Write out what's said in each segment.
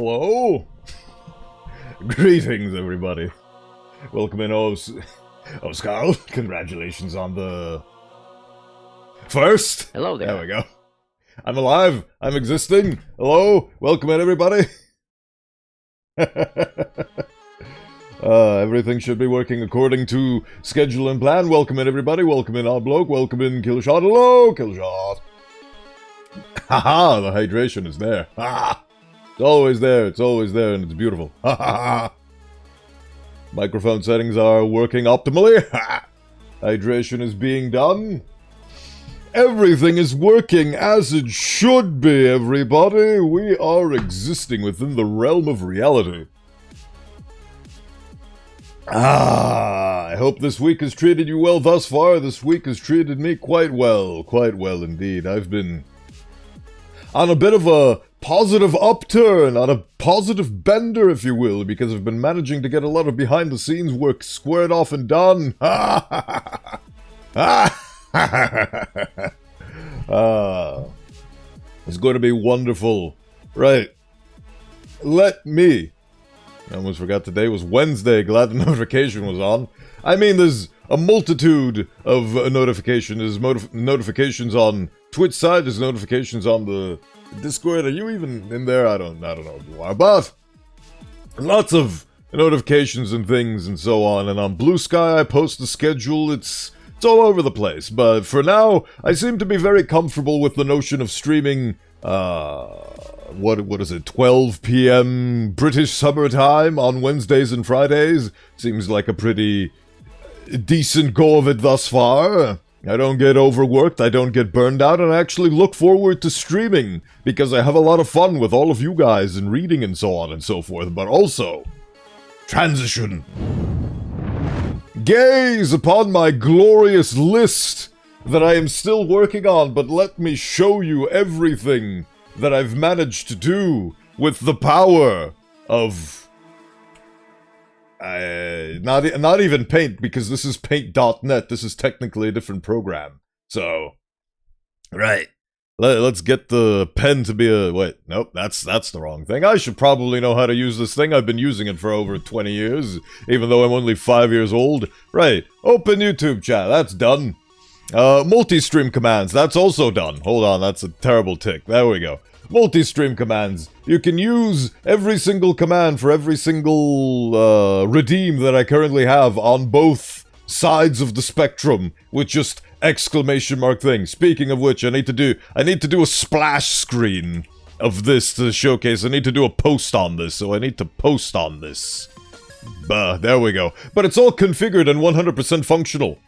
Hello? Greetings, everybody. Welcome in, Oscar. Congratulations on the first. Hello there. There we go. I'm alive. I'm existing. Hello. Welcome in, everybody. Everything should be working according to schedule and plan. Welcome in, everybody. Welcome in, Oddbloke. Welcome in, Killshot. Hello, Killshot. Haha, the hydration is there. Ha! It's always there. It's always there, and it's beautiful. Ha ha ha. Microphone settings are working optimally. Ha! Hydration is being done. Everything is working as it should be, everybody. We are existing within the realm of reality. I hope this week has treated you well thus far. This week has treated me quite well indeed. I've been on a bit of a positive upturn, on a positive bender, if you will, because I've been managing to get a lot of behind-the-scenes work squared off and done. It's going to be wonderful. Right. I almost forgot today was Wednesday. Glad the notification was on. I mean, there's a multitude of notifications. There's notifications on Twitch side. There's notifications on the Discord. Are you even in there? I don't know if you are. But lots of notifications and things and so on. And on Blue Sky, I post the schedule. It's all over the place. But for now, I seem to be very comfortable with the notion of streaming, what is it, 12 p.m. British summertime on Wednesdays and Fridays? Seems like a pretty decent go of it thus far. I don't get overworked, I don't get burned out, and I actually look forward to streaming, because I have a lot of fun with all of you guys, and reading and so on and so forth, but also, transition. Gaze upon my glorious list that I am still working on, but let me show you everything that I've managed to do with the power of not even Paint, because this is paint.net. This is technically a different program. So, right. Let's get the pen to be a... Wait, nope, that's the wrong thing. I should probably know how to use this thing. I've been using it for over 20 years, even though I'm only 5 years old. Right, open YouTube chat, that's done. Multi-stream commands, that's also done. Hold on, that's a terrible tick. There we go. Multi-stream commands. You can use every single command for every single redeem that I currently have on both sides of the spectrum with just exclamation mark thing. Speaking of which, I need to do a splash screen of this to showcase. I need to do a post on this, so I need to post on this. There we go. But it's all configured and 100% functional.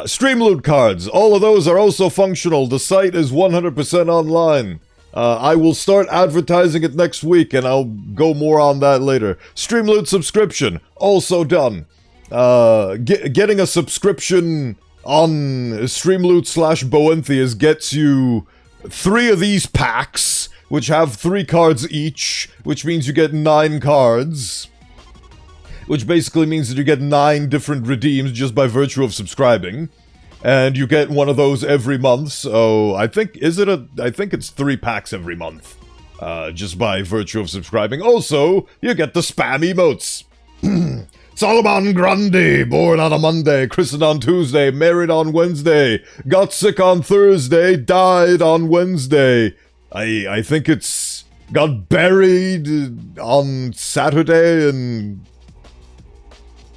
Stream loot cards, all of those are also functional. The site is 100% online. I will start advertising it next week, and I'll go more on that later. Stream loot subscription, also done. Getting a subscription on Streamloot/Bowenthius gets you 3 of these packs, which have 3 cards each, which means you get 9 cards. Which basically means that you get 9 different redeems just by virtue of subscribing. And you get one of those every month, so I think it's 3 packs every month. Just by virtue of subscribing. Also, you get the spam emotes. Solomon Grundy, born on a Monday, christened on Tuesday, married on Wednesday, got sick on Thursday, died on Wednesday. I think it's got buried on Saturday, and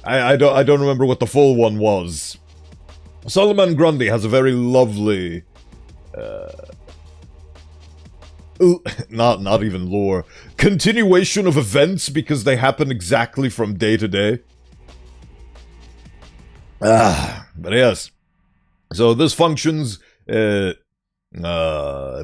I don't remember what the full one was. Solomon Grundy has a very lovely, not even lore, continuation of events because they happen exactly from day to day. But yes. So this functions,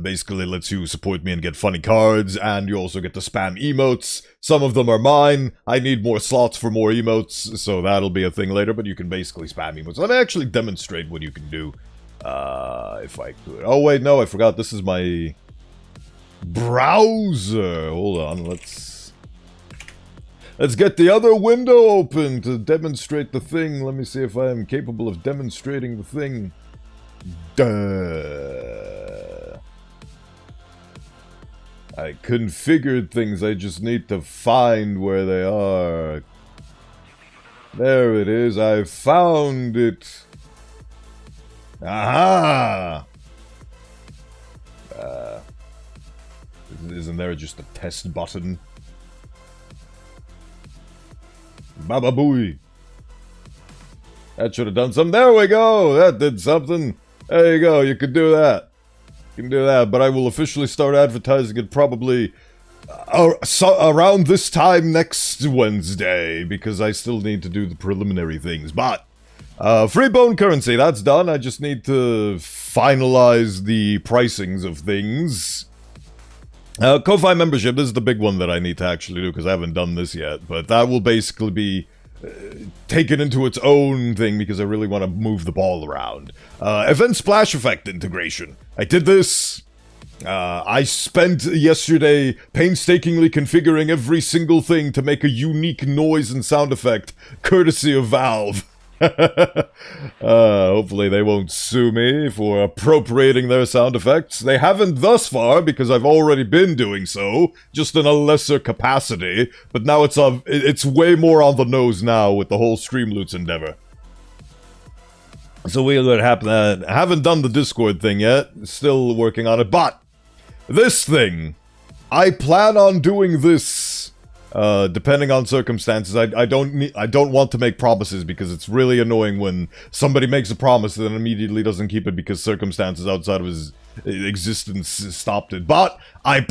basically lets you support me and get funny cards, and you also get the spam emotes. Some of them are mine. I need more slots for more emotes, so that'll be a thing later, but you can basically spam emotes. Let me actually demonstrate what you can do, if I could. Oh wait, no, I forgot, this is my browser. Hold on, let's get the other window open to demonstrate the thing. Let me see if I am capable of demonstrating the thing. I configured things, I just need to find where they are. There it is, I found it. Aha! Isn't there just a test button? Baba booey. That should have done something. There we go! That did something. There you go, you could do that. You can do that, but I will officially start advertising it probably around this time next Wednesday, because I still need to do the preliminary things. But, free bone currency, that's done. I just need to finalize the pricings of things. Ko-Fi membership, this is the big one that I need to actually do, because I haven't done this yet. But that will basically be taken into its own thing, because I really want to move the ball around. Event splash effect integration. I did this. I spent yesterday painstakingly configuring every single thing to make a unique noise and sound effect, courtesy of Valve. Hopefully they won't sue me for appropriating their sound effects. They haven't thus far, because I've already been doing so, just in a lesser capacity. But now it's way more on the nose now with the whole Streamloots endeavor. So we'll happen. Haven't done the Discord thing yet. Still working on it, but this thing, I plan on doing this. Depending on circumstances. I don't want to make promises, because it's really annoying when somebody makes a promise and then immediately doesn't keep it because circumstances outside of his existence stopped it. But I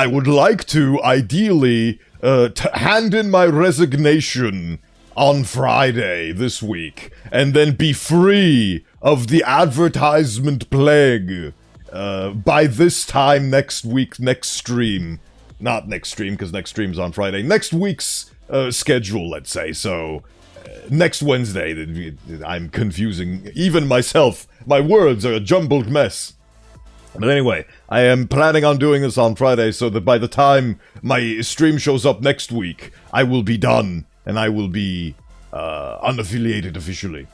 would like to ideally hand in my resignation on Friday this week, and then be free of the advertisement plague by this time next week, next stream. Not next stream, because next stream's on Friday. Next week's schedule, let's say. So, next Wednesday. I'm confusing even myself. My words are a jumbled mess. But anyway, I am planning on doing this on Friday, so that by the time my stream shows up next week, I will be done, and I will be unaffiliated officially.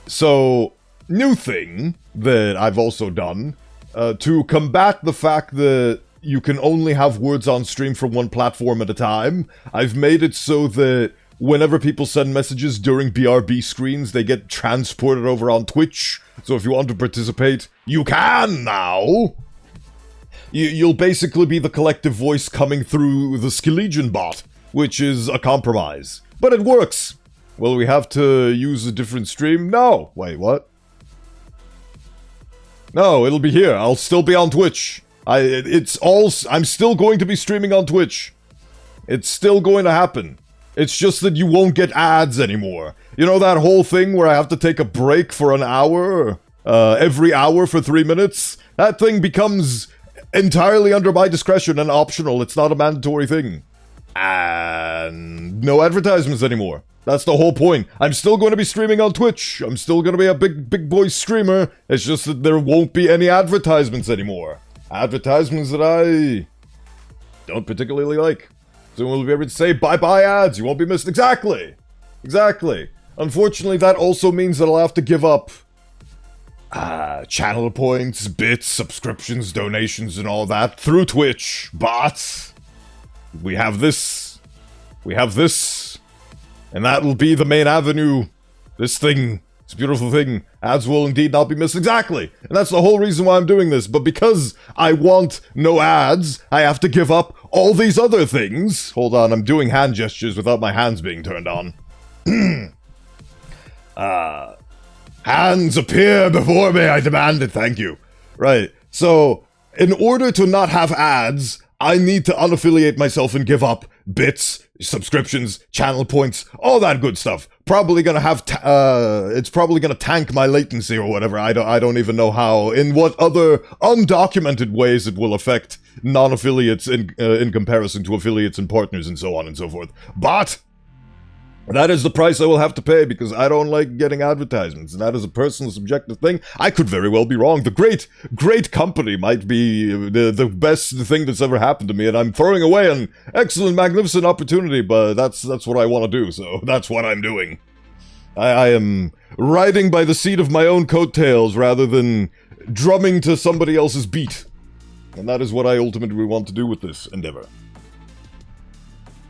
So, new thing that I've also done, to combat the fact that you can only have words on stream from one platform at a time, I've made it so that whenever people send messages during BRB screens, they get transported over on Twitch. So if you want to participate, you can now! You'll basically be the collective voice coming through the Skelegion bot, which is a compromise. But it works! Will we have to use a different stream? No! Wait, what? No, it'll be here. I'll still be on Twitch. I'm still going to be streaming on Twitch. It's still going to happen. It's just that you won't get ads anymore. You know that whole thing where I have to take a break for an hour? Every hour for 3 minutes? That thing becomes entirely under my discretion and optional. It's not a mandatory thing. And no advertisements anymore. That's the whole point. I'm still going to be streaming on Twitch. I'm still going to be a big boy streamer. It's just that there won't be any advertisements anymore. Advertisements that I don't particularly like. So we'll be able to say bye-bye ads. You won't be missed. Exactly. Exactly. Unfortunately, that also means that I'll have to give up channel points, bits, subscriptions, donations, and all that through Twitch. But we have this. We have this. And that will be the main avenue. This thing. This beautiful thing. Ads will indeed not be missed. Exactly. And that's the whole reason why I'm doing this. But because I want no ads, I have to give up all these other things. Hold on, I'm doing hand gestures without my hands being turned on. Hands appear before me, I demand it, thank you. Right, so, in order to not have ads, I need to unaffiliate myself and give up bits, subscriptions, channel points, all that good stuff. Probably gonna have, it's probably gonna tank my latency or whatever. I don't even know how, in what other undocumented ways it will affect non-affiliates in comparison to affiliates and partners and so on and so forth. But that is the price I will have to pay, because I don't like getting advertisements, and that is a personal subjective thing. I could very well be wrong. The great company might be the best thing that's ever happened to me, and I'm throwing away an excellent, magnificent opportunity, but that's what I want to do, so that's what I'm doing. I am riding by the seat of my own coattails rather than drumming to somebody else's beat. And that is what I ultimately want to do with this endeavor.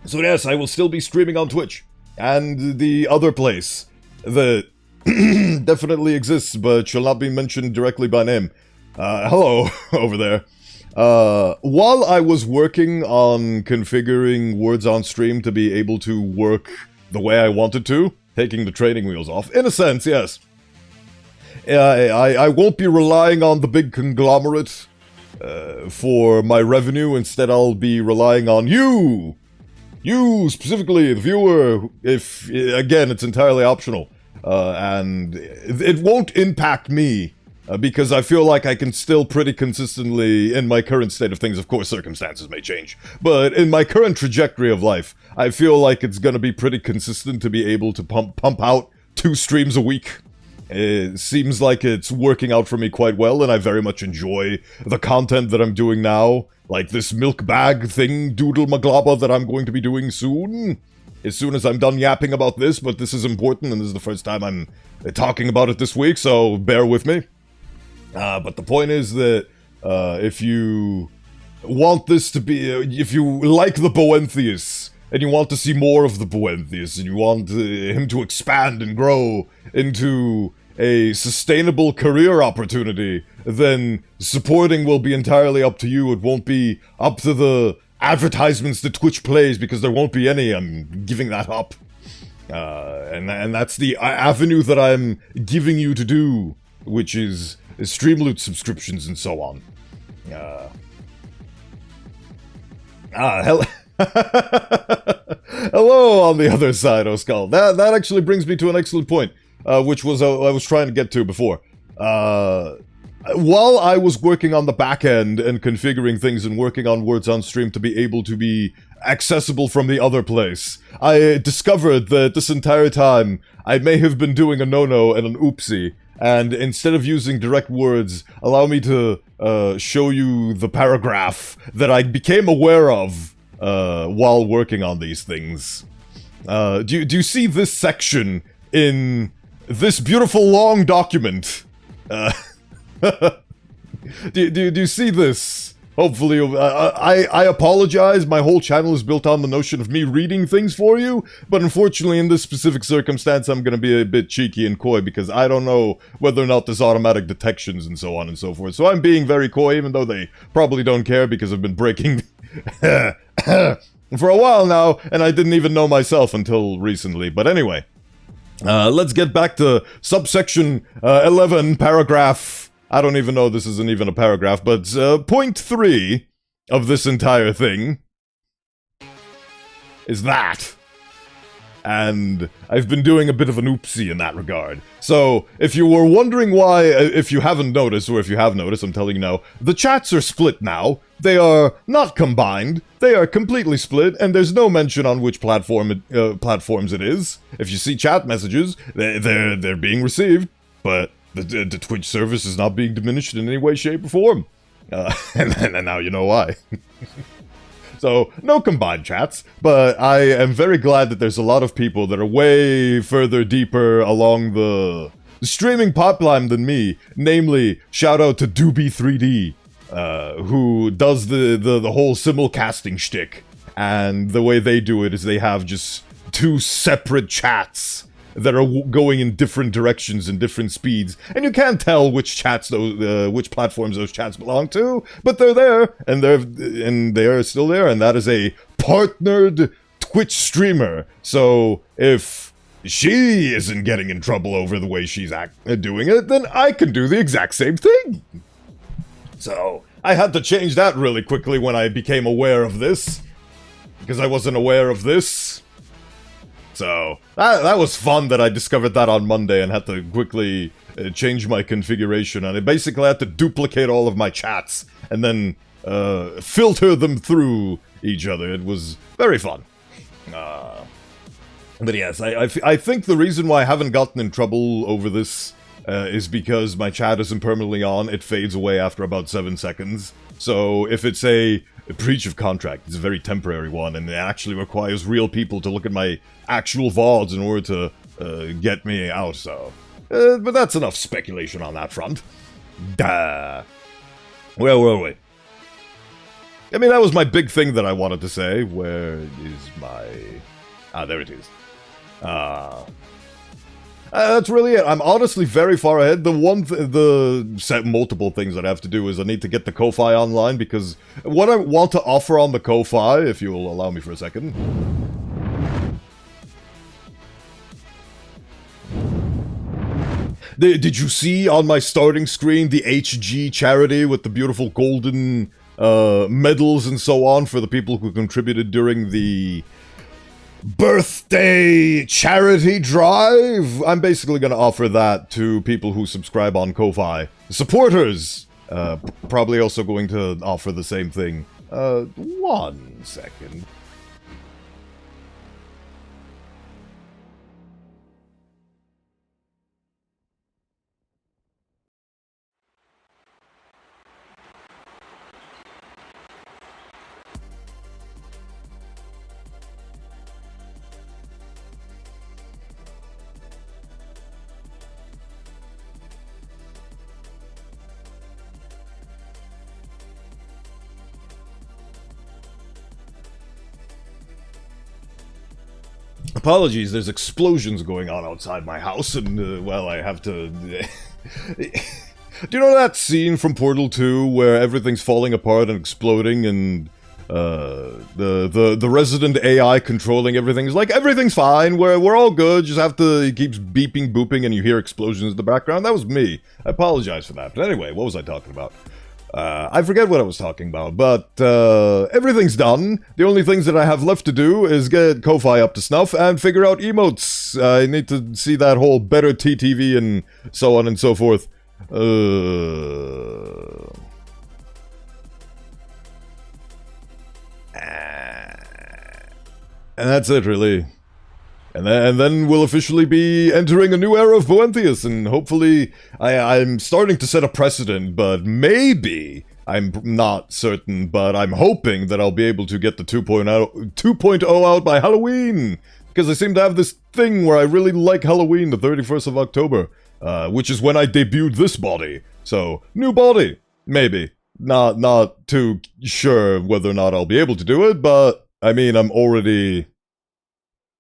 So yes, I will still be streaming on Twitch. And the other place that definitely exists, but shall not be mentioned directly by name. Hello, over there. While I was working on configuring words on stream to be able to work the way I wanted to, taking the training wheels off, in a sense, yes. I won't be relying on the big conglomerate for my revenue. Instead, I'll be relying on you! You, specifically, the viewer, if, again, it's entirely optional. And it won't impact me, because I feel like I can still pretty consistently, in my current state of things, of course circumstances may change, but in my current trajectory of life, I feel like it's gonna be pretty consistent to be able to pump out 2 streams a week. It seems like it's working out for me quite well, and I very much enjoy the content that I'm doing now. Like this milk bag thing, doodle maglaba, that I'm going to be doing soon. As soon as I'm done yapping about this, but this is important, and this is the first time I'm talking about it this week, so bear with me. But the point is that if you want this to be, if you like the Bowenthius, and you want to see more of the Bowenthius, and you want him to expand and grow into a sustainable career opportunity, then supporting will be entirely up to you. It won't be up to the advertisements that Twitch plays, because there won't be any. I'm giving that up. And that's the avenue that I'm giving you to do, which is Streamloot subscriptions and so on. Hello. Hello on the other side, Oskull. That actually brings me to an excellent point, which was I was trying to get to before. While I was working on the back end and configuring things and working on words on stream to be able to be accessible from the other place, I discovered that this entire time I may have been doing a no-no and an oopsie, and instead of using direct words, allow me to show you the paragraph that I became aware of while working on these things. Do you see this section in this beautiful long document? Do you see this? Hopefully, I apologize. My whole channel is built on the notion of me reading things for you, but unfortunately in this specific circumstance I'm going to be a bit cheeky and coy, because I don't know whether or not there's automatic detections and so on and so forth. So I'm being very coy, even though they probably don't care, because I've been breaking for a while now, and I didn't even know myself until recently. But anyway, let's get back to subsection 11, paragraph... I don't even know this isn't even a paragraph, but point 3 of this entire thing is that. And I've been doing a bit of an oopsie in that regard. So, if you were wondering why, if you haven't noticed, or if you have noticed, I'm telling you now, the chats are split now. They are not combined, they are completely split, and there's no mention on which platforms it is. If you see chat messages, they're being received, but the Twitch service is not being diminished in any way, shape, or form. And now you know why. So, no combined chats, but I am very glad that there's a lot of people that are way further deeper along the streaming pipeline than me. Namely, shout out to Doobie3D, who does the whole simulcasting shtick. And the way they do it is they have just 2 separate chats that are going in different directions and different speeds, and you can't tell which chats which platforms those chats belong to, but they're there, and they are still there, and that is a partnered Twitch streamer. So if she isn't getting in trouble over the way she's doing it, then I can do the exact same thing. So I had to change that really quickly when I became aware of this, because I wasn't aware of this. So, that was fun that I discovered that on Monday and had to quickly change my configuration. And I basically had to duplicate all of my chats and then filter them through each other. It was very fun. But yes, I think the reason why I haven't gotten in trouble over this is because my chat isn't permanently on. It fades away after about 7 seconds. So if it's a breach of contract, it's a very temporary one, and it actually requires real people to look at my actual VODs in order to get me out, so... but that's enough speculation on that front. Duh. Where were we? I mean, that was my big thing that I wanted to say. Where is my... Ah, there it is. That's really it. I'm honestly very far ahead. The multiple things that I have to do is I need to get the Ko-Fi online, because what I want to offer on the Ko-Fi, if you will allow me for a second... Did you see on my starting screen the HG charity with the beautiful golden medals and so on for the people who contributed during the birthday charity drive? I'm basically going to offer that to people who subscribe on Ko-Fi. Supporters! Probably also going to offer the same thing. 1 second. Apologies, there's explosions going on outside my house, and, well, I have to... Do you know that scene from Portal 2 where everything's falling apart and exploding, and the resident AI controlling everything is like, everything's fine, we're all good, just have to... It keeps beeping, booping, and you hear explosions in the background? That was me. I apologize for that. But anyway, what was I talking about? I forget what I was talking about, but everything's done. The only things that I have left to do is get Ko-Fi up to snuff and figure out emotes. I need to see that whole better TTV and so on and so forth. And that's it, really. And then we'll officially be entering a new era of Bowenthius, and hopefully I'm starting to set a precedent, but maybe, I'm not certain, but I'm hoping that I'll be able to get the 2.0 out by Halloween, because I seem to have this thing where I really like Halloween, the 31st of October, which is when I debuted this body. So, new body, maybe. Not too sure whether or not I'll be able to do it, but, I mean, I'm already...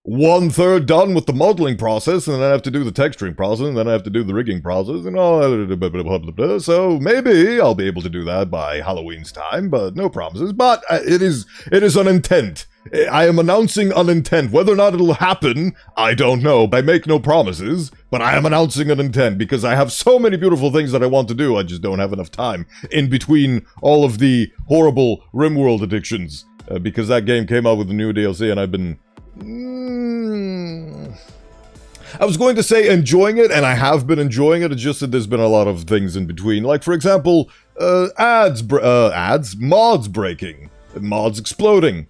1/3 done with the modeling process, and then I have to do the texturing process, and then I have to do the rigging process, and all that. So maybe I'll be able to do that by Halloween's time, but no promises. But it is an intent. I am announcing an intent. Whether or not it'll happen, I don't know. I make no promises, but I am announcing an intent because I have so many beautiful things that I want to do. I just don't have enough time in between all of the horrible RimWorld addictions, because that game came out with the new DLC, and I've been... I was going to say enjoying it, and I have been enjoying it, it's just that there's been a lot of things in between. Like, for example, mods breaking, mods exploding,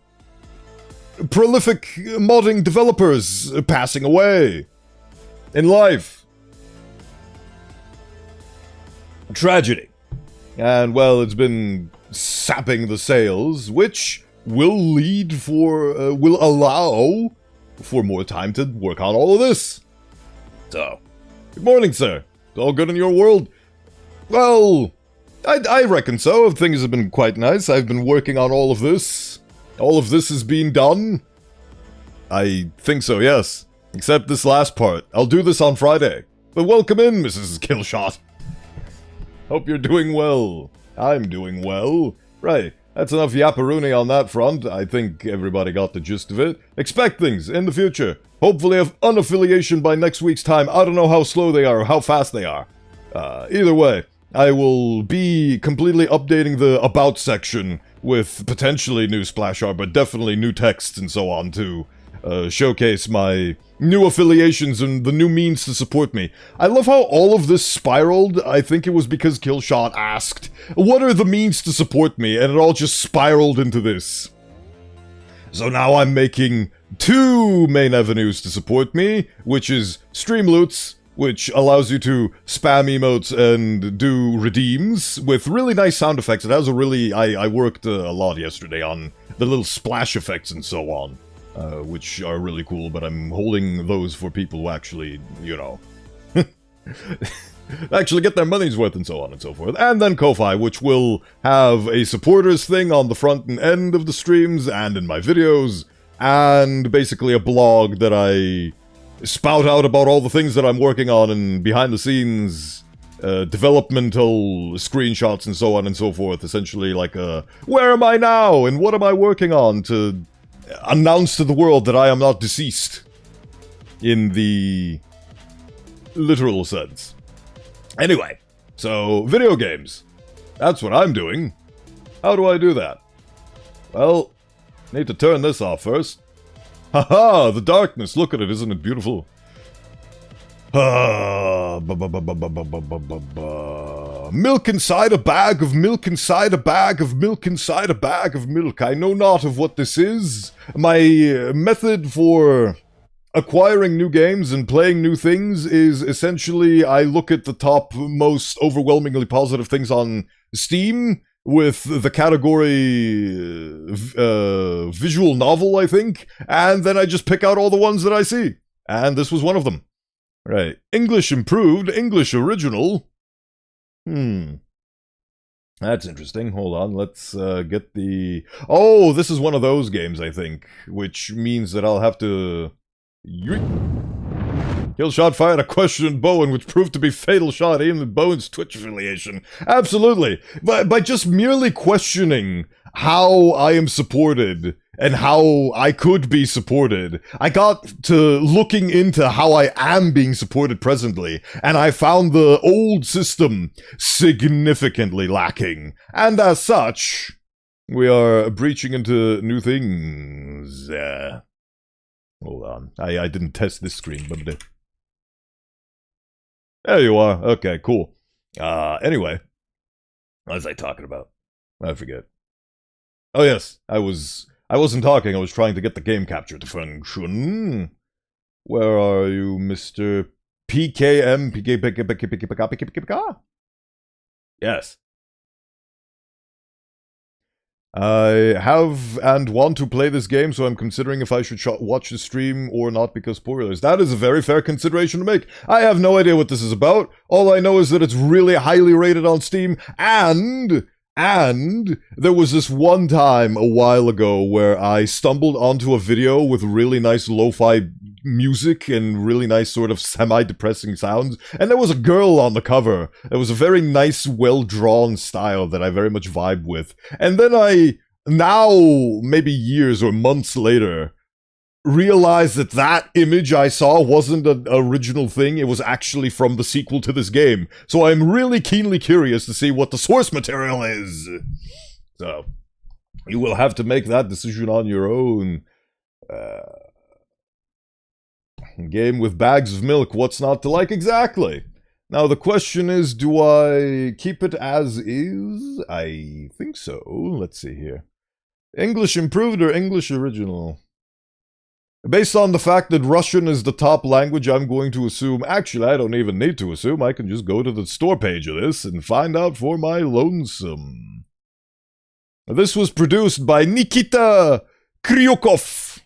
prolific modding developers passing away in life. Tragedy. And, well, it's been sapping the sales, which... will allow for more time to work on all of this. So, good morning, sir. It's all good in your world? Well, I reckon so. Things have been quite nice. I've been working on all of this. All of this is being done. I think so, yes. Except this last part. I'll do this on Friday. But welcome in, Mrs. Killshot. Hope you're doing well. I'm doing well. Right. That's enough yapperoonie on that front. I think everybody got the gist of it. Expect things in the future. Hopefully have unaffiliation by next week's time. I don't know how slow they are or how fast they are. Either way, I will be completely updating the About section with potentially new splash art, but definitely new texts and so on to showcase my new affiliations and the new means to support me. I love how all of this spiraled. I think it was because Killshot asked, what are the means to support me? And it all just spiraled into this. So now I'm making 2 main avenues to support me, which is Streamloots, which allows you to spam emotes and do redeems with really nice sound effects. It has a really... I worked a lot yesterday on the little splash effects and so on. Which are really cool, but I'm holding those for people who actually, you know. actually get their money's worth and so on and so forth. And then Ko-Fi, which will have a supporters thing on the front and end of the streams and in my videos, and basically a blog that I spout out about all the things that I'm working on and behind the scenes developmental screenshots and so on and so forth. Essentially like where am I now and what am I working on, to announce to the world that I am not deceased in the literal sense. Anyway, so video games. That's what I'm doing. How do I do that? Well, need to turn this off first. Haha, the darkness. Look at it, isn't it beautiful? Milk inside a bag of milk inside a bag of milk inside a bag of milk. I know not of what this is. My method for acquiring new games and playing new things is essentially I look at the top most overwhelmingly positive things on Steam with the category visual novel, I think, and then I just pick out all the ones that I see. And this was one of them. Right. English improved, English original. That's interesting. Hold on, let's get the... Oh, this is one of those games, I think, which means that I'll have to... Killshot fired a question at Bowen, which proved to be fatal shot aimed at Bowen's Twitch affiliation. Absolutely. By just merely questioning how I am supported and how I could be supported, I got to looking into how I am being supported presently, and I found the old system significantly lacking. And as such, we are breaching into new things. Hold on. I didn't test this screen, but... There you are. Okay, cool. Anyway. What was I talking about? I forget. Oh yes, I wasn't talking, I was trying to get the game capture to function. Where are you, Mr. PKM? Yes. I have and want to play this game, so I'm considering if I should watch the stream or not because spoilers. That is a very fair consideration to make. I have no idea what this is about. All I know is that it's really highly rated on Steam, and there was this one time a while ago where I stumbled onto a video with really nice lo-fi music and really nice sort of semi-depressing sounds, and there was a girl on the cover. It was a very nice, well-drawn style that I very much vibe with. And then I, now, maybe years or months later, realized that that image I saw wasn't an original thing, it was actually from the sequel to this game. So I'm really keenly curious to see what the source material is. So, you will have to make that decision on your own. Game with bags of milk, what's not to like exactly? Now the question is, do I keep it as is? I think so. Let's see here. English improved or English original? Based on the fact that Russian is the top language, I'm going to assume... Actually, I don't even need to assume. I can just go to the store page of this and find out for my lonesome. This was produced by Nikita Kryukov.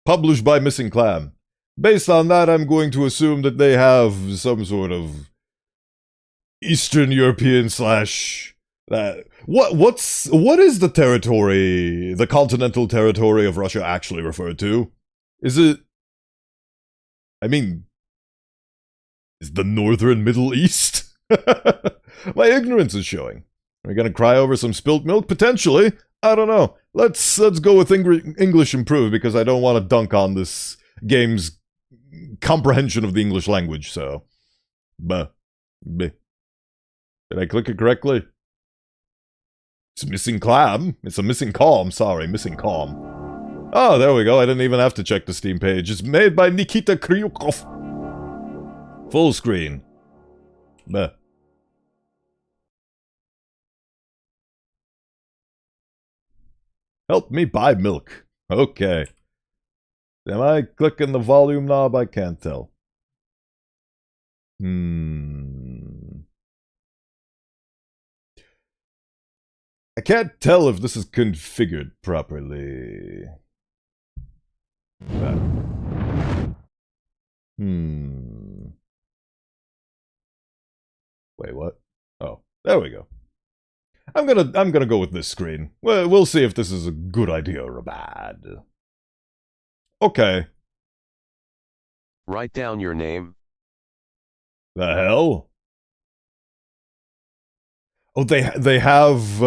Published by Missing Clam. Based on that, I'm going to assume that they have some sort of Eastern European slash... What is the territory, the continental territory of Russia actually referred to? Is it... I mean... Is the Northern Middle East? My ignorance is showing. Are we gonna cry over some spilt milk? Potentially. I don't know. Let's go with English improved, because I don't want to dunk on this game's comprehension of the English language, so... Did I click it correctly? It's missing clam. It's a missing calm, sorry, missing calm. Oh, there we go, I didn't even have to check the Steam page. It's made by Nikita Kryukov. Full screen. Help me buy milk. Okay. Am I clicking the volume knob? I can't tell. I can't tell if this is configured properly. There we go. I'm gonna go with this screen. We'll see if this is a good idea or a bad. Okay. Write down your name. The hell? Oh, they have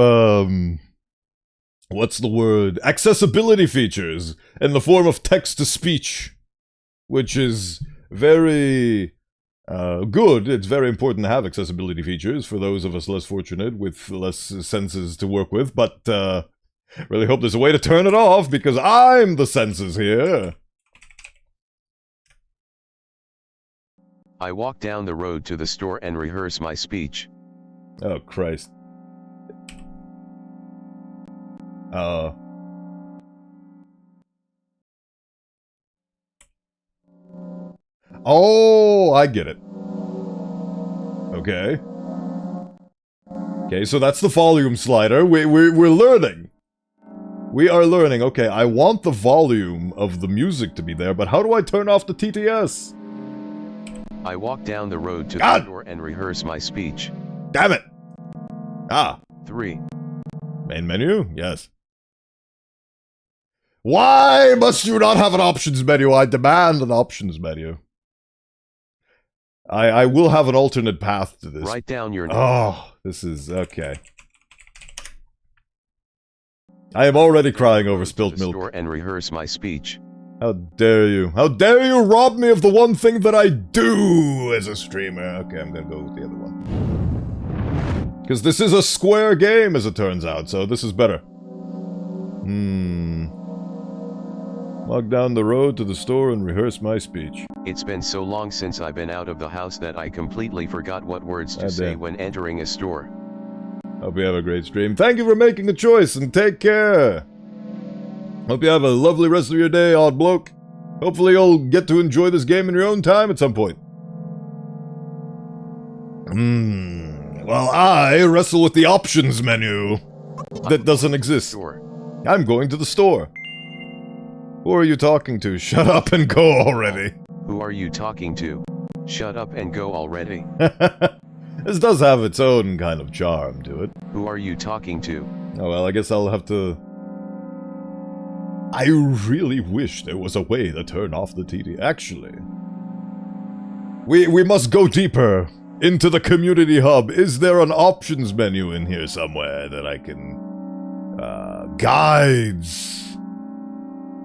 what's the word? Accessibility features in the form of text-to-speech, which is very good. It's very important to have accessibility features for those of us less fortunate with less senses to work with, but really hope there's a way to turn it off because I'm the senses here. I walk down the road to the store and rehearse my speech. Oh, Christ. Oh, I get it. Okay. Okay, so that's the volume slider. We're learning. We are learning. Okay, I want the volume of the music to be there, but how do I turn off the TTS? I walk down the road to the store and rehearse my speech. Damn it! Ah. 3. Main menu? Yes. Why must you not have an options menu? I demand an options menu. I will have an alternate path to this. Write down your name. Oh, this is... okay. I am already crying over spilt milk. Store and rehearse my speech. How dare you? How dare you rob me of the one thing that I do as a streamer? Okay, I'm gonna go with the other one. Because this is a square game, as it turns out, so this is better. Walk down the road to the store and rehearse my speech. It's been so long since I've been out of the house that I completely forgot what words to say when entering a store. Hope you have a great stream. Thank you for making a choice, and take care. Hope you have a lovely rest of your day, odd bloke. Hopefully you'll get to enjoy this game in your own time at some point. Well, I wrestle with the options menu that doesn't exist. I'm going to the store. Who are you talking to? Shut up and go already. Who are you talking to? Shut up and go already. This does have its own kind of charm to it. Who are you talking to? Oh well, I guess I'll have to... I really wish there was a way to turn off the TD. Actually, we must go deeper into the community hub. Is there an options menu in here somewhere that I can... guides.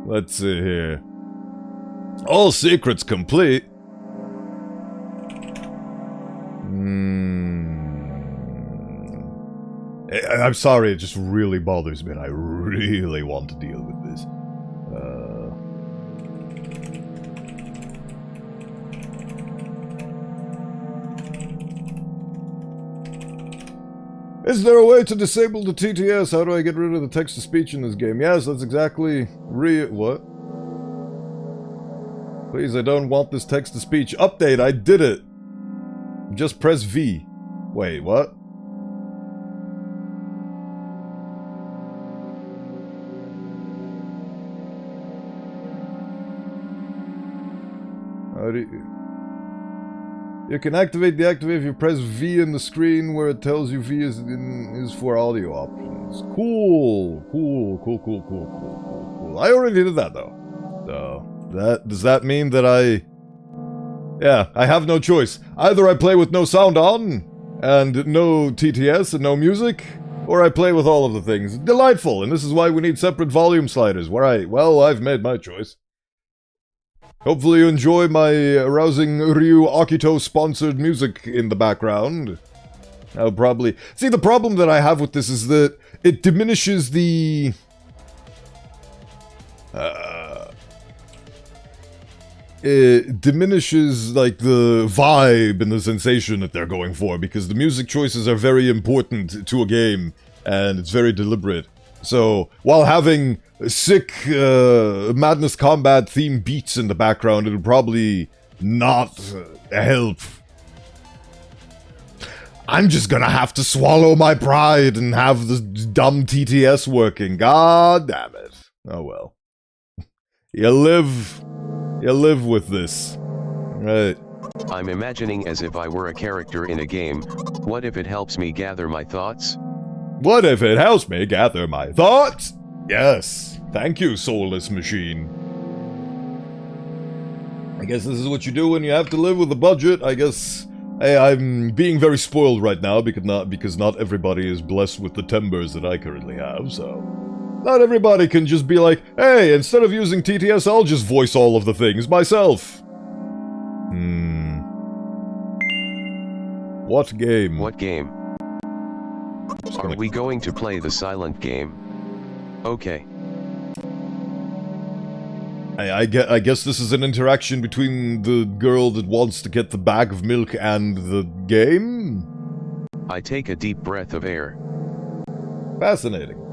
Let's see here. All secrets complete. I'm sorry, it just really bothers me and I really want to deal with this. Is there a way to disable the TTS? How do I get rid of the text-to-speech in this game? Yes, that's exactly... what? Please, I don't want this text-to-speech. Update, I did it! Just press V. Wait, what? How do you... You can deactivate if you press V in the screen where it tells you V is for audio options. Cool. I already did that though. So, does that mean that I have no choice. Either I play with no sound on, and no TTS and no music, or I play with all of the things. Delightful, and this is why we need separate volume sliders. Well, I've made my choice. Hopefully you enjoy my arousing Ryu Akito-sponsored music in the background. I'll probably... See, the problem that I have with this is that it diminishes the... it diminishes, like, the vibe and the sensation that they're going for, because the music choices are very important to a game, and it's very deliberate. So, while having sick Madness Combat theme beats in the background, it'll probably not help. I'm just gonna have to swallow my pride and have the dumb TTS working. God damn it. Oh well. You live with this. Right. I'm imagining as if I were a character in a game. What if it helps me gather my thoughts? What if it helps me gather my thoughts? Yes. Thank you, soulless machine. I guess this is what you do when you have to live with a budget. I guess I'm being very spoiled right now because not everybody is blessed with the timbers that I currently have, so... Not everybody can just be like, hey, instead of using TTS, I'll just voice all of the things myself. What game? What game? Are we going to play the silent game? Okay. I guess this is an interaction between the girl that wants to get the bag of milk and the game? I take a deep breath of air. Fascinating.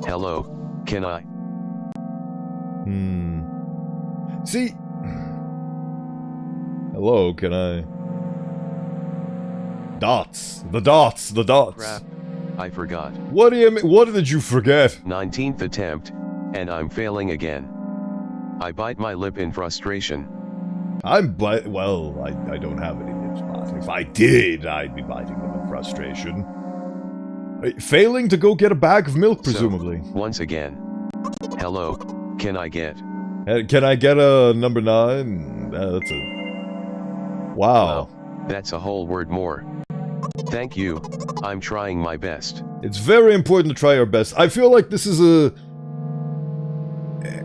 Hello, can I? See? Hello, can I? Dots. The dots. The dots. Crap. I forgot. What do you mean? What did you forget? 19th attempt, and I'm failing again. I bite my lip in frustration. Well, I don't have any lips, but if I did, I'd be biting them in frustration. Failing to go get a bag of milk, presumably. So, once again. Hello, can I get? Can I get a number 9? That's a... Wow. That's a whole word more. Thank you, I'm trying my best. It's very important to try your best. I feel like this is a...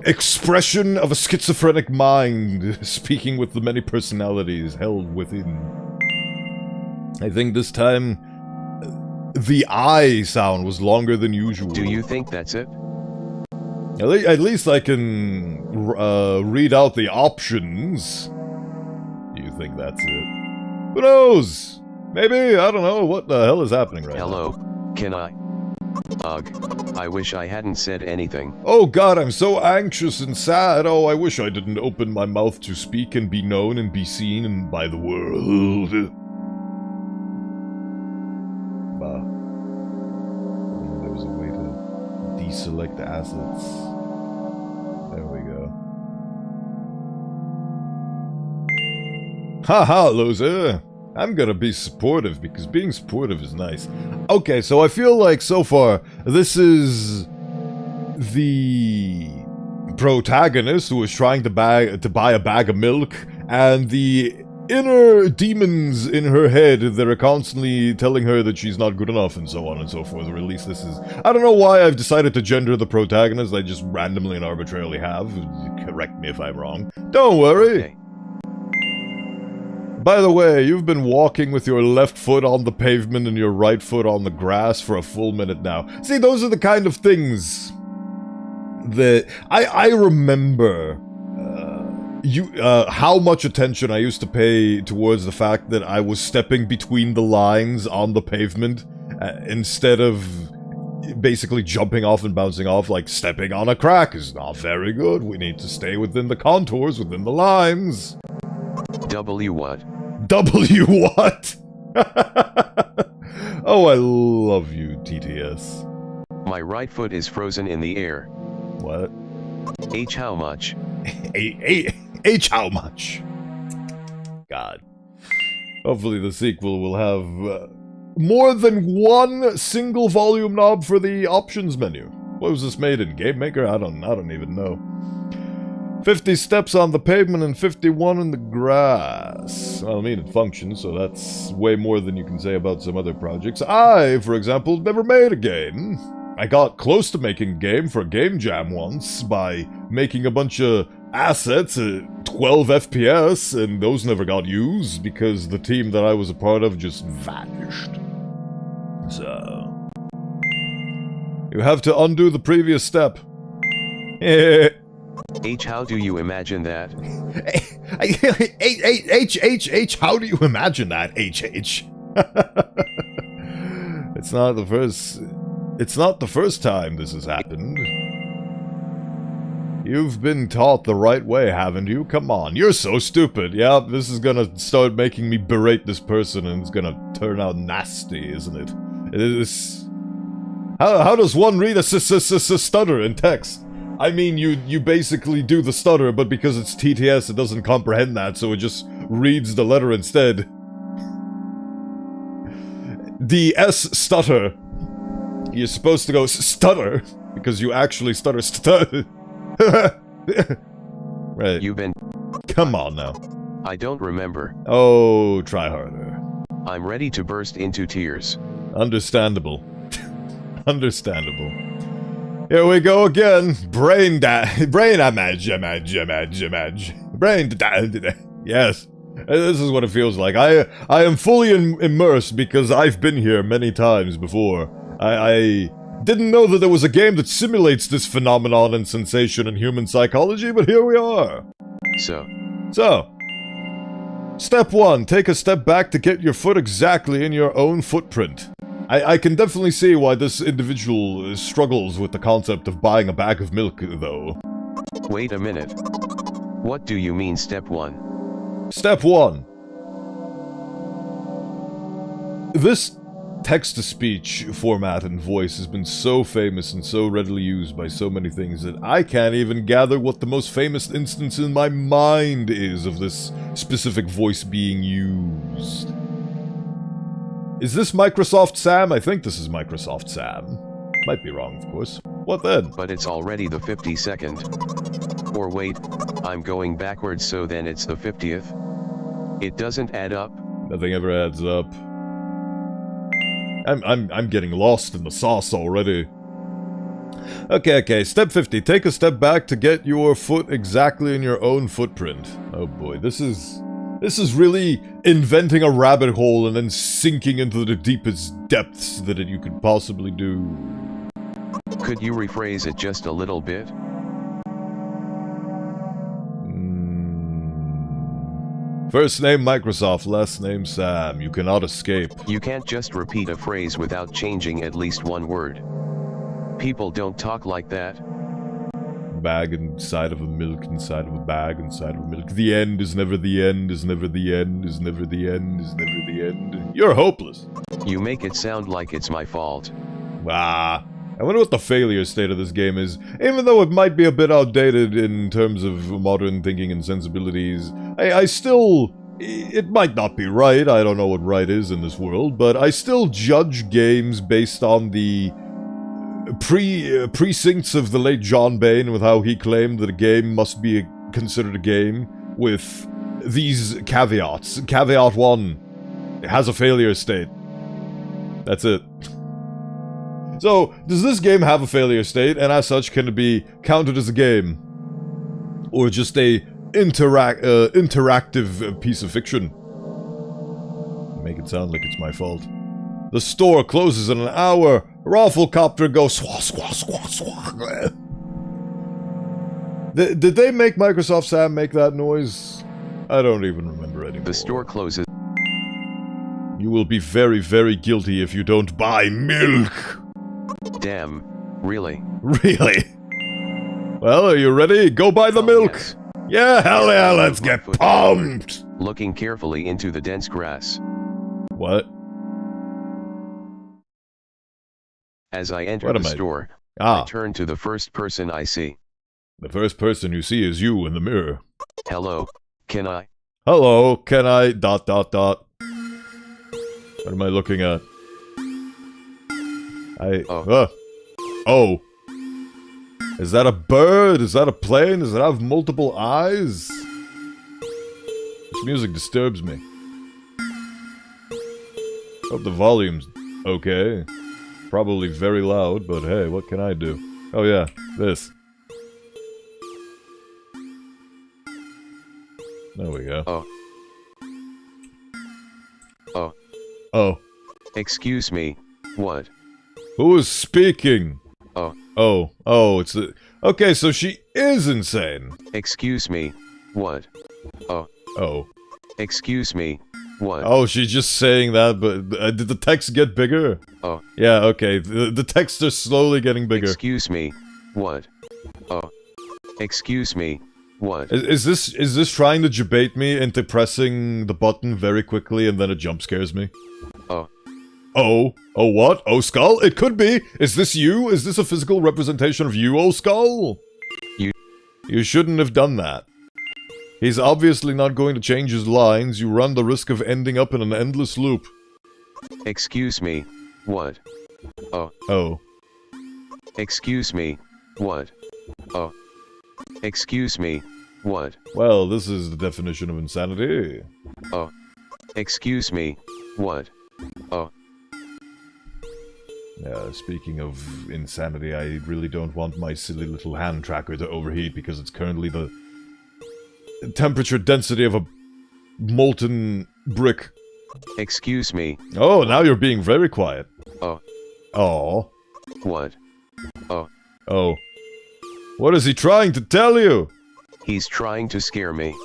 expression of a schizophrenic mind, speaking with the many personalities held within. I think this time... the I sound was longer than usual. Do you think that's it? At least I can read out the options. Do you think that's it? Who knows? Maybe, I don't know. What the hell is happening right Hello, now? can I? Ugh, I wish I hadn't said anything. Oh god, I'm so anxious and sad. Oh, I wish I didn't open my mouth to speak and be known and be seen and by the world. There was a way to deselect assets. There we go. Haha, loser! I'm gonna be supportive because being supportive is nice. Okay, so I feel like so far this is the protagonist who is trying to buy a bag of milk, and the inner demons in her head that are constantly telling her that she's not good enough and so on and so forth. Or at least this is... I don't know why I've decided to gender the protagonist. I just randomly and arbitrarily have. Correct me if I'm wrong. Don't worry. Okay. By the way, you've been walking with your left foot on the pavement and your right foot on the grass for a full minute now. See, those are the kind of things that I remember how much attention I used to pay towards the fact that I was stepping between the lines on the pavement instead of basically jumping off and bouncing off. Like, stepping on a crack is not very good. We need to stay within the contours, within the lines. W what? W what? Oh, I love you, TTS. My right foot is frozen in the air. What? H how much? H how much? God. Hopefully the sequel will have more than one single volume knob for the options menu. What was this made in? Game Maker? I don't even know. 50 steps on the pavement and 51 in the grass. Well, I mean, it functions, so that's way more than you can say about some other projects. I, for example, never made a game. I got close to making a game for a game jam once by making a bunch of assets at 12 FPS, and those never got used because the team that I was a part of just vanished. So... you have to undo the previous step. H how do you imagine that? H, how do you imagine that? H. It's not the first time this has happened. You've been taught the right way, haven't you? Come on, you're so stupid. Yeah, this is gonna start making me berate this person, and it's gonna turn out nasty, isn't it? It is... How does one read a stutter in text? I mean, you basically do the stutter, but because it's TTS, it doesn't comprehend that, so it just reads the letter instead. The S stutter. You're supposed to go stutter, because you actually stutter stutter. Right. You've been... Come on now. I don't remember. Oh, try harder. I'm ready to burst into tears. Understandable. Understandable. Here we go again. Brain image. Yes. This is what it feels like. I am fully immersed because I've been here many times before. I didn't know that there was a game that simulates this phenomenon and sensation in human psychology, but here we are. So, step 1, take a step back to get your foot exactly in your own footprint. I can definitely see why this individual struggles with the concept of buying a bag of milk, though. Wait a minute. What do you mean step 1? Step 1. This text-to-speech format and voice has been so famous and so readily used by so many things that I can't even gather what the most famous instance in my mind is of this specific voice being used. Is this Microsoft Sam? I think this is Microsoft Sam. Might be wrong, of course. What then? But it's already the 52nd. Or wait, I'm going backwards, so then it's the 50th. It doesn't add up. Nothing ever adds up. I'm getting lost in the sauce already. Okay, step 50. Take a step back to get your foot exactly in your own footprint. Oh boy, this is really inventing a rabbit hole and then sinking into the deepest depths that you could possibly do. Could you rephrase it just a little bit? First name Microsoft, last name Sam. You cannot escape. You can't just repeat a phrase without changing at least one word. People don't talk like that. Bag inside of a milk, inside of a bag, inside of a milk. The end is never the end, is never the end, is never the end, is never the end. You're hopeless. You make it sound like it's my fault. Ah. I wonder what the failure state of this game is. Even though it might be a bit outdated in terms of modern thinking and sensibilities, I still... It might not be right, I don't know what right is in this world, but I still judge games based on the precincts of the late John Bain with how he claimed that a game must be considered a game with these caveats. Caveat 1, it has a failure state. That's it. So, does this game have a failure state, and as such can it be counted as a game? Or just a interactive piece of fiction? Make it sound like it's my fault. The store closes in an hour. Rafflecopter goes swah swah swah swah. Did they make Microsoft Sam make that noise? I don't even remember anymore. The store closes. You will be very, very guilty if you don't buy milk. Damn, really? Really? Well, are you ready? Go buy the milk! Yes. Yeah, hell yeah, let's get pumped! Looking carefully into the dense grass. What? As I enter the store, I turn to the first person I see. The first person you see is you in the mirror. Hello, can I? Hello, can I... ... What am I looking at? Oh. Is that a bird? Is that a plane? Does it have multiple eyes? This music disturbs me. Hope the volume's okay. Probably very loud, but hey, what can I do? Oh yeah, this. There we go. Oh. Excuse me, what? Who is speaking? Oh, it's the... Okay, so she is insane. Excuse me, what? Oh. Excuse me, what? Oh, she's just saying that, but did the text get bigger? Yeah, okay, the texts are slowly getting bigger. Excuse me, what? Excuse me, what? Is this trying to debate me into pressing the button very quickly and then it jump scares me? Oh, what? Oh, Skull? It could be! Is this you? Is this a physical representation of you, oh Skull? You shouldn't have done that. He's obviously not going to change his lines. You run the risk of ending up in an endless loop. Excuse me, what? Oh. Oh. Excuse me, what? Oh. Excuse me, what? Well, this is the definition of insanity. Oh. Excuse me, what? Oh. Speaking of insanity, I really don't want my silly little hand tracker to overheat because it's currently the temperature density of a molten brick. Excuse me. Oh, now you're being very quiet. Oh. Oh. What? Oh. Oh. What is he trying to tell you? He's trying to scare me.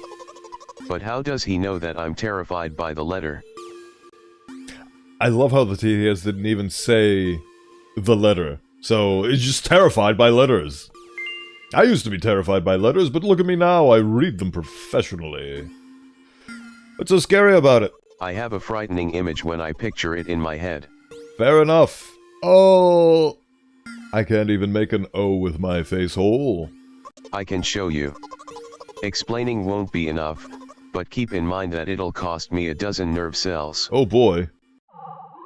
But how does he know that I'm terrified by the letter? I love how the TTS didn't even say the letter. So, it's just terrified by letters. I used to be terrified by letters, but look at me now, I read them professionally. What's so scary about it? I have a frightening image when I picture it in my head. Fair enough. Oh, I can't even make an O with my face hole. I can show you. Explaining won't be enough, but keep in mind that it'll cost me a dozen nerve cells. Oh boy.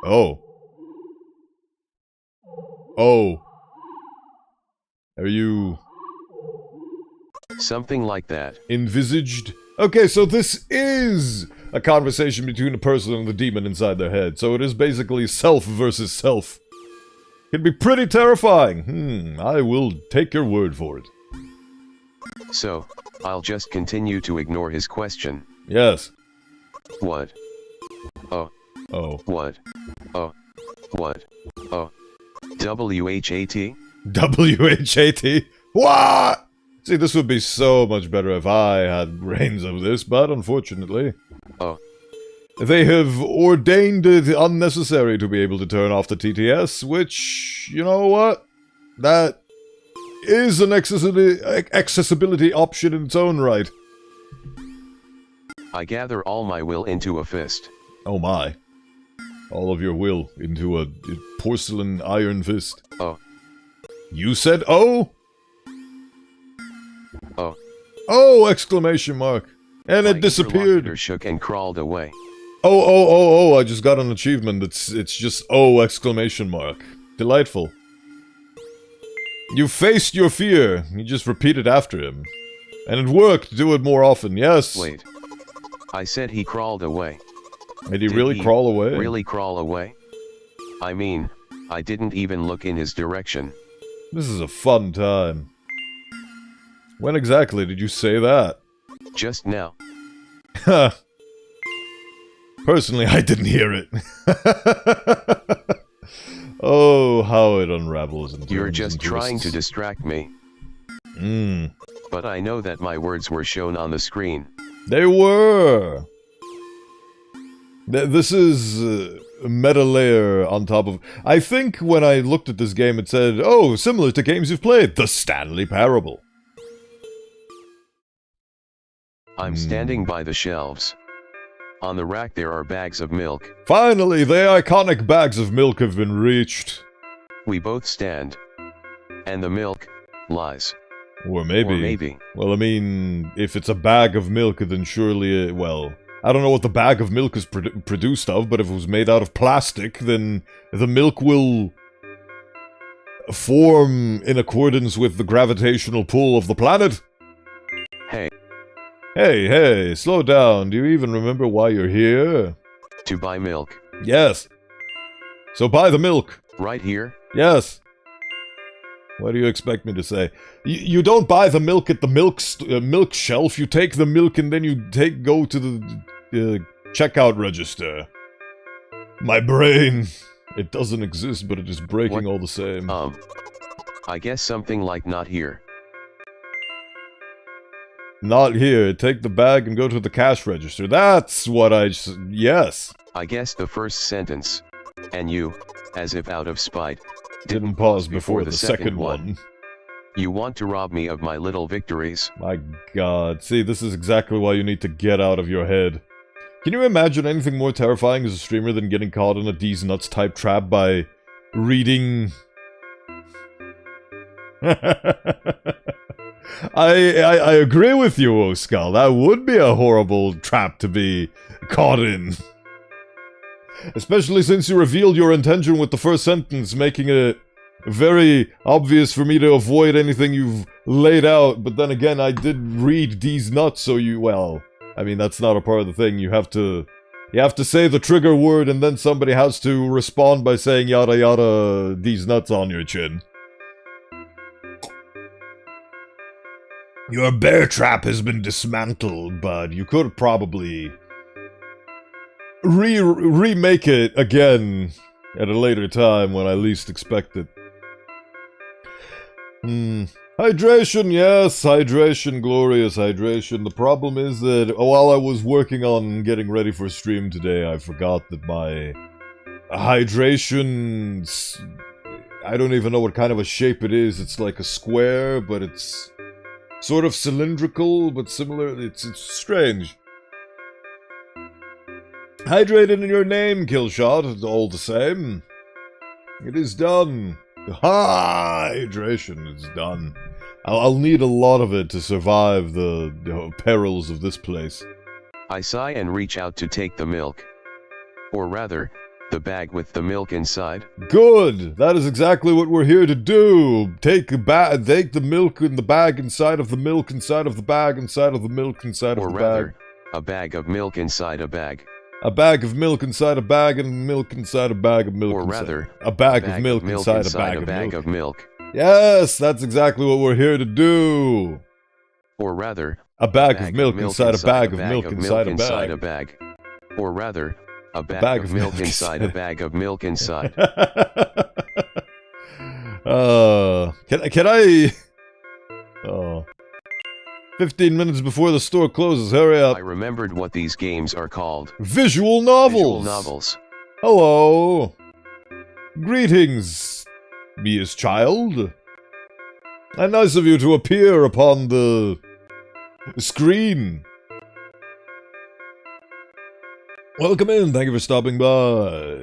Oh. Oh. Are you... something like that. Envisaged? Okay, so this is a conversation between a person and the demon inside their head. So it is basically self versus self. Can be pretty terrifying. I will take your word for it. So, I'll just continue to ignore his question. Yes. What? Oh. Oh. What? Oh. What? Oh. WHAT? WHAT? What? See, this would be so much better if I had brains of this, but unfortunately... Oh. They have ordained it unnecessary to be able to turn off the TTS, which, you know what? That is an accessibility option in its own right. I gather all my will into a fist. Oh my. All of your will into a porcelain iron fist. Oh. You said oh? Oh. Oh! Exclamation mark. And my it disappeared. interlocutor shook and crawled away. Oh, I just got an achievement. It's just oh! Exclamation mark. Delightful. You faced your fear. You just repeated after him. And it worked. Do it more often. Yes. Wait. I said he crawled away. Did he really crawl away? Really crawl away? I mean, I didn't even look in his direction. This is a fun time. When exactly did you say that? Just now. Huh. Personally, I didn't hear it. Oh, how it unravels and You're just and trying to twists. distract me. Mm. But I know that my words were shown on the screen. They were! This is a meta layer on top of... I think when I looked at this game it said, oh, similar to games you've played, The Stanley Parable. I'm standing by the shelves. On the rack there are bags of milk. Finally, the iconic bags of milk have been reached. We both stand. And the milk lies. Or maybe. Or maybe. Well, I mean, if it's a bag of milk, then surely, well... I don't know what the bag of milk is produced of, but if it was made out of plastic, then the milk will form in accordance with the gravitational pull of the planet. Hey. Hey, slow down. Do you even remember why you're here? To buy milk. Yes. So buy the milk. Right here? Yes. What do you expect me to say? You don't buy the milk at the milk shelf. You take the milk and then you go to the checkout register. My brain. It doesn't exist, but it is breaking all the same. I guess something like not here. Not here. Take the bag and go to the cash register. That's what yes. I guess the first sentence. And you, as if out of spite, didn't pause before the second one. You want to rob me of my little victories? My god. See, this is exactly why you need to get out of your head. Can you imagine anything more terrifying as a streamer than getting caught in a D's nuts type trap by reading... I agree with you, Oskull. That would be a horrible trap to be caught in. Especially since you revealed your intention with the first sentence, making it very obvious for me to avoid anything you've laid out. But then again, I did read these nuts, so well, I mean, that's not a part of the thing. You have to say the trigger word, and then somebody has to respond by saying yada yada, these nuts on your chin. Your bear trap has been dismantled, but you could probably remake it again at a later time when I least expect it. Hydration, yes, hydration, glorious hydration. The problem is that while I was working on getting ready for stream today, I forgot that my hydration, I don't even know what kind of a shape it is. It's like a square, but it's sort of cylindrical, but similar. It's strange. Hydrated in your name, Killshot, all the same. It is done. Hydration, it's done. I'll need a lot of it to survive the perils of this place. I sigh and reach out to take the milk. Or rather, the bag with the milk inside. Good! That is exactly what we're here to do! Take the milk in the bag inside of the milk inside of the bag inside of the milk inside of the bag. Or rather, a bag of milk inside a bag. A bag of milk inside a bag and milk inside a bag of milk. Or inside. rather, a bag of milk inside a bag of milk. Yes, that's exactly what we're here to do. Or rather, a bag of milk inside a bag of milk inside a bag. Or rather, a bag of milk inside a bag of milk inside. Can I? Oh. 15 minutes before the store closes, hurry up. I remembered what these games are called. Visual novels. Visual novels. Hello. Greetings, Mia's child. And nice of you to appear upon the screen. Welcome in, thank you for stopping by.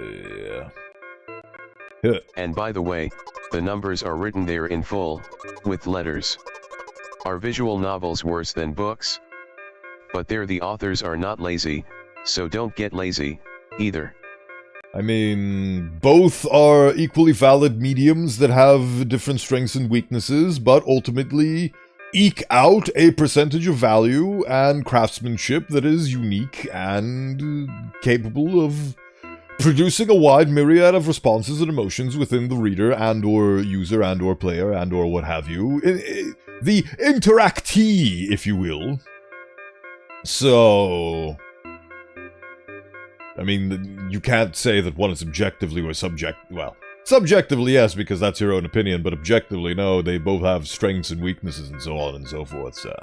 Yeah. And by the way, the numbers are written there in full, with letters. Are visual novels worse than books? But there the authors are not lazy, so don't get lazy, either. I mean, both are equally valid mediums that have different strengths and weaknesses, but ultimately eke out a percentage of value and craftsmanship that is unique and capable of producing a wide myriad of responses and emotions within the reader and or user and or player and or what have you. The interactee, if you will. So, I mean, you can't say that one is objectively or well, subjectively yes, because that's your own opinion, but objectively no, they both have strengths and weaknesses and so on and so forth, so...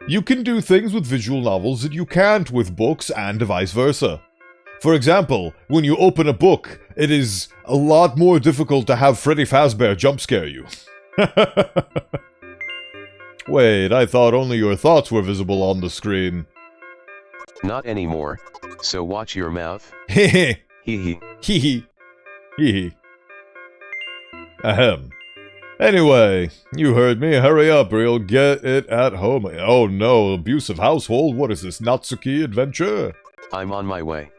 You can do things with visual novels that you can't with books and vice versa. For example, when you open a book, it is a lot more difficult to have Freddy Fazbear jump scare you. Wait, I thought only your thoughts were visible on the screen. Not anymore, so watch your mouth. Hehe. Hee Hee hee. Ahem. Anyway, you heard me. Hurry up or you'll get it at home. Oh no, abusive household? What is this, Natsuki adventure? I'm on my way.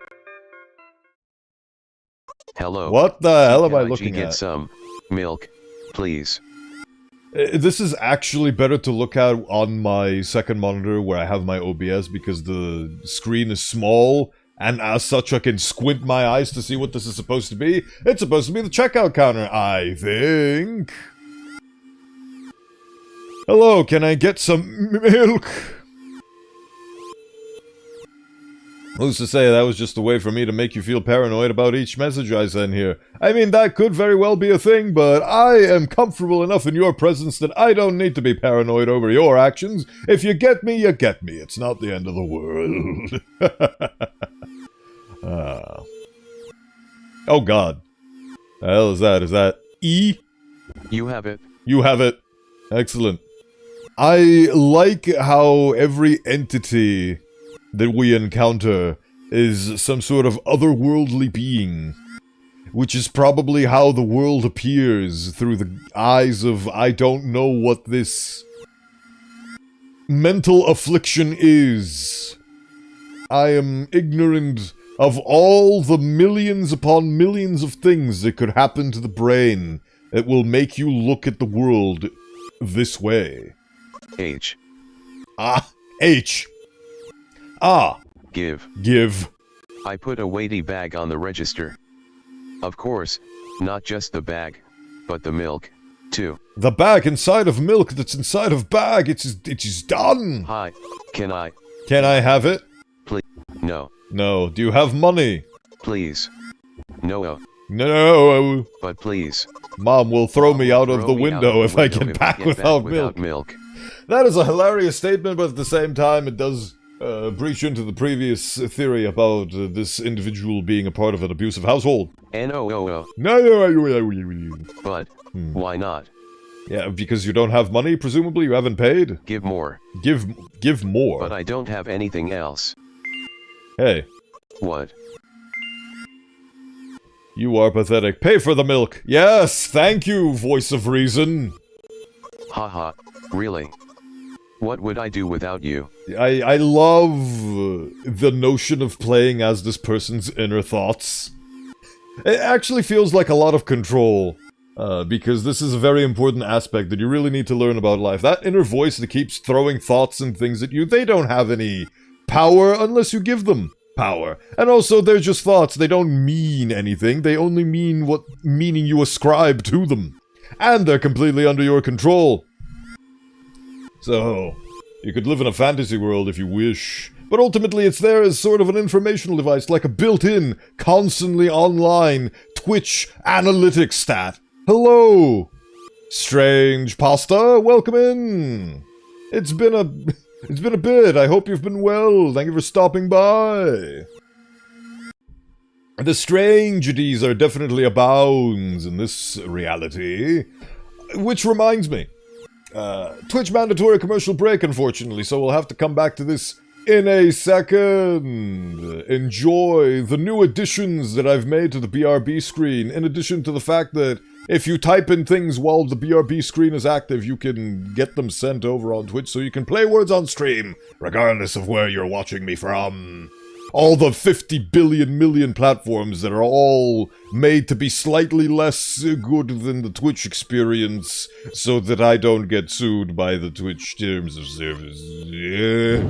Hello. What the hell am I Can looking get at? some milk, please? This is actually better to look at on my second monitor where I have my OBS because the screen is small and as such I can squint my eyes to see what this is supposed to be. It's supposed to be the checkout counter, I think. Hello, can I get some milk? Who's to say that was just a way for me to make you feel paranoid about each message I send here? I mean, that could very well be a thing, but I am comfortable enough in your presence that I don't need to be paranoid over your actions. If you get me, you get me. It's not the end of the world. Oh god. The hell is that? Is that E? You have it. You have it. Excellent. I like how every entity that we encounter is some sort of otherworldly being. which is probably how the world appears through the eyes of I don't know what this mental affliction is. I am ignorant of all the millions upon millions of things that could happen to the brain that will make you look at the world this way. H. Ah, H. Ah. Give. Give. I put a weighty bag on the register. Of course, not just the bag, but the milk, too. The bag inside of milk that's inside of bag, it is done! Hi, can I? Can I have it? Please. No. No. Do you have money? Please. No. No. But please. Mom will throw me out of the window if I get back without milk. That is a hilarious statement, but at the same time it does breach into the previous theory about this individual being a part of an abusive household. No. No. But, why not? Yeah, because you don't have money, presumably you haven't paid? Give more. Give more. But I don't have anything else. Hey. What? You are pathetic. Pay for the milk. Yes, thank you, voice of reason. Haha, really? What would I do without you? I love the notion of playing as this person's inner thoughts. It actually feels like a lot of control, because this is a very important aspect that you really need to learn about life. That inner voice that keeps throwing thoughts and things at you, they don't have any power unless you give them power. And also, they're just thoughts. They don't mean anything. They only mean what meaning you ascribe to them. And they're completely under your control. So, you could live in a fantasy world if you wish. But ultimately, it's there as sort of an informational device, like a built-in, constantly online Twitch analytics stat. Hello! Strange pasta, welcome in! It's been a bit. I hope you've been well. Thank you for stopping by. The strangities are definitely abounds in this reality. Which reminds me, Twitch mandatory commercial break, unfortunately, so we'll have to come back to this in a second. Enjoy the new additions that I've made to the BRB screen, in addition to the fact that if you type in things while the BRB screen is active, you can get them sent over on Twitch, so you can play words on stream, regardless of where you're watching me from. All the 50 billion million platforms that are all made to be slightly less good than the Twitch experience, so that I don't get sued by the Twitch terms of service. Yeah.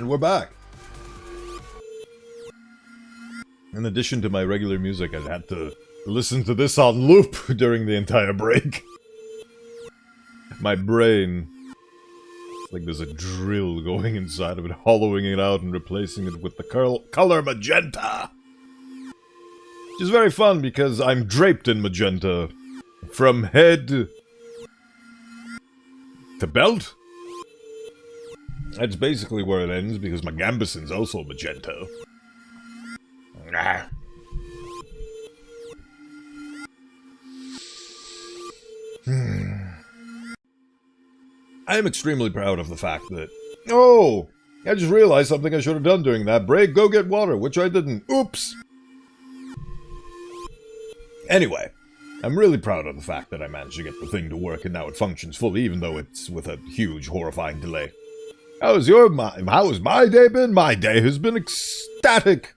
And we're back. In addition to my regular music, I had to listen to this on loop during the entire break. My brain, it's like there's a drill going inside of it, hollowing it out and replacing it with the color magenta. Which is very fun because I'm draped in magenta from head to belt. That's basically where it ends because my gambeson's also magenta. I am extremely proud of the fact that... Oh! I just realized something I should have done during that break. Go get water, which I didn't. Oops! Anyway, I'm really proud of the fact that I managed to get the thing to work and now it functions fully, even though it's with a huge, horrifying delay. How has my day been? My day has been ecstatic!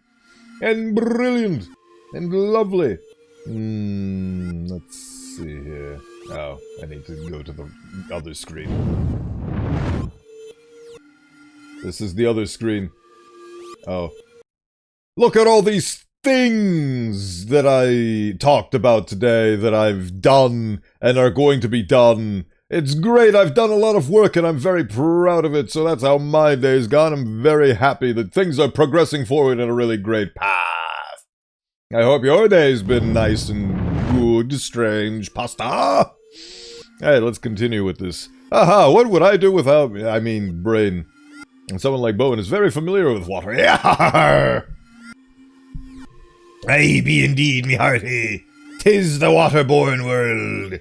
And brilliant! And lovely! Let's see here. Oh, I need to go to the other screen. This is the other screen. Oh. Look at all these things that I talked about today that I've done and are going to be done. It's great, I've done a lot of work and I'm very proud of it, so that's how my day's gone. I'm very happy that things are progressing forward in a really great path. I hope your day's been nice and good, strange pasta. Hey, let's continue with this. Aha, what would I do without, brain? And someone like Bowen is very familiar with water. Aye be indeed, me hearty. 'Tis the waterborne world.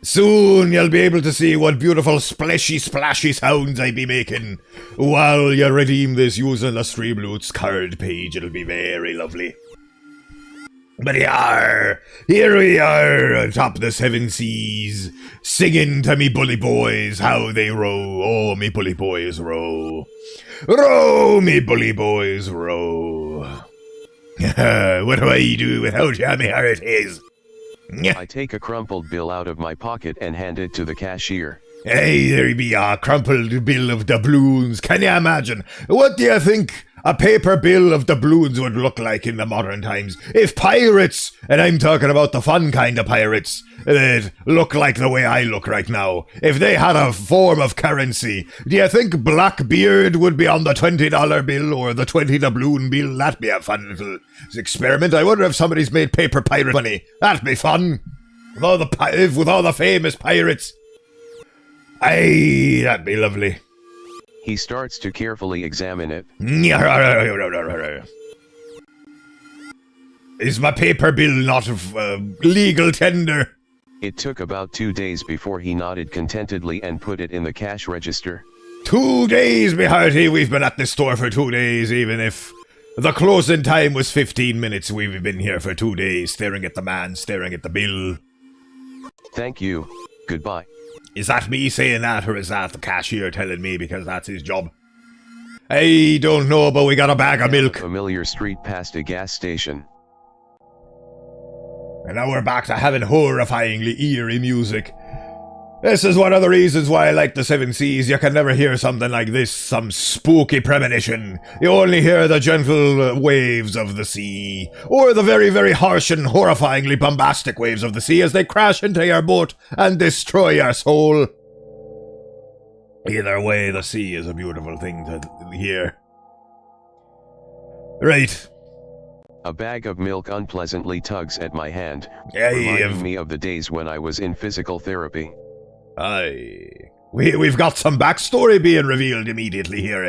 Soon you'll be able to see what beautiful splashy sounds I be making while you redeem this using the Streamloots card page. It'll be very lovely. But here we are atop the 7 seas, singing to me bully boys how they row. Oh, me bully boys row. Row, me bully boys row. What do I do without you, me hearties? I take a crumpled bill out of my pocket and hand it to the cashier. Hey, there be a crumpled bill of doubloons. Can you imagine? What do you think a paper bill of doubloons would look like in the modern times? If pirates, and I'm talking about the fun kind of pirates, that look like the way I look right now, if they had a form of currency, do you think Blackbeard would be on the $20 bill or the 20 doubloon bill? That'd be a fun little experiment. I wonder if somebody's made paper pirate money. That'd be fun. With all the famous pirates. Aye, that'd be lovely. He starts to carefully examine it. Is my paper bill not of legal tender? It took about 2 days before he nodded contentedly and put it in the cash register. 2 days, me hearty. We've been at this store for 2 days, even if the closing time was 15 minutes. We've been here for 2 days, staring at the man, staring at the bill. Thank you. Goodbye. Is that me saying that, or is that the cashier telling me because that's his job? I don't know, but we got a bag of milk. A familiar street past a gas station. And now we're back to having horrifyingly eerie music. This is one of the reasons why I like the 7 Seas. You can never hear something like this, some spooky premonition. You only hear the gentle waves of the sea, or the very, very harsh and horrifyingly bombastic waves of the sea as they crash into your boat and destroy your soul. Either way, the sea is a beautiful thing to hear. Right. A bag of milk unpleasantly tugs at my hand, reminding reminding me of the days when I was in physical therapy. Aye. We've got some backstory being revealed immediately here.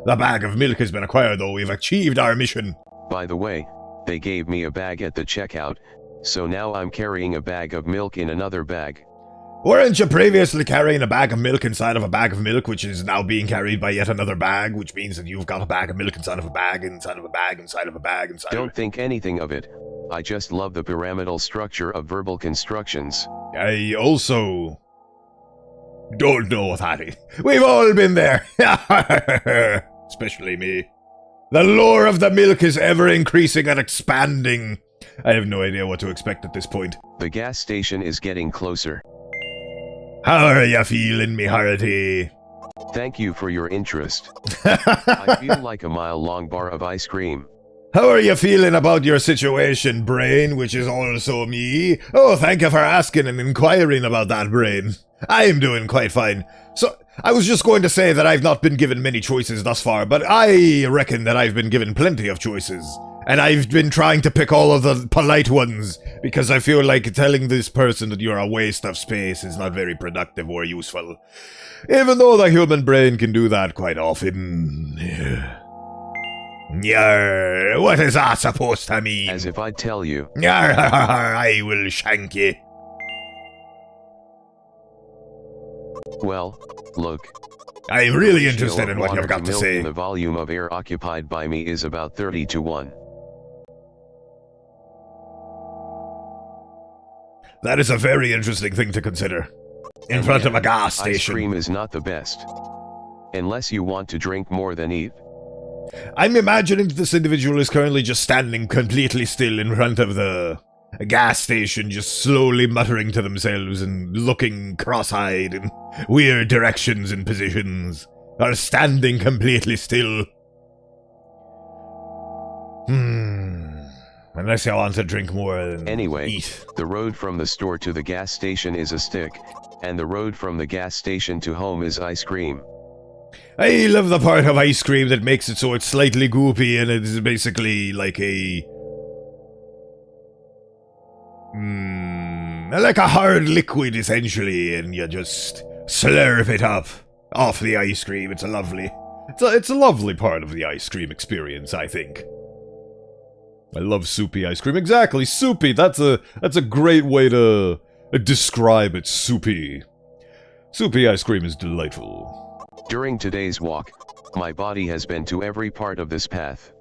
The bag of milk has been acquired, though. We've achieved our mission. By the way, they gave me a bag at the checkout, so now I'm carrying a bag of milk in another bag. Weren't you previously carrying a bag of milk inside of a bag of milk, which is now being carried by yet another bag, which means that you've got a bag of milk inside of a bag, inside of a bag, inside of a bag, inside Don't think anything of it. I just love the pyramidal structure of verbal constructions. I also don't know what that is. We've all been there. Especially me. The lore of the milk is ever increasing and expanding. I have no idea what to expect at this point. The gas station is getting closer. How are you feeling, me hearty? Thank you for your interest. I feel like a mile-long bar of ice cream. How are you feeling about your situation, Brain, which is also me? Oh, thank you for asking and inquiring about that, Brain. I am doing quite fine. So, I was just going to say that I've not been given many choices thus far, but I reckon that I've been given plenty of choices. And I've been trying to pick all of the polite ones, because I feel like telling this person that you're a waste of space is not very productive or useful. Even though the human brain can do that quite often. Yarr, what is that supposed to mean? As if I'd tell you. Yarr, I will shank you. Well, look. I'm really interested in what you've got to say. The volume of air occupied by me is about 30 to 1. That is a very interesting thing to consider. In front of a gas station. Ice cream is not the best. Unless you want to drink more than eat. I'm imagining that this individual is currently just standing completely still in front of the gas station, just slowly muttering to themselves and looking cross-eyed in weird directions and positions. Or standing completely still. Unless I want to drink more than eat. The road from the store to the gas station is a stick, and the road from the gas station to home is ice cream. I love the part of ice cream that makes it so it's slightly goopy and it's basically like a... like a hard liquid, essentially, and you just slurp it up off the ice cream. It's a lovely... It's a lovely part of the ice cream experience, I think. I love soupy ice cream. Exactly, soupy. That's a great way to describe it. Soupy. Soupy ice cream is delightful. During today's walk, my body has been to every part of this path.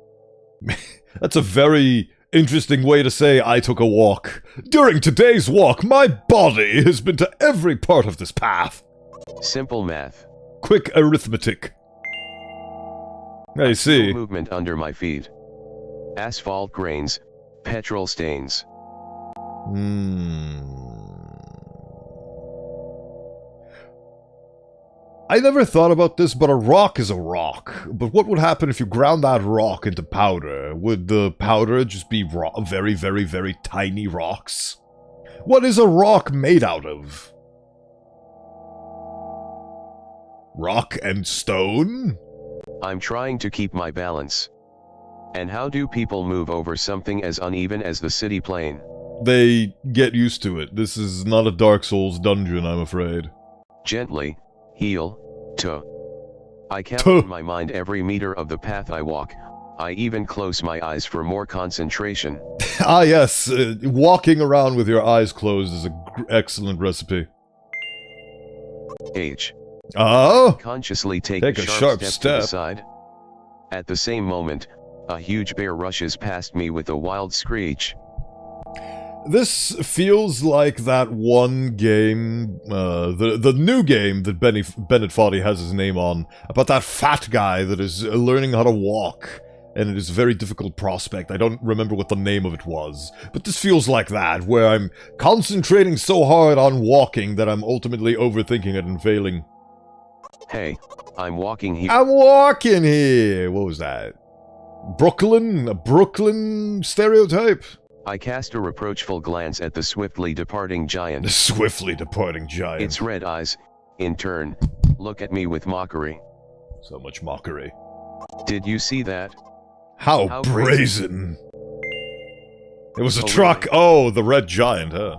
That's a very interesting way to say I took a walk. During today's walk, my body has been to every part of this path. Simple math. Quick arithmetic. I see. Movement under my feet. Asphalt grains, petrol stains. I never thought about this, but a rock is a rock. But what would happen if you ground that rock into powder? Would the powder just be very, very, very tiny rocks? What is a rock made out of? Rock and stone? I'm trying to keep my balance. And how do people move over something as uneven as the city plane? They get used to it. This is not a Dark Souls dungeon, I'm afraid. Gently, heel, toe. I count in my mind every meter of the path I walk. I even close my eyes for more concentration. Ah yes, walking around with your eyes closed is an excellent recipe. H. Oh? Consciously take a sharp step to the side. At the same moment, a huge bear rushes past me with a wild screech. This feels like that one game, the new game that Bennett Foddy has his name on, about that fat guy that is learning how to walk, and it is a very difficult prospect. I don't remember what the name of it was, but this feels like that, where I'm concentrating so hard on walking that I'm ultimately overthinking it and failing. Hey, I'm walking here. I'm walking here! What was that? Brooklyn? A Brooklyn stereotype? I cast a reproachful glance at the swiftly departing giant. The swiftly departing giant. Its red eyes, in turn, look at me with mockery. So much mockery. Did you see that? How brazen. It was a truck. Really? Oh, the red giant, huh?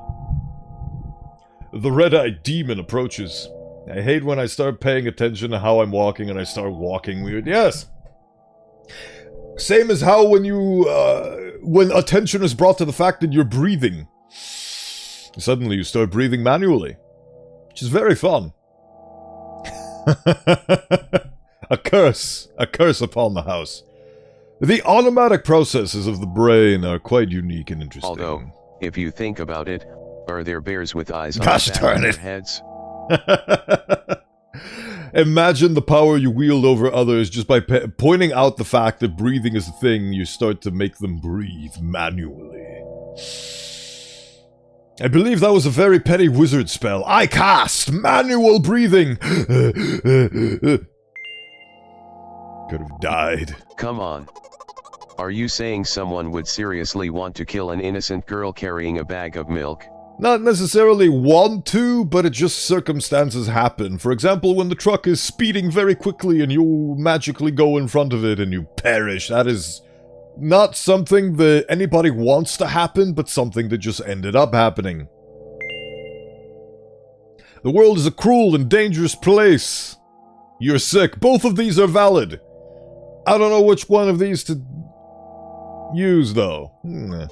The red-eyed demon approaches. I hate when I start paying attention to how I'm walking and I start walking weird. Yes! Same as how when you, when attention is brought to the fact that you're breathing. Suddenly you start breathing manually. Which is very fun. A curse upon the house. The automatic processes of the brain are quite unique and interesting. Although, if you think about it, are there bears with eyes on their heads? Imagine the power you wield over others just by pointing out the fact that breathing is a thing. You start to make them breathe manually. I believe that was a very petty wizard spell. I cast manual breathing. Could have died. Come on. Are you saying someone would seriously want to kill an innocent girl carrying a bag of milk? Not necessarily want to, but it just circumstances happen. For example, when the truck is speeding very quickly and you magically go in front of it and you perish. That is not something that anybody wants to happen, but something that just ended up happening. The world is a cruel and dangerous place. You're sick. Both of these are valid. I don't know which one of these to use, though.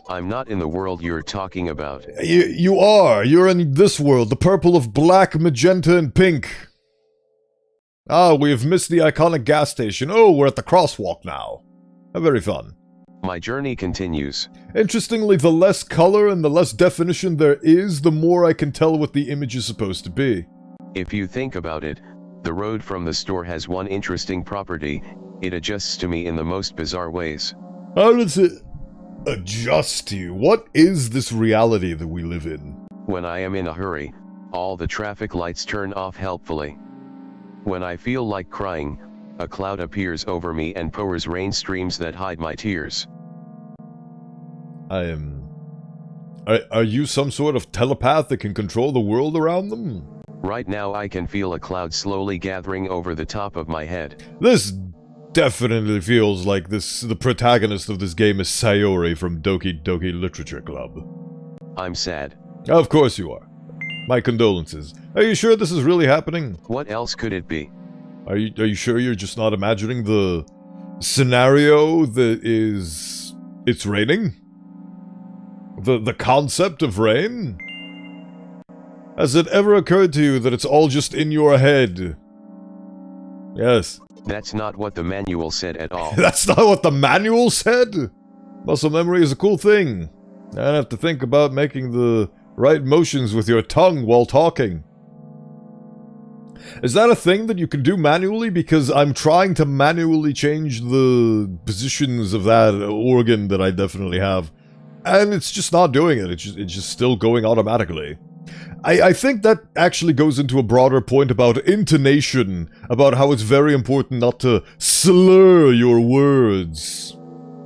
I'm not in the world you're talking about. You are. You're in this world, the purple of black, magenta, and pink. Ah, we have missed the iconic gas station. Oh, we're at the crosswalk now. Very fun. My journey continues. Interestingly, the less color and the less definition there is, the more I can tell what the image is supposed to be. If you think about it, the road from the store has one interesting property. It adjusts to me in the most bizarre ways. How does it adjust to you? What is this reality that we live in? When I am in a hurry, all the traffic lights turn off helpfully. When I feel like crying, a cloud appears over me and pours rain streams that hide my tears. Are you some sort of telepath that can control the world around them? Right now I can feel a cloud slowly gathering over the top of my head. This definitely feels like the protagonist of this game is Sayori from Doki Doki Literature Club. I'm sad. Of course you are. My condolences. Are you sure this is really happening? What else could it be? Are you sure you're just not imagining the scenario that is... It's raining? The concept of rain? Has it ever occurred to you that it's all just in your head? Yes. That's not what the manual said at all. That's not what the manual said? Muscle memory is a cool thing. I don't have to think about making the right motions with your tongue while talking. Is that a thing that you can do manually? Because I'm trying to manually change the positions of that organ that I definitely have. And it's just not doing it. It's just still going automatically. I think that actually goes into a broader point about intonation, about how it's very important not to slur your words,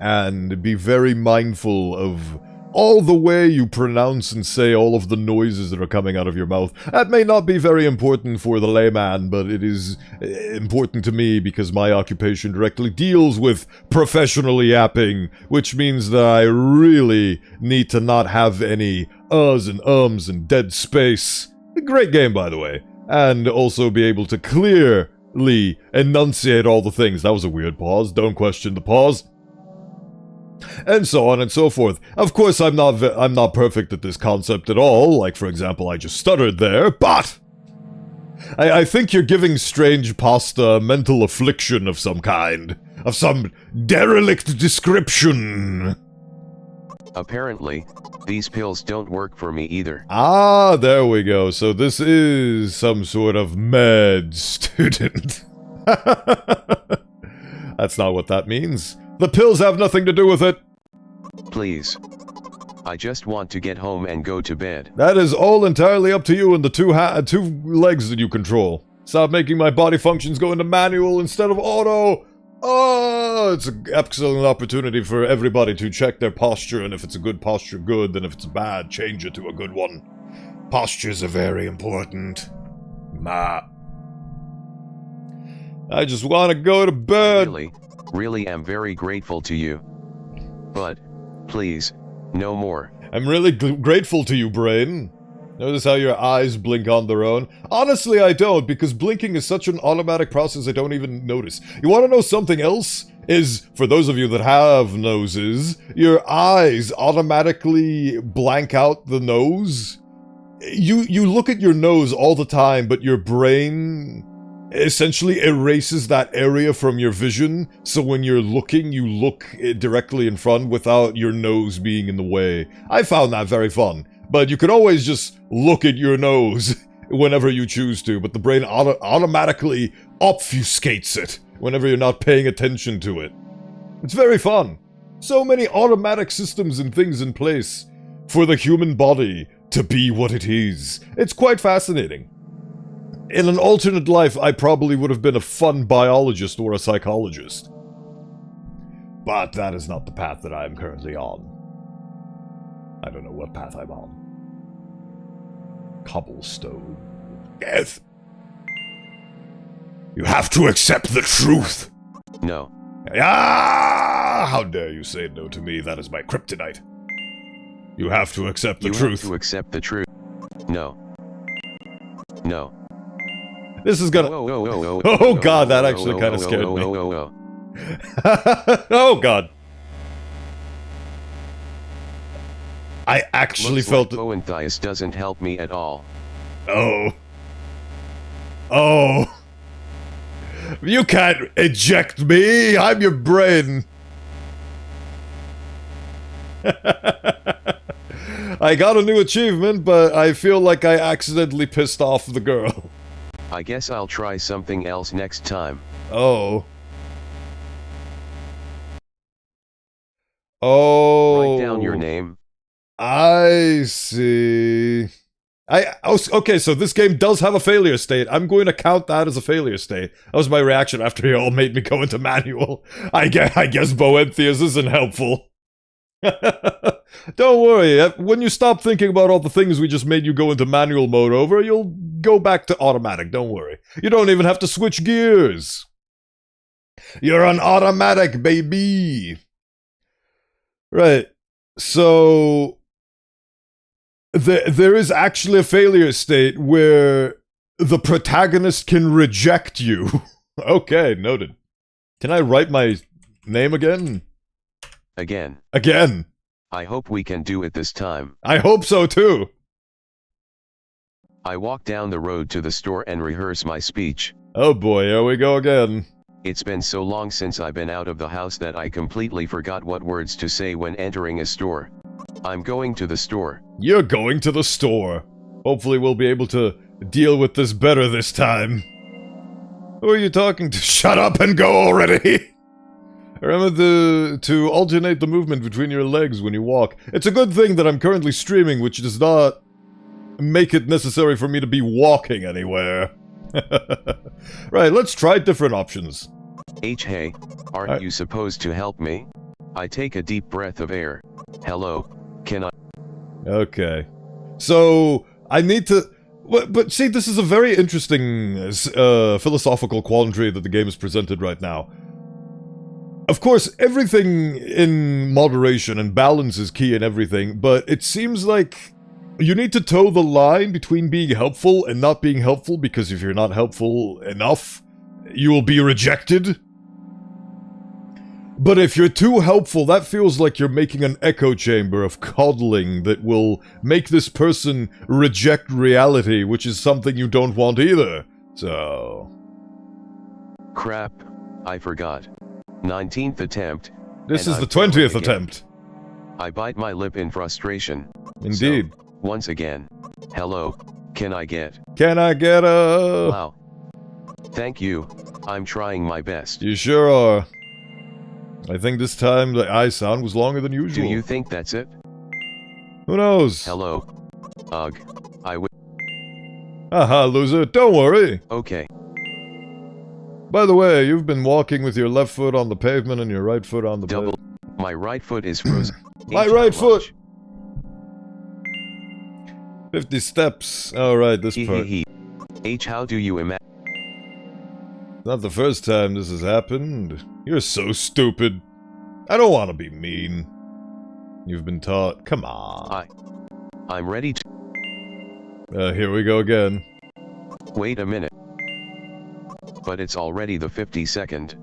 and be very mindful of all the way you pronounce and say all of the noises that are coming out of your mouth. That may not be very important for the layman, but it is important to me because my occupation directly deals with professional yapping, which means that I really need to not have any uhs and ums and dead space. A great game, by the way. And also be able to clearly enunciate all the things. That was a weird pause. Don't question the pause. And so on and so forth. Of course, I'm not perfect at this concept at all. Like, for example, I just stuttered there, but I think you're giving Strange Pasta a mental affliction of some kind. Of some derelict description. Apparently, these pills don't work for me either. Ah, there we go. So this is some sort of med student. That's not what that means. The pills have nothing to do with it. Please. I just want to get home and go to bed. That is all entirely up to you and the two legs that you control. Stop making my body functions go into manual instead of auto. Oh, it's an excellent opportunity for everybody to check their posture, and if it's a good posture, good, and if it's bad, change it to a good one. Postures are very important. I just want to go to bed. Really am very grateful to you. But, please, no more. I'm really grateful to you, brain. Notice how your eyes blink on their own? Honestly, I don't, because blinking is such an automatic process I don't even notice. You want to know something else? Is, for those of you that have noses, your eyes automatically blank out the nose. You look at your nose all the time, but your brain essentially erases that area from your vision, so when you're looking, you look directly in front without your nose being in the way. I found that very fun. But you can always just look at your nose whenever you choose to, but the brain automatically obfuscates it whenever you're not paying attention to it. It's very fun. So many automatic systems and things in place for the human body to be what it is. It's quite fascinating. In an alternate life, I probably would have been a fun biologist or a psychologist. But that is not the path that I am currently on. I don't know what path I'm on. Cobblestone. Death. You have to accept the truth. No. Ah! How dare you say no to me? That is my kryptonite. You have to accept the truth. You have to accept the truth. No. No. This is gonna... Oh god, that actually kind of scared me. Oh god. I actually felt... Bowenthius doesn't help me at all. Oh. Oh. You can't eject me! I'm your brain! I got a new achievement, but I feel like I accidentally pissed off the girl. I guess I'll try something else next time. Oh. Oh. Write down your name. I see. Okay, so this game does have a failure state. I'm going to count that as a failure state. That was my reaction after you all made me go into manual. I guess Bowenthius isn't helpful. Don't worry, when you stop thinking about all the things we just made you go into manual mode over, you'll go back to automatic, don't worry. You don't even have to switch gears. You're on automatic, baby. Right, so... There is actually a failure state where the protagonist can reject you. Okay, noted. Can I write my name again? Again. Again. I hope we can do it this time. I hope so too. I walk down the road to the store and rehearse my speech. Oh boy, here we go again. It's been so long since I've been out of the house that I completely forgot what words to say when entering a store. I'm going to the store. You're going to the store. Hopefully we'll be able to deal with this better this time. Who are you talking to? Shut up and go already! Remember to alternate the movement between your legs when you walk. It's a good thing that I'm currently streaming, which does not make it necessary for me to be walking anywhere. Right, let's try different options. Hey, aren't you supposed to help me? I take a deep breath of air. Hello, can I? Okay. So, I need to... But see, this is a very interesting philosophical quandary that the game has presented right now. Of course, everything in moderation and balance is key in everything, but it seems like you need to toe the line between being helpful and not being helpful, because if you're not helpful enough, you will be rejected. But if you're too helpful, that feels like you're making an echo chamber of coddling that will make this person reject reality, which is something you don't want either. So... Crap, I forgot. 19th attempt. This is the 20th attempt. I bite my lip in frustration. Indeed. So, once again. Hello, can I get? Can I get a... Wow. Thank you, I'm trying my best. You sure are. I think this time the I sound was longer than usual. Do you think that's it? Who knows? Hello. Ugh. I would. Haha, loser, don't worry. Okay. By the way, you've been walking with your left foot on the pavement and your right foot on the double. My right foot is frozen. My right foot! 50 steps. Alright, this part. H, how do you imagine? Not the first time this has happened. You're so stupid. I don't want to be mean. You've been taught. Come on. I'm ready to... Here we go again. Wait a minute. But it's already the 52nd.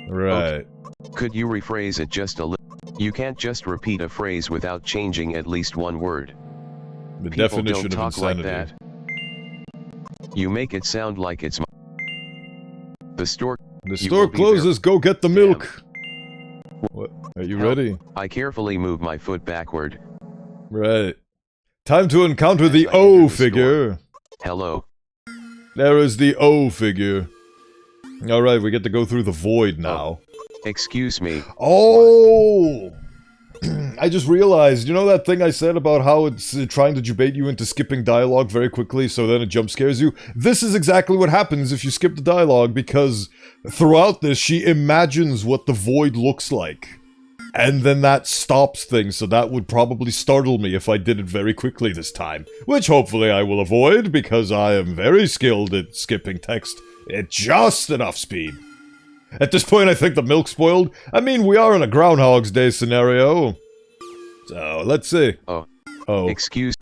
Right. Okay. Could you rephrase it just a little? You can't just repeat a phrase without changing at least one word. The People definition don't talk of insanity. like that. You make it sound like it's the store. The store closes, go get the milk. What? Are you ready? I carefully move my foot backward. Right. Time to encounter the O figure. Hello. There is the O figure. Alright, we get to go through the void now. Excuse me. Oh! I just realized, you know that thing I said about how it's trying to debate you into skipping dialogue very quickly so then it jump scares you? This is exactly what happens if you skip the dialogue, because throughout this she imagines what the void looks like. And then that stops things, so that would probably startle me if I did it very quickly this time. Which hopefully I will avoid, because I am very skilled at skipping text at just enough speed. At this point, I think the milk's spoiled. I mean, we are in a Groundhog's Day scenario. So, let's see. Oh. Excuse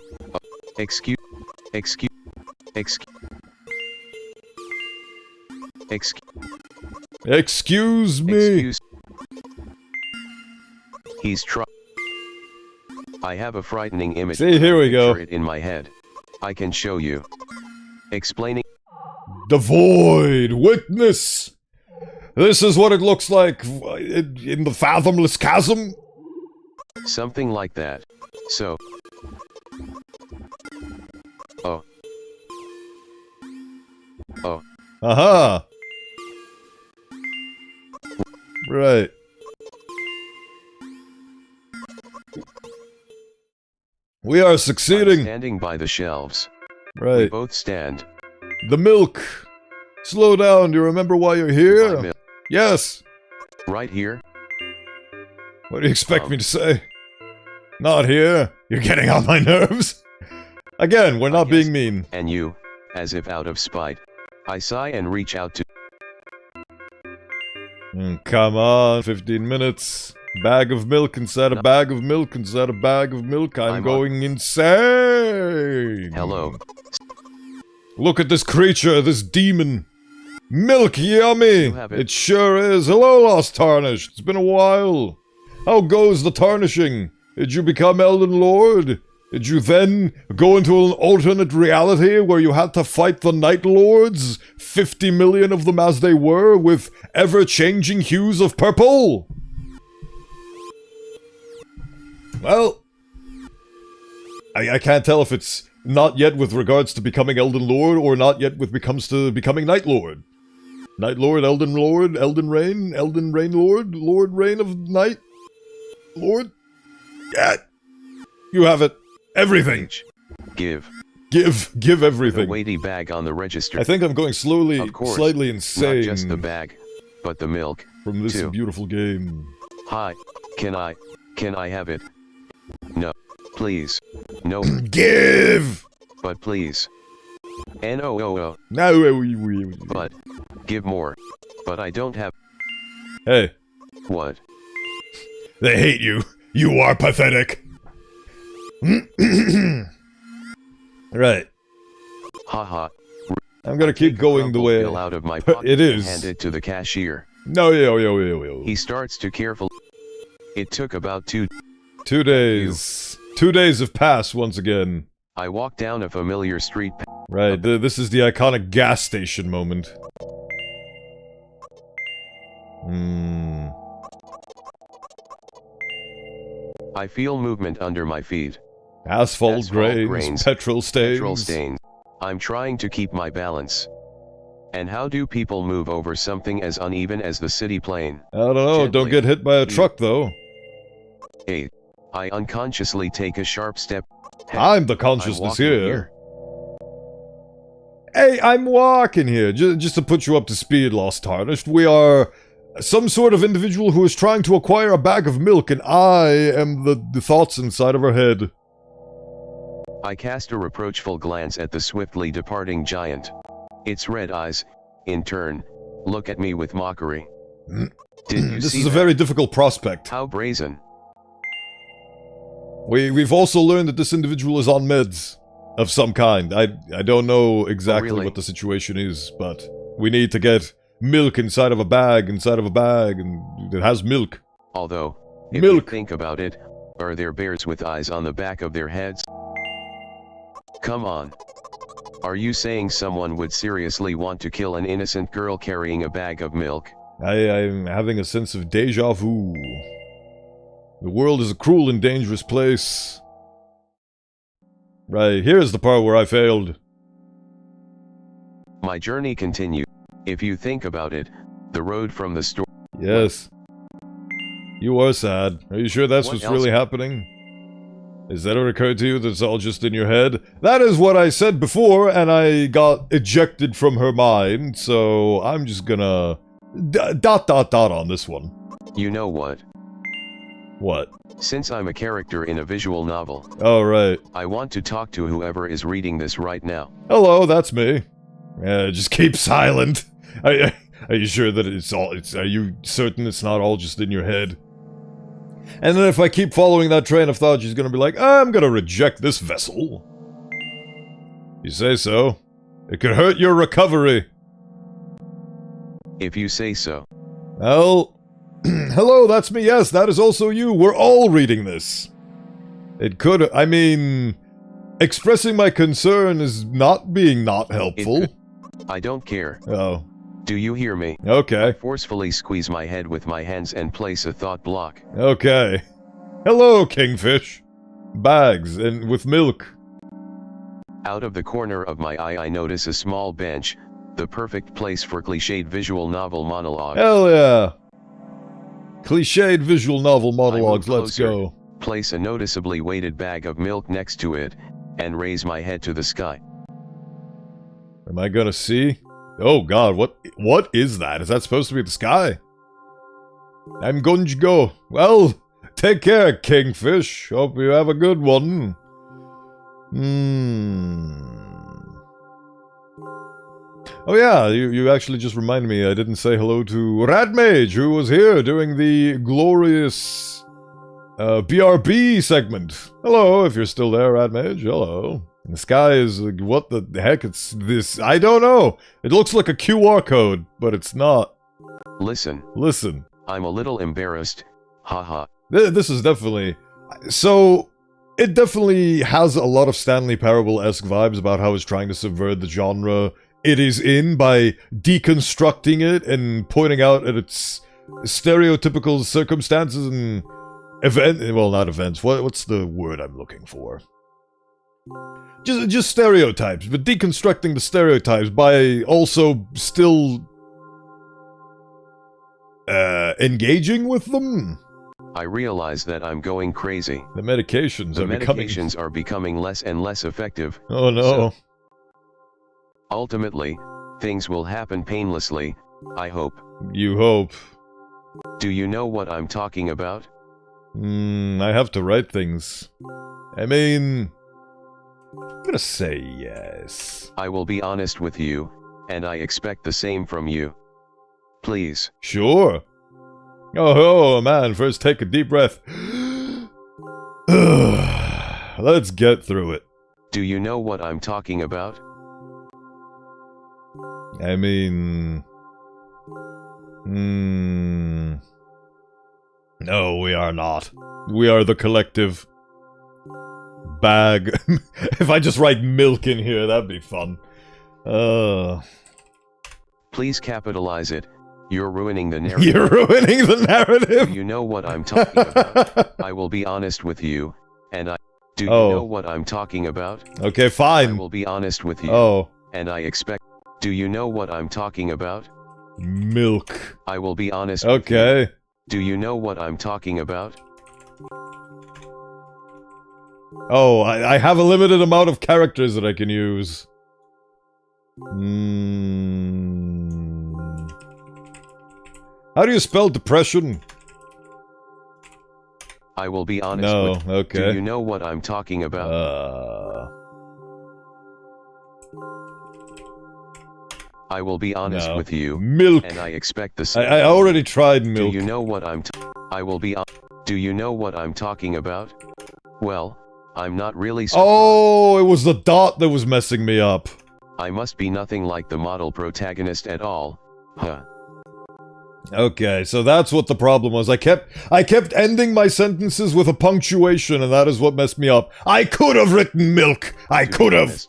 me. He's trying. I have a frightening image. See, here we go. It in my head. I can show you. Explaining. The void witness. This is what it looks like in the fathomless chasm. Something like that. So. Oh. Aha. Right. We are succeeding. I'm standing by the shelves. Right. We both stand. The milk. Slow down. Do you remember why you're here? Yes. Right here? What do you expect me to say? Not here. You're getting on my nerves. Again, we're not being mean. And you, as if out of spite, I sigh and reach out to... Come on, 15 minutes. Bag of milk inside a bag of milk inside a bag of milk. I'm going insane. Hello. Look at this creature, this demon. Milk yummy. It sure is. Hello, Lost Tarnished. It's been a while. How goes the tarnishing? Did you become Elden Lord? Did you then go into an alternate reality where you had to fight the Night Lords, 50 million of them as they were, with ever-changing hues of purple? Well, I can't tell if it's not yet with regards to becoming Elden Lord, or not yet with comes to becoming Night Lord. Night Lord, Elden Rain Lord, Lord Reign of Night Lord? Yeah. You have it. Everything. Give everything. The weighty bag on the register. I think I'm going slowly, of course, slightly insane. Not just the bag, but the milk. From this too. Beautiful game. Hi, can I have it? No, please. No. Give! But please. No. No. But, give more. But I don't have... Hey. What? They hate you. You are pathetic. Right. Haha. I'm gonna keep going the way out of my pocket it is. And hand it to the cashier. No, yo. He starts to carefully. It took about 2 days. 2 days have passed once again. I walk down a familiar street. Right, this is the iconic gas station moment. I feel movement under my feet. Asphalt grains, petrol stains. I'm trying to keep my balance. And how do people move over something as uneven as the city plane? I don't know, Gently. don't get hit by a truck though. 8. I unconsciously take a sharp step. I'm the consciousness here. Hey, I'm walking here, just to put you up to speed, Lost Tarnished. We are some sort of individual who is trying to acquire a bag of milk, and I am the thoughts inside of her head. I cast a reproachful glance at the swiftly departing giant. Its red eyes, in turn, look at me with mockery. Did you This see is a that? very difficult prospect. How brazen. We've also learned that this individual is on meds of some kind. I don't know exactly Really? what the situation is, but we need to get milk inside of a bag, and it has milk. Although, if Milk. you think about it, are there bears with eyes on the back of their heads? Come on. Are you saying someone would seriously want to kill an innocent girl carrying a bag of milk? I'm having a sense of deja vu. The world is a cruel and dangerous place. Right, here's the part where I failed. My journey continues. If you think about it, the road from the store... Yes. You are sad. Are you sure that's What what's else? really happening? Has that ever occurred to you that it's all just in your head? That is what I said before, and I got ejected from her mind, so I'm just gonna... dot on this one. You know what? What? Since I'm a character in a visual novel, Oh, right. I want to talk to whoever is reading this right now. Hello, that's me. Just keep silent. Are you sure that it's all... are you certain it's not all just in your head? And then if I keep following that train of thought, she's gonna be like, I'm gonna reject this vessel. You say so. It could hurt your recovery. If you say so. Well... hello, that's me. Yes, that is also you. We're all reading this. It could... I mean... expressing my concern is not being not helpful. I don't care. Oh. Do you hear me? Okay. Forcefully squeeze my head with my hands and place a thought block. Okay. Hello, Kingfish. Bags, and with milk. Out of the corner of my eye I notice a small bench, the perfect place for cliched visual novel monologue. Hell yeah. Cliched visual novel I monologues, move let's closer, go. Place a noticeably weighted bag of milk next to it, and raise my head to the sky. Am I gonna see? Oh god, what is that? Is that supposed to be the sky? I'm going to go. Well, take care, Kingfish. Hope you have a good one. Oh yeah, you actually just reminded me I didn't say hello to Radmage, who was here doing the glorious BRB segment. Hello, if you're still there, Radmage. Hello. The sky is... what the heck? It's this... I don't know. It looks like a QR code, but it's not. Listen. Listen. I'm a little embarrassed. Haha. This is definitely... so... it definitely has a lot of Stanley Parable-esque vibes about how it's trying to subvert the genre it is in by deconstructing it and pointing out at its stereotypical circumstances and well, not events. What's the word I'm looking for? Just stereotypes, but deconstructing the stereotypes by also still engaging with them. I realize that I'm going crazy. The medications are becoming less and less effective. Oh no. So, ultimately, things will happen painlessly, I hope. You hope. Do you know what I'm talking about? I have to write things. I mean... I'm gonna say yes. I will be honest with you, and I expect the same from you. Please. Sure. Oh man, first take a deep breath. Let's get through it. Do you know what I'm talking about? I mean... no, we are not. We are the collective. Bag. If I just write milk in here, that'd be fun. Please capitalize it. You're ruining the narrative. You're ruining the narrative! Do you know what I'm talking about? I will be honest with you, and I... Do you know what I'm talking about? Okay, fine. I will be honest with you, and I expect... Do you know what I'm talking about? Milk. I will be honest with you. Do you know what I'm talking about? Oh, I have a limited amount of characters that I can use. How do you spell depression? I will be honest with you. Okay. Do you know what I'm talking about? I will be honest with you. Milk. And I expect the same. I already tried milk. Do you know what I'm I will be Do you know what I'm talking about? Well, I'm not really surprised. Oh, it was the dot that was messing me up. I must be nothing like the model protagonist at all. Huh. Okay, so that's what the problem was. I kept ending my sentences with a punctuation, and that is what messed me up. I could have written milk. I could have.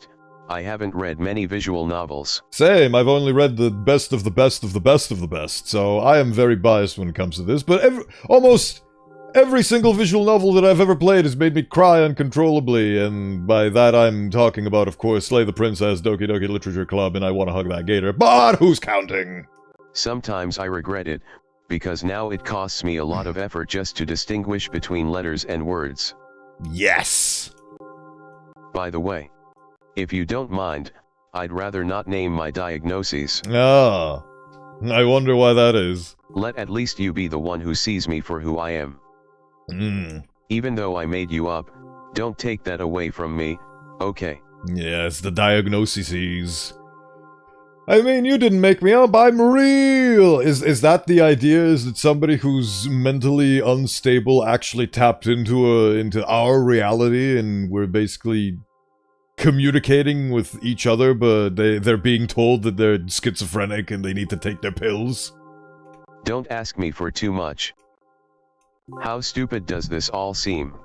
I haven't read many visual novels. Same, I've only read the best of the best of the best of the best, so I am very biased when it comes to this, but almost every single visual novel that I've ever played has made me cry uncontrollably, and by that I'm talking about, of course, Slay the Princess, Doki Doki Literature Club, and I Want to Hug That Gator, but who's counting? Sometimes I regret it, because now it costs me a lot of effort just to distinguish between letters and words. Yes! By the way, if you don't mind, I'd rather not name my diagnoses. Ah, I wonder why that is. Let at least you be the one who sees me for who I am. Even though I made you up, don't take that away from me, okay? Yes, the diagnoses. I mean, you didn't make me up, I'm real! Is that the idea? Is that somebody who's mentally unstable actually tapped into our reality and we're basically communicating with each other, but they're being told that they're schizophrenic and they need to take their pills? Don't ask me for too much. How stupid does this all seem?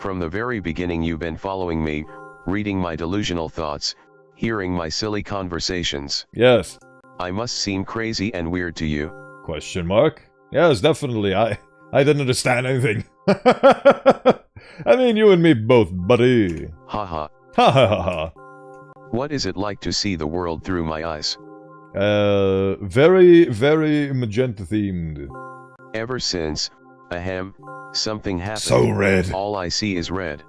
From the very beginning you've been following me, reading my delusional thoughts, hearing my silly conversations. Yes. I must seem crazy and weird to you. Question mark? Yes, definitely. I didn't understand anything. I mean, you and me both, buddy. Haha. Ha ha ha ha. What is it like to see the world through my eyes? Very, very magenta themed. Ever since, something happened. So red. All I see is red.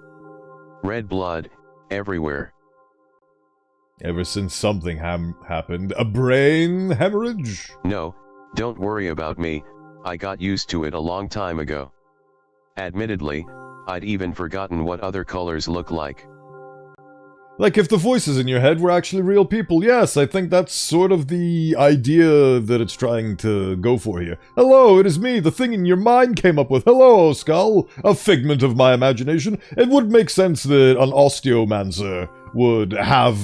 Red blood, everywhere. Ever since something happened. A brain hemorrhage? No, don't worry about me, I got used to it a long time ago. Admittedly, I'd even forgotten what other colors look like. Like if the voices in your head were actually real people, yes, I think that's sort of the idea that it's trying to go for here. Hello, it is me, the thing in your mind came up with. Hello, skull, a figment of my imagination. It would make sense that an Osteomancer would have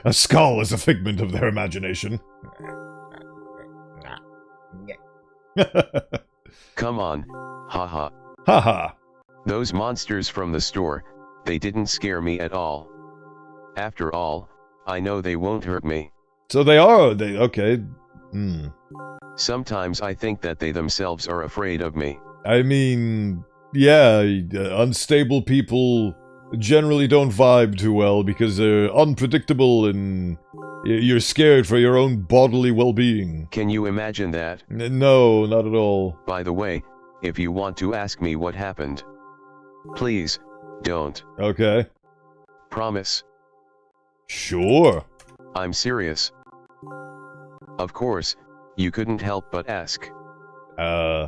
a skull as a figment of their imagination. Come on, haha. Haha. Those monsters from the store, they didn't scare me at all. After all, I know they won't hurt me. So okay. Sometimes I think that they themselves are afraid of me. I mean, yeah, unstable people generally don't vibe too well because they're unpredictable and you're scared for your own bodily well-being. Can you imagine that? No, not at all. By the way, if you want to ask me what happened, please, don't. Okay. Promise. Sure. I'm serious. Of course, you couldn't help but ask. Yeah,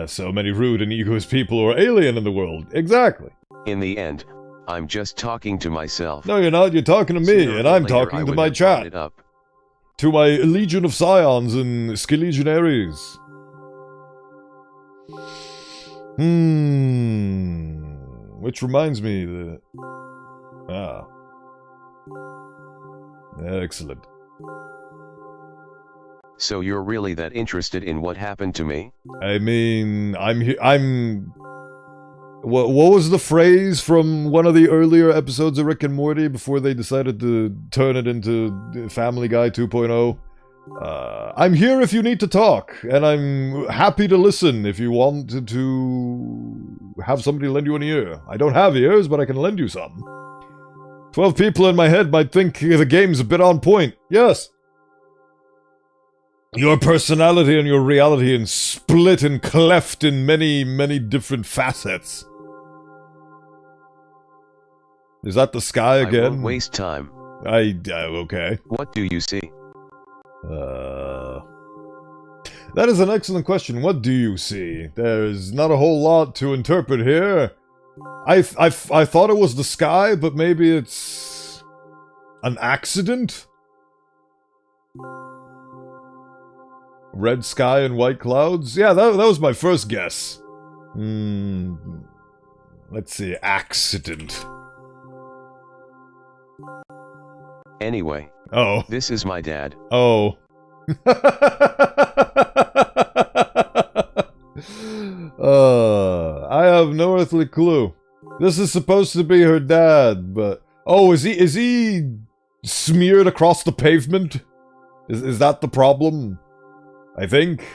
so many rude and egoist people are alien in the world. Exactly. In the end, I'm just talking to myself. No, you're not. You're talking to me, and I'm talking to my chat. To my legion of scions and skelegionaries. Which reminds me that... Excellent. So you're really that interested in what happened to me? I mean, What was the phrase from one of the earlier episodes of Rick and Morty before they decided to turn it into Family Guy 2.0? I'm here if you need to talk, and I'm happy to listen if you want to have somebody lend you an ear. I don't have ears, but I can lend you some. 12 people in my head might think the game's a bit on point. Yes. Your personality and your reality is split and cleft in many, many different facets. Is that the sky again? I won't waste time. Okay. What do you see? That is an excellent question. What do you see? There's not a whole lot to interpret here. I thought it was the sky, but maybe it's an accident? Red sky and white clouds? Yeah, that was my first guess. Let's see, accident. Anyway. Oh. This is my dad. Oh. I have no earthly clue. This is supposed to be her dad, but... Oh, is he smeared across the pavement? Is that the problem? I think.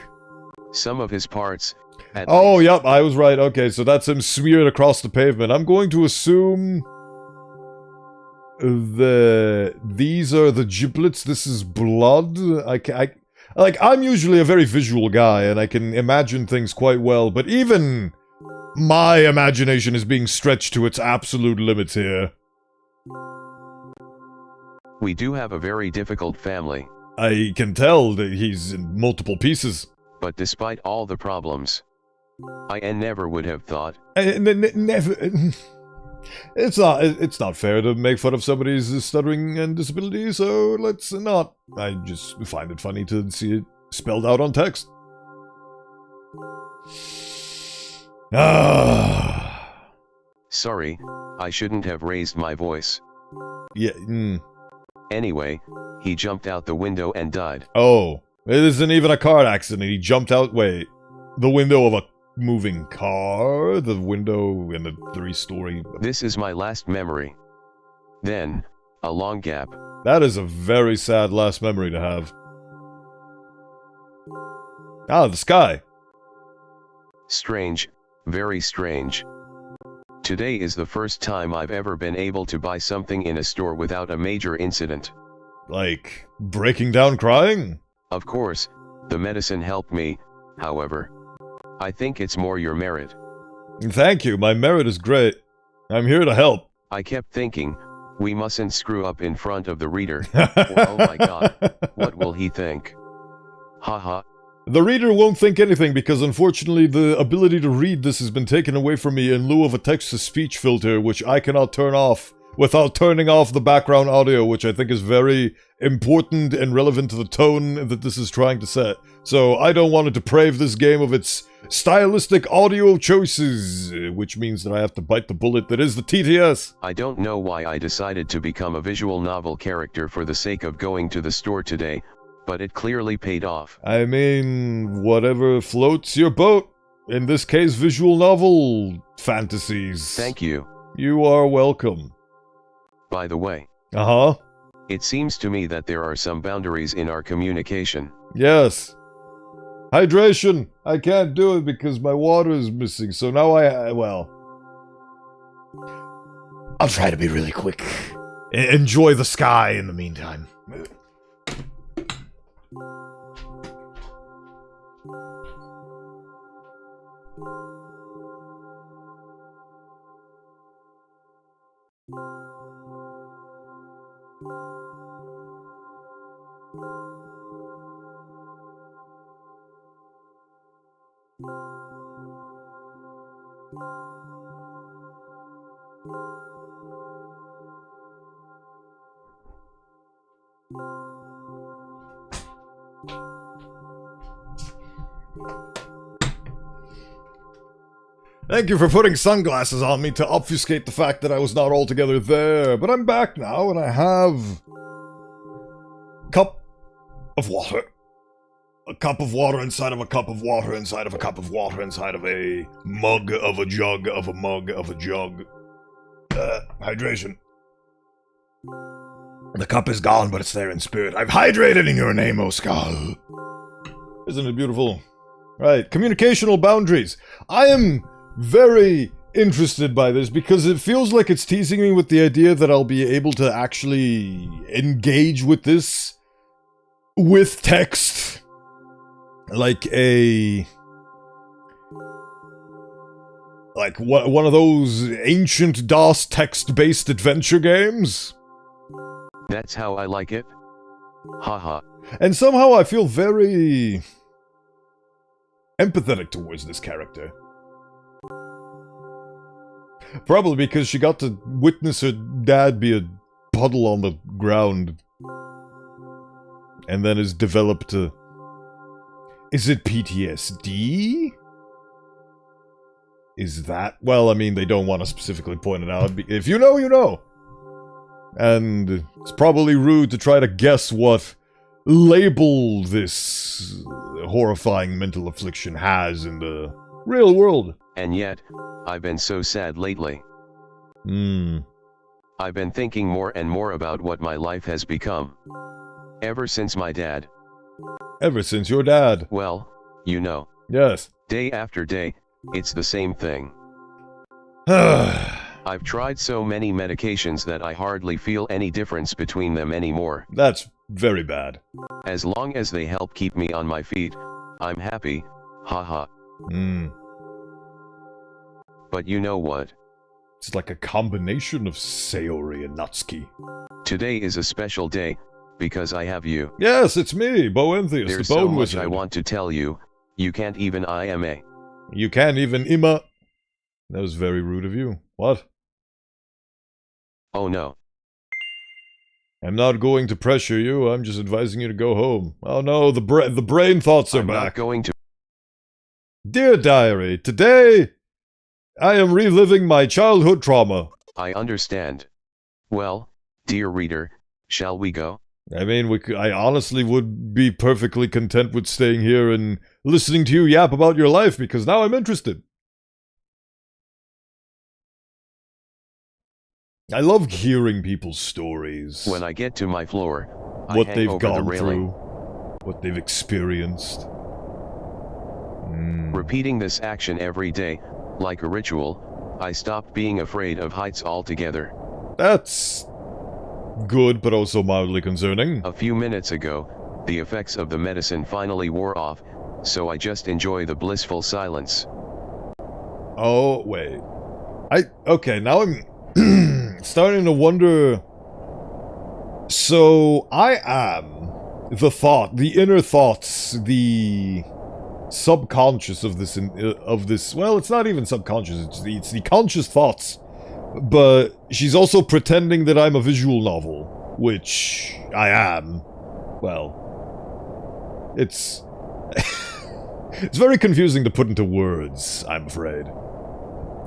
Some of his parts. Oh, yep, I was right. Okay, so that's him smeared across the pavement. I'm going to assume these are the giblets. This is blood. Like, I'm usually a very visual guy, and I can imagine things quite well, but even my imagination is being stretched to its absolute limits here. We do have a very difficult family. I can tell that he's in multiple pieces. But despite all the problems, I never would have thought. Never. It's not fair to make fun of somebody's stuttering and disability, so let's not. I just find it funny to see it spelled out on text. Sorry, I shouldn't have raised my voice. Yeah. Anyway, he jumped out the window and died. Oh, it isn't even a car accident. He jumped out. Wait, the window of a moving car? The window in the 3-story. This is my last memory. Then, a long gap. That is a very sad last memory to have. Ah, the sky. Strange, very strange. Today is the first time I've ever been able to buy something in a store without a major incident. Like, breaking down crying? Of course, the medicine helped me, however. I think it's more your merit. Thank you, my merit is great. I'm here to help. I kept thinking, we mustn't screw up in front of the reader. Or, oh my god, what will he think? Haha. The reader won't think anything because unfortunately the ability to read this has been taken away from me in lieu of a text-to-speech filter, which I cannot turn off without turning off the background audio, which I think is very important and relevant to the tone that this is trying to set. So I don't want to deprave this game of its stylistic audio choices, which means that I have to bite the bullet that is the TTS. I don't know why I decided to become a visual novel character for the sake of going to the store today, but it clearly paid off. I mean, whatever floats your boat. In this case, visual novel fantasies. Thank you. You are welcome. By the way. Uh-huh. It seems to me that there are some boundaries in our communication. Yes. Hydration! I can't do it because my water is missing, so now well... I'll try to be really quick. Enjoy the sky in the meantime. Thank you for putting sunglasses on me to obfuscate the fact that I was not altogether there, but I'm back now and I have a cup of water. A cup of water inside of a cup of water inside of a cup of water inside of a mug of a jug of a mug of a jug. Hydration. The cup is gone, but it's there in spirit. I've hydrated in your name, O Skull. Isn't it beautiful? Right, communicational boundaries. I am very interested by this because it feels like it's teasing me with the idea that I'll be able to actually engage with this with text. Like one of those ancient DOS text-based adventure games. That's how I like it. Haha. And somehow I feel very empathetic towards this character. Probably because she got to witness her dad be a puddle on the ground. And then has developed a... Is it PTSD? Is that... Well, I mean, they don't want to specifically point it out. If you know, you know. And it's probably rude to try to guess what label this horrifying mental affliction has in the real world. And yet, I've been so sad lately. I've been thinking more and more about what my life has become. Ever since my dad. Ever since your dad? Well, you know. Yes. Day after day, it's the same thing. I've tried so many medications that I hardly feel any difference between them anymore. That's very bad. As long as they help keep me on my feet, I'm happy, haha. But you know what? It's like a combination of Sayori and Natsuki. Today is a special day, because I have you. Yes, it's me, Bowenthius, There's the Bone so much Wizard. I want to tell you, you can't even IMA. You can't even Ima. That was very rude of you. What? Oh no. I'm not going to pressure you, I'm just advising you to go home. Oh no, the brain thoughts are I'm back. not going to. Dear Diary, today I am reliving my childhood trauma. I understand. Well, dear reader, shall we go? I mean, I honestly would be perfectly content with staying here and listening to you yap about your life, because now I'm interested. I love hearing people's stories. When I get to my floor, what I hang they've over gone the railing. through, what they've experienced. Repeating this action every day, like a ritual, I stopped being afraid of heights altogether. That's good, but also mildly concerning. A few minutes ago, the effects of the medicine finally wore off, so I just enjoy the blissful silence. Oh, wait. Okay, now I'm starting to wonder. So, I am the inner thoughts, the subconscious of this, well, it's not even subconscious, it's the conscious thoughts. But she's also pretending that I'm a visual novel, which I am. Well, it's it's very confusing to put into words, I'm afraid.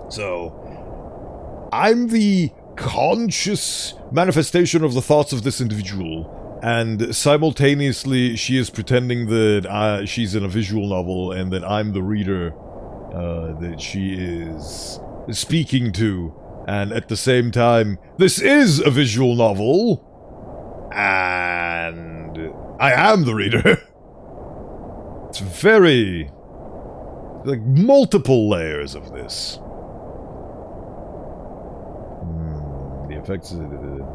So, I'm the conscious manifestation of the thoughts of this individual, and simultaneously she is pretending that she's in a visual novel and that I'm the reader that she is speaking to. And at the same time, this is a visual novel, and I am the reader. It's very, like, multiple layers of this. The effects of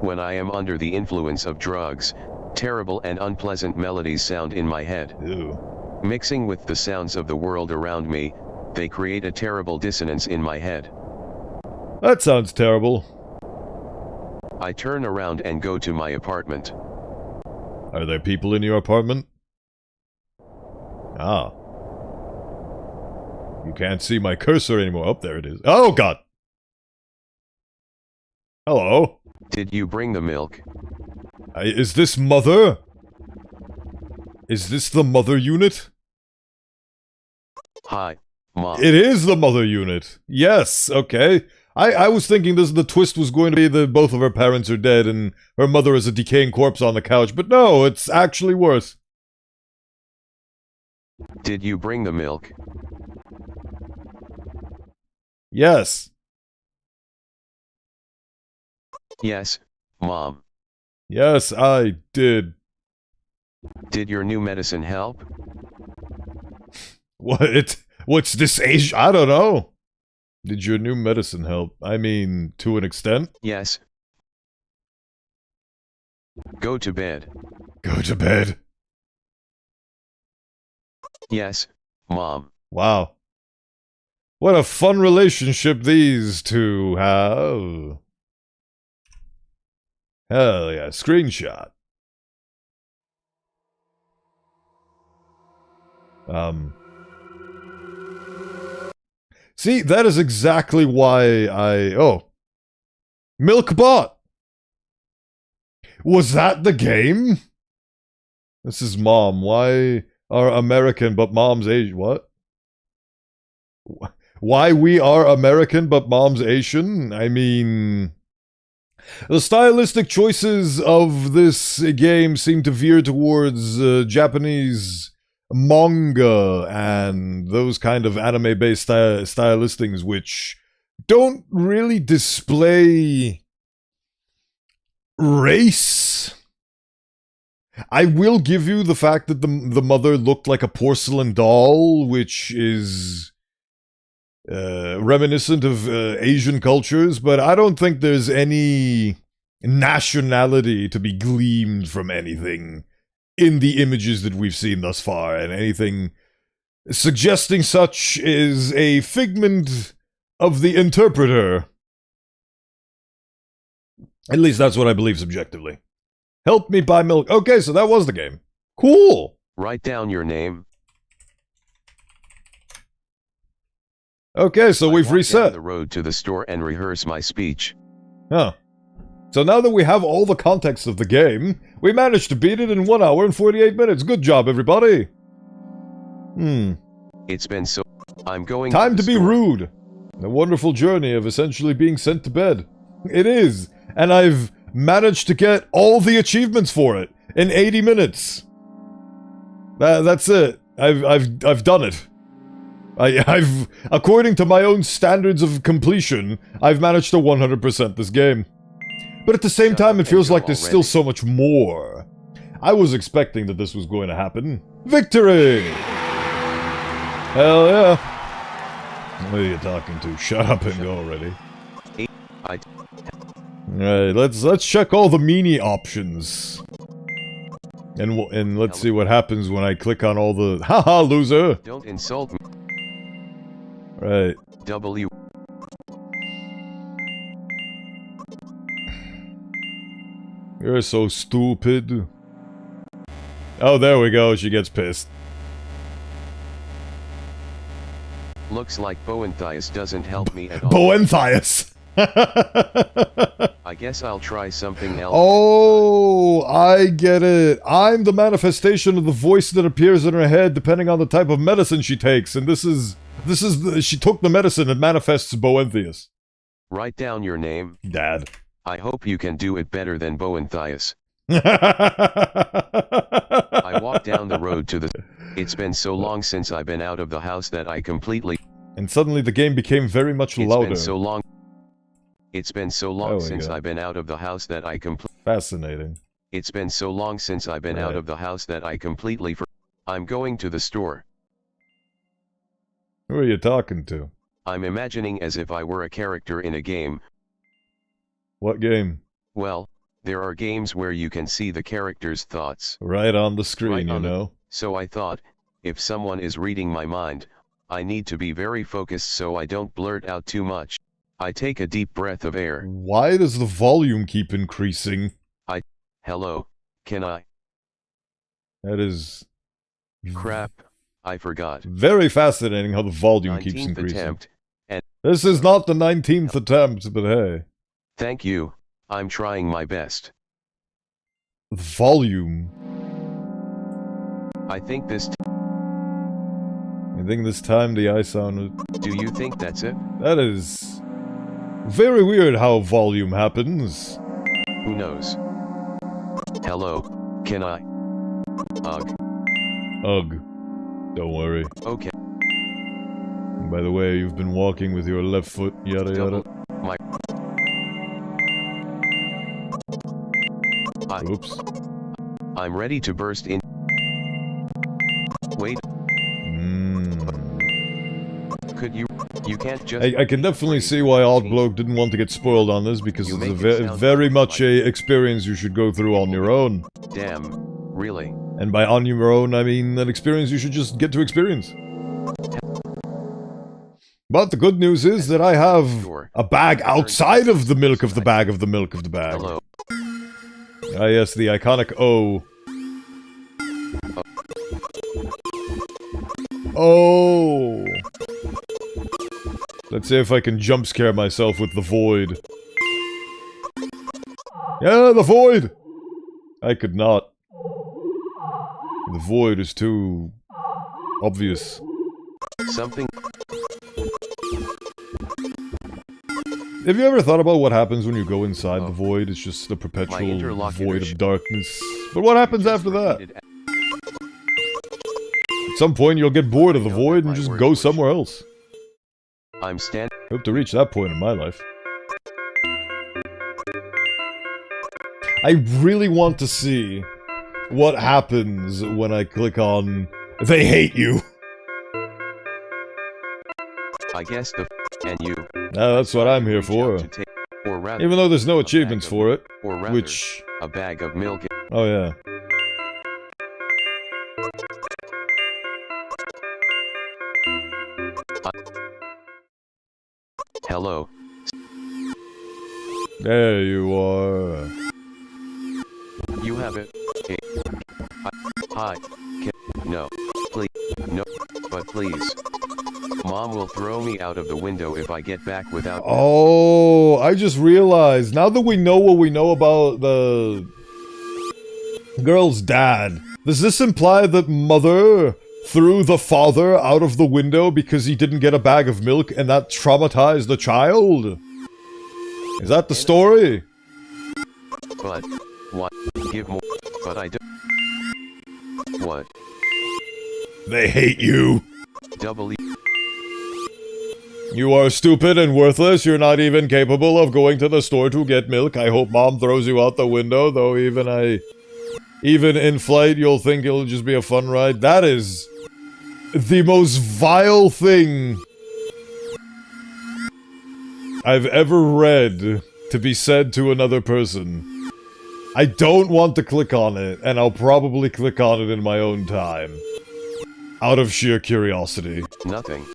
When I am under the influence of drugs, terrible and unpleasant melodies sound in my head. Ew. Mixing with the sounds of the world around me, they create a terrible dissonance in my head. That sounds terrible. I turn around and go to my apartment. Are there people in your apartment? Ah. You can't see my cursor anymore. Oh, there it is. Oh, God! Hello? Did you bring the milk? Is this Mother? Is this the Mother unit? Hi, Mom. It is the Mother unit. Yes, okay. I was thinking the twist was going to be that both of her parents are dead and her mother is a decaying corpse on the couch, but no, it's actually worse. Did you bring the milk? Yes. Yes, Mom. Yes, I did. Did your new medicine help? What's this age? I don't know. Did your new medicine help? I mean, to an extent? Yes. Go to bed. Go to bed. Yes, Mom. Wow. What a fun relationship these two have. Hell yeah, screenshot. See, that is exactly why oh. Milkbot! Was that the game? This is Mom. Why are American but Mom's Asian? What? Why we are American but Mom's Asian? I mean, the stylistic choices of this game seem to veer towards Japanese manga and those kind of anime-based stylistings, which don't really display race. I will give you the fact that the mother looked like a porcelain doll, which is reminiscent of Asian cultures, but I don't think there's any nationality to be gleaned from anything in the images that we've seen thus far, and anything suggesting such is a figment of the interpreter. At least that's what I believe subjectively. Help me buy milk. Okay, so that was the game. Cool. Write down your name. Okay, so we've reset. Down the road to the store and rehearse my speech. Huh. So now that we have all the context of the game, we managed to beat it in 1 hour and 48 minutes. Good job, everybody. It's been so... I'm going Time to be store. rude. A wonderful journey of essentially being sent to bed. It is. And I've managed to get all the achievements for it in 80 minutes. That's it. I've done it. I've, according to my own standards of completion, I've managed to 100% this game. But at the same time, it feels like there's still so much more. I was expecting that this was going to happen. Victory! Hell yeah. What are you talking to? Shut up and go already. Alright, let's check all the meanie options. And let's see what happens when I click on all the... Haha, loser! Don't insult me. Right. W. You're so stupid. Oh, there we go. She gets pissed. Looks like Bowenthius doesn't help me at all. Bowenthius! I guess I'll try something else. Oh, I get it. I'm the manifestation of the voice that appears in her head depending on the type of medicine she takes. And she took the medicine and manifests Bowenthius. Write down your name. Dad. I hope you can do it better than Bowenthius. I I walked down the road to the... It's been so long since I've been out of the house that I completely... And suddenly the game became very much louder. It's been so long since I've been out of the house that I completely... Fascinating. It's been so long since I've been out of the house that I completely... I'm going to the store. Who are you talking to? I'm imagining as if I were a character in a game. What game? Well, there are games where you can see the character's thoughts. Right on the screen, Right on you know. So I thought, if someone is reading my mind, I need to be very focused so I don't blurt out too much. I take a deep breath of air. Why does the volume keep increasing? Hello, can I? That is... Crap, I forgot. Very fascinating how the volume keeps 19th increasing. attempt, and This is not the 19th attempt, but hey. thank you, I'm trying my best. Volume. I think this... I think this time the I sounded... Do you think that's it? That is... very weird how volume happens. Who knows? Hello, can I? Ugh. Ugh. Don't worry. Okay. By the way, you've been walking with your left foot, yada yada. Oops. I'm ready to burst in. Wait. Could you can't just... I can definitely see why Odd Bloke didn't want to get spoiled on this, because it's a very much a experience you should go through on your own. Damn, really? And by on your own, I mean an experience you should just get to experience. But the good news is that I have a bag outside of the milk of the bag of the milk of the bag. Hello. Ah yes, the iconic O. Oh! Let's see if I can jump scare myself with the void. Yeah, the void! I could not. The void is too... obvious. Something... Have you ever thought about what happens when you go inside the void? It's just a perpetual void of darkness. But what happens after that? At some point you'll get bored of the void and just go somewhere else. Hope to reach that point in my life. I really want to see what happens when I click on "They hate you." I guess the and you. That's what I'm here for. Even though there's no achievements for it, which... a bag of milk. Oh yeah. Hello. There you are. You have it. Hi. No. Please. No. But please. Mom will throw me out of the window if I get back without... Oh, I just realized, now that we know what we know about the girl's dad, does this imply that mother threw the father out of the window because he didn't get a bag of milk and that traumatized the child? Is that the story? But, what? Give more. But I don't. What? They hate you. W. You are stupid and worthless. You're not even capable of going to the store to get milk. I hope mom throws you out the window, though even in flight, you'll think it'll just be a fun ride. That is the most vile thing I've ever read to be said to another person. I don't want to click on it, and I'll probably click on it in my own time. Out of sheer curiosity. Nothing.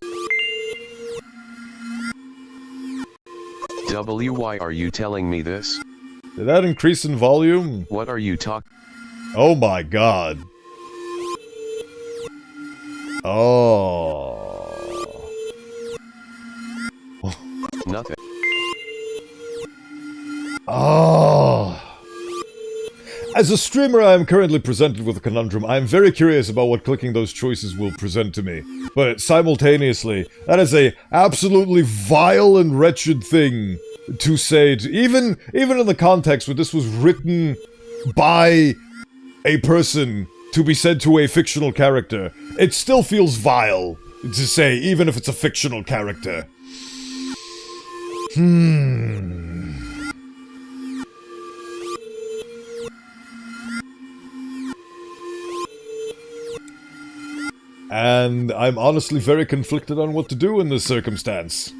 Why are you telling me this? Did that increase in volume? What are you talking? Oh my god. Oh. Nothing. Oh. As a streamer, I am currently presented with a conundrum. I am very curious about what clicking those choices will present to me. But simultaneously, that is a absolutely vile and wretched thing to say, even in the context where this was written by a person to be said to a fictional character. It still feels vile to say, even if it's a fictional character. And I'm honestly very conflicted on what to do in this circumstance.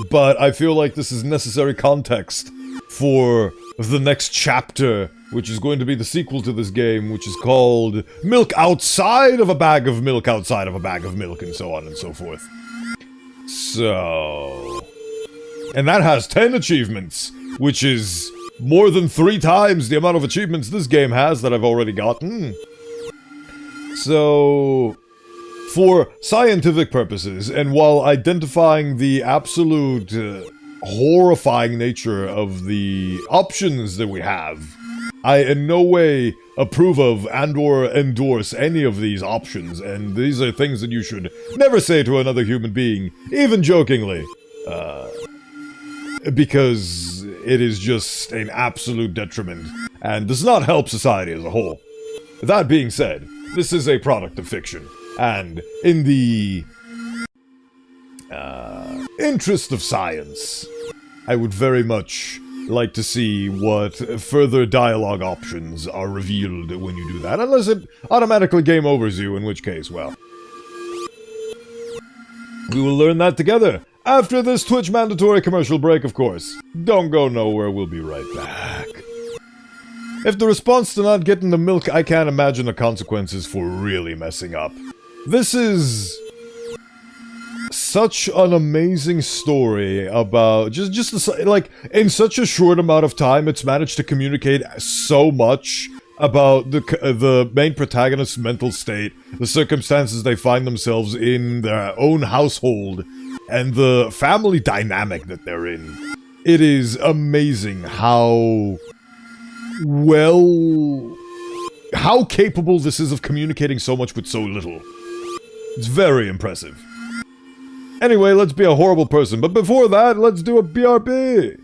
But I feel like this is necessary context for the next chapter, which is going to be the sequel to this game, which is called Milk Outside of a Bag of Milk Outside of a Bag of Milk, and so on and so forth. So... And that has 10 achievements, which is more than 3 times the amount of achievements this game has that I've already gotten. So, for scientific purposes, and while identifying the absolute horrifying nature of the options that we have, I in no way approve of and/or endorse any of these options, and these are things that you should never say to another human being, even jokingly, because it is just an absolute detriment, and does not help society as a whole. That being said, this is a product of fiction, and in the interest of science, I would very much like to see what further dialogue options are revealed when you do that, unless it automatically game overs you, in which case, well, we will learn that together, after this Twitch mandatory commercial break, of course. Don't go nowhere, we'll be right back. If the response to not getting the milk, I can't imagine the consequences for really messing up. This is such an amazing story about like in such a short amount of time, it's managed to communicate so much about the main protagonist's mental state, the circumstances they find themselves in, their own household, and the family dynamic that they're in. It is amazing how capable this is of communicating so much with so little. It's very impressive. Anyway, let's be a horrible person, but before that, let's do a BRB!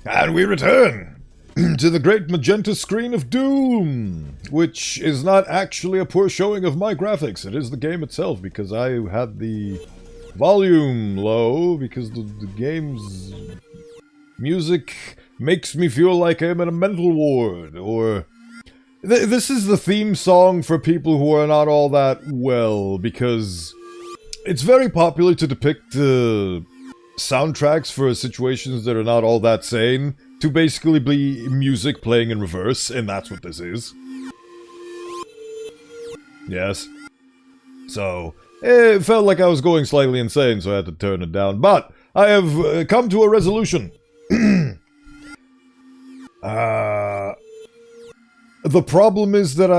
And we return to the great magenta screen of Doom, which is not actually a poor showing of my graphics. It is the game itself, because I had the volume low, because the game's music makes me feel like I'm in a mental ward, or... This is the theme song for people who are not all that well, because it's very popular to depict soundtracks for situations that are not all that sane, to basically be music playing in reverse, and that's what this is. Yes. So, it felt like I was going slightly insane, so I had to turn it down. But, I have come to a resolution. The problem is that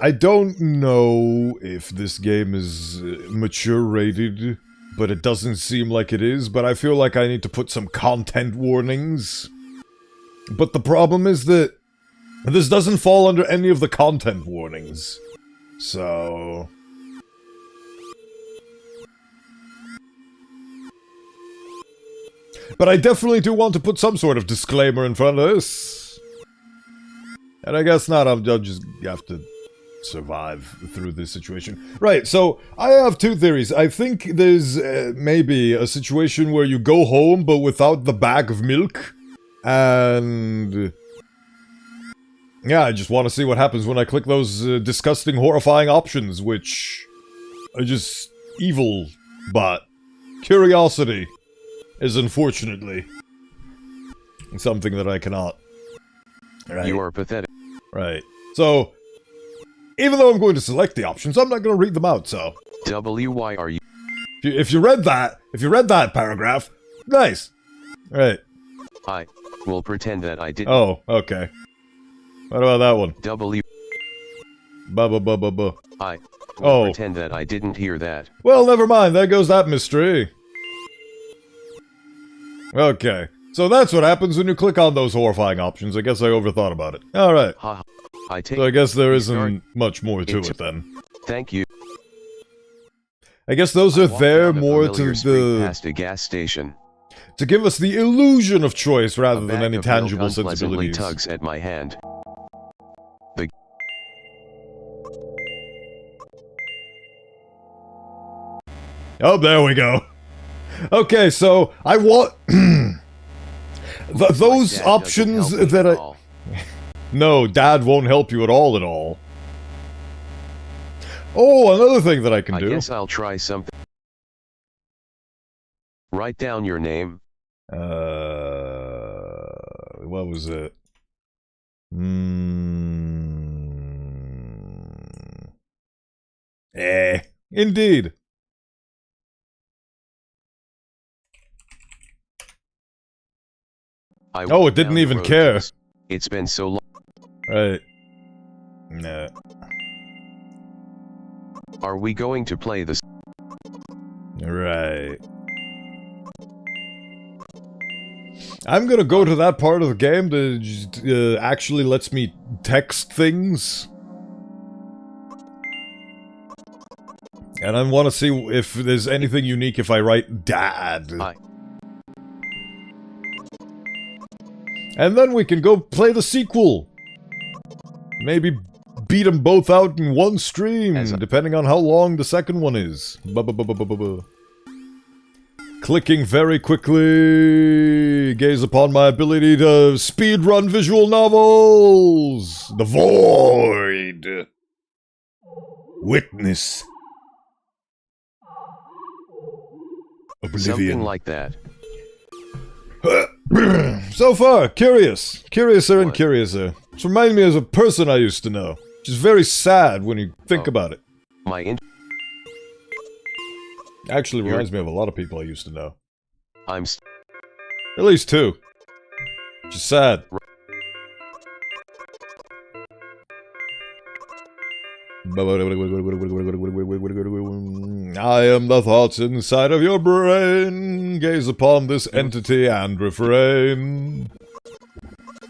I don't know if this game is mature rated, but it doesn't seem like it is, but I feel like I need to put some content warnings. But the problem is that this doesn't fall under any of the content warnings. So... But I definitely do want to put some sort of disclaimer in front of this. And I guess not, I'll just have to survive through this situation. Right, so I have two theories. I think there's maybe a situation where you go home but without the bag of milk. And... yeah, I just want to see what happens when I click those disgusting, horrifying options, which are just evil, but curiosity is unfortunately something that I cannot. Right. You are pathetic. Right. So, even though I'm going to select the options, I'm not going to read them out, so... Why are you... If you read that paragraph, nice. Right. I will pretend that I didn't. Oh, okay. What about that one? I will pretend that I didn't hear that. Well, never mind, there goes that mystery. Okay. So that's what happens when you click on those horrifying options. I guess I overthought about it. Alright. So I guess there isn't much more to it then. Thank you. I guess those are there more to past a gas station. To give us the illusion of choice rather than any tangible sensibilities. Tugs at my hand. Oh, there we go. Okay, so I want... those options that I... No, Dad won't help you at all. Oh, another thing that I can do. I guess I'll try something. Write down your name. What was it? Indeed. Oh, it didn't even care. It's been so long. Right. Nah. Are we going to play this? Right. I'm gonna go to that part of the game that just, actually lets me text things. And I want to see if there's anything unique if I write Dad. And then we can go play the sequel. Maybe beat them both out in one stream, depending on how long the second one is. Clicking very quickly. Gaze upon my ability to speedrun visual novels. The Void. Witness. Oblivion. Something like that. So far, curious. Curiouser and curiouser. It's reminding me of a person I used to know. Which is very sad when you think about it. Actually reminds me of a lot of people I used to know. At least two. Which is sad. I am the thoughts inside of your brain. Gaze upon this entity and refrain.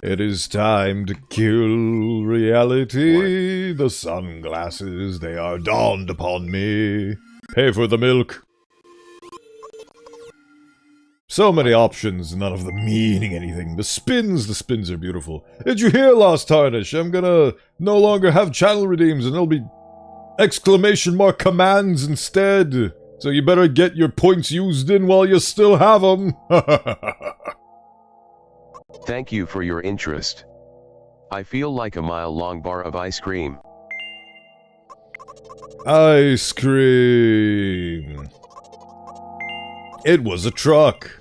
It is time to kill reality. The sunglasses, they are dawned upon me. Pay for the milk. So many options, none of them meaning anything. The spins are beautiful. Did you hear, Lost Tarnish? I'm gonna no longer have channel redeems and there'll be exclamation mark commands instead. So you better get your points used in while you still have them. Thank you for your interest. I feel like a mile-long bar of ice cream. Ice cream. It was a truck.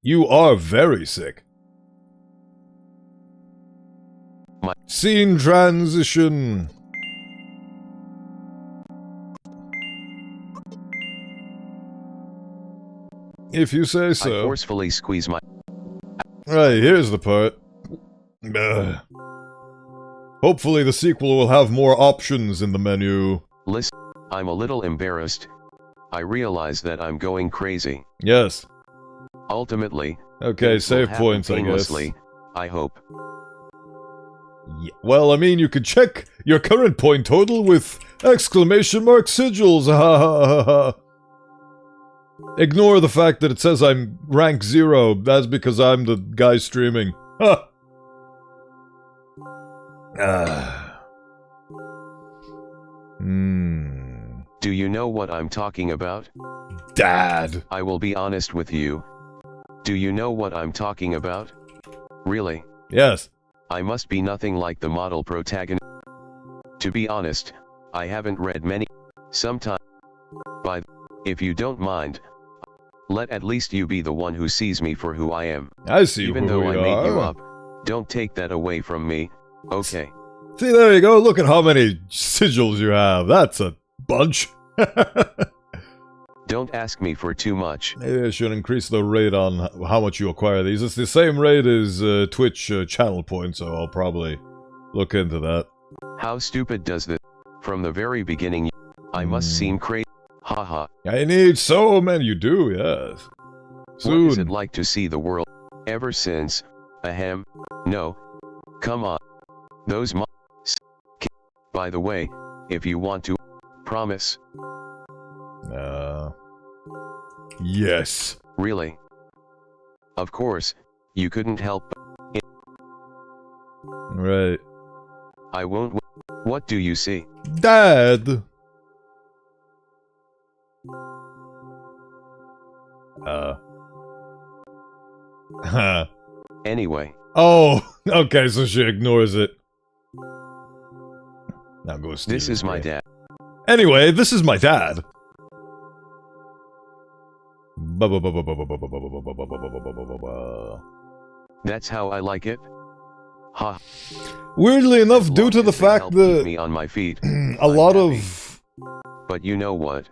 You are very sick. Scene transition. If you say so. I forcefully squeeze my... Right, here's the part. Hopefully the sequel will have more options in the menu. Listen, I'm a little embarrassed. I realize that I'm going crazy. Yes. Ultimately, okay, save points, I guess. I hope. Yeah. Well, I mean, you could check your current point total with exclamation mark sigils. Ha ha ha ha. Ignore the fact that it says I'm rank 0. That's because I'm the guy streaming. Ha! Do you know what I'm talking about? Dad! I will be honest with you. Do you know what I'm talking about? Really? Yes. I must be nothing like the model protagonist. To be honest, I haven't read many. Sometime. If you don't mind, let at least you be the one who sees me for who I am. I see Even who though we I made you are. up, don't take that away from me, okay? See, there you go. Look at how many sigils you have. That's a bunch. Don't ask me for too much. Maybe I should increase the rate on how much you acquire these. It's the same rate as Twitch channel points, so I'll probably look into that. How stupid does this? From the very beginning, I must seem crazy. Haha. I need so many. You do, yes. Soon. What is it like to see the world? Ever since, ahem. No. Come on. Those By the way, if you want to, promise. Yes. Really? Of course, you couldn't help. Right. I won't. What do you see? Dad. Anyway. Oh, okay, so she ignores it. Now go steal This is my dad. Anyway, this is my dad. That's how I like it. Ha. Weirdly enough, due to the fact that me on my feet, a lot of... But you know what?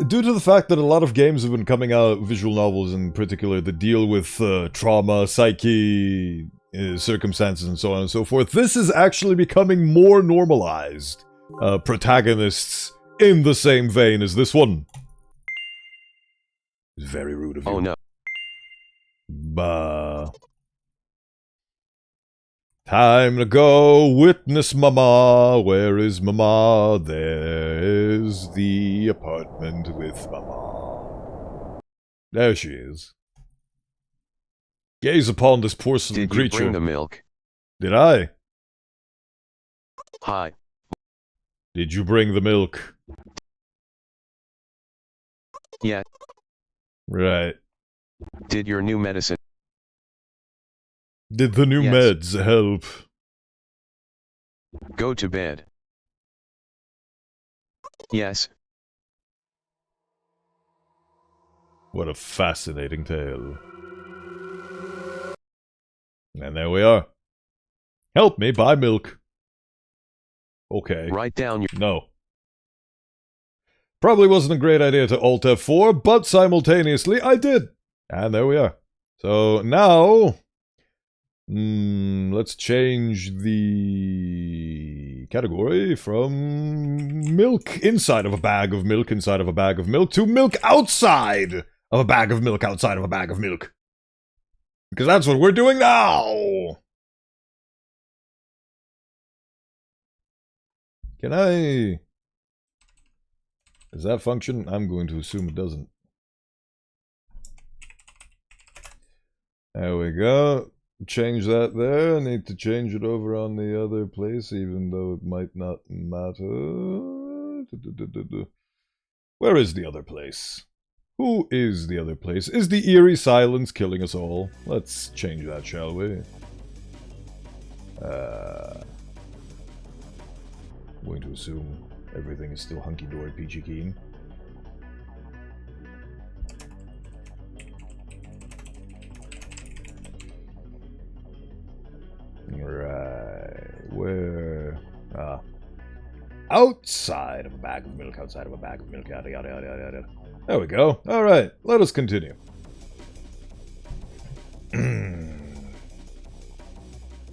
Due to the fact that a lot of games have been coming out, visual novels in particular, that deal with trauma, psyche, circumstances, and so on and so forth, this is actually becoming more normalized. Protagonists in the same vein as this one. It's very rude of you. Oh no. Bah. Time to go witness Mama. Where is Mama? There's the apartment with Mama. There she is. Gaze upon this porcelain creature. Did you bring the milk? Did I? Hi. Did you bring the milk? Yeah. Right. Did your new medicine? Did the new meds help? Go to bed. Yes. What a fascinating tale. And there we are. Help me buy milk. Okay. Write down your... No. Probably wasn't a great idea to Alt F4, but simultaneously I did. And there we are. So now... let's change the category from milk inside of a bag of milk inside of a bag of milk to milk outside of a bag of milk outside of a bag of milk. Because that's what we're doing now! Can I... Does that function? I'm going to assume it doesn't. There we go. Change that there. I need to change it over on the other place, even though it might not matter. Where is the other place? Who is the other place? Is the eerie silence killing us all? Let's change that, shall we? Going to assume everything is still hunky-dory peachy keen. Right, where? Outside of a bag of milk, outside of a bag of milk, yada yada yada yada yada. There we go. Alright, let us continue.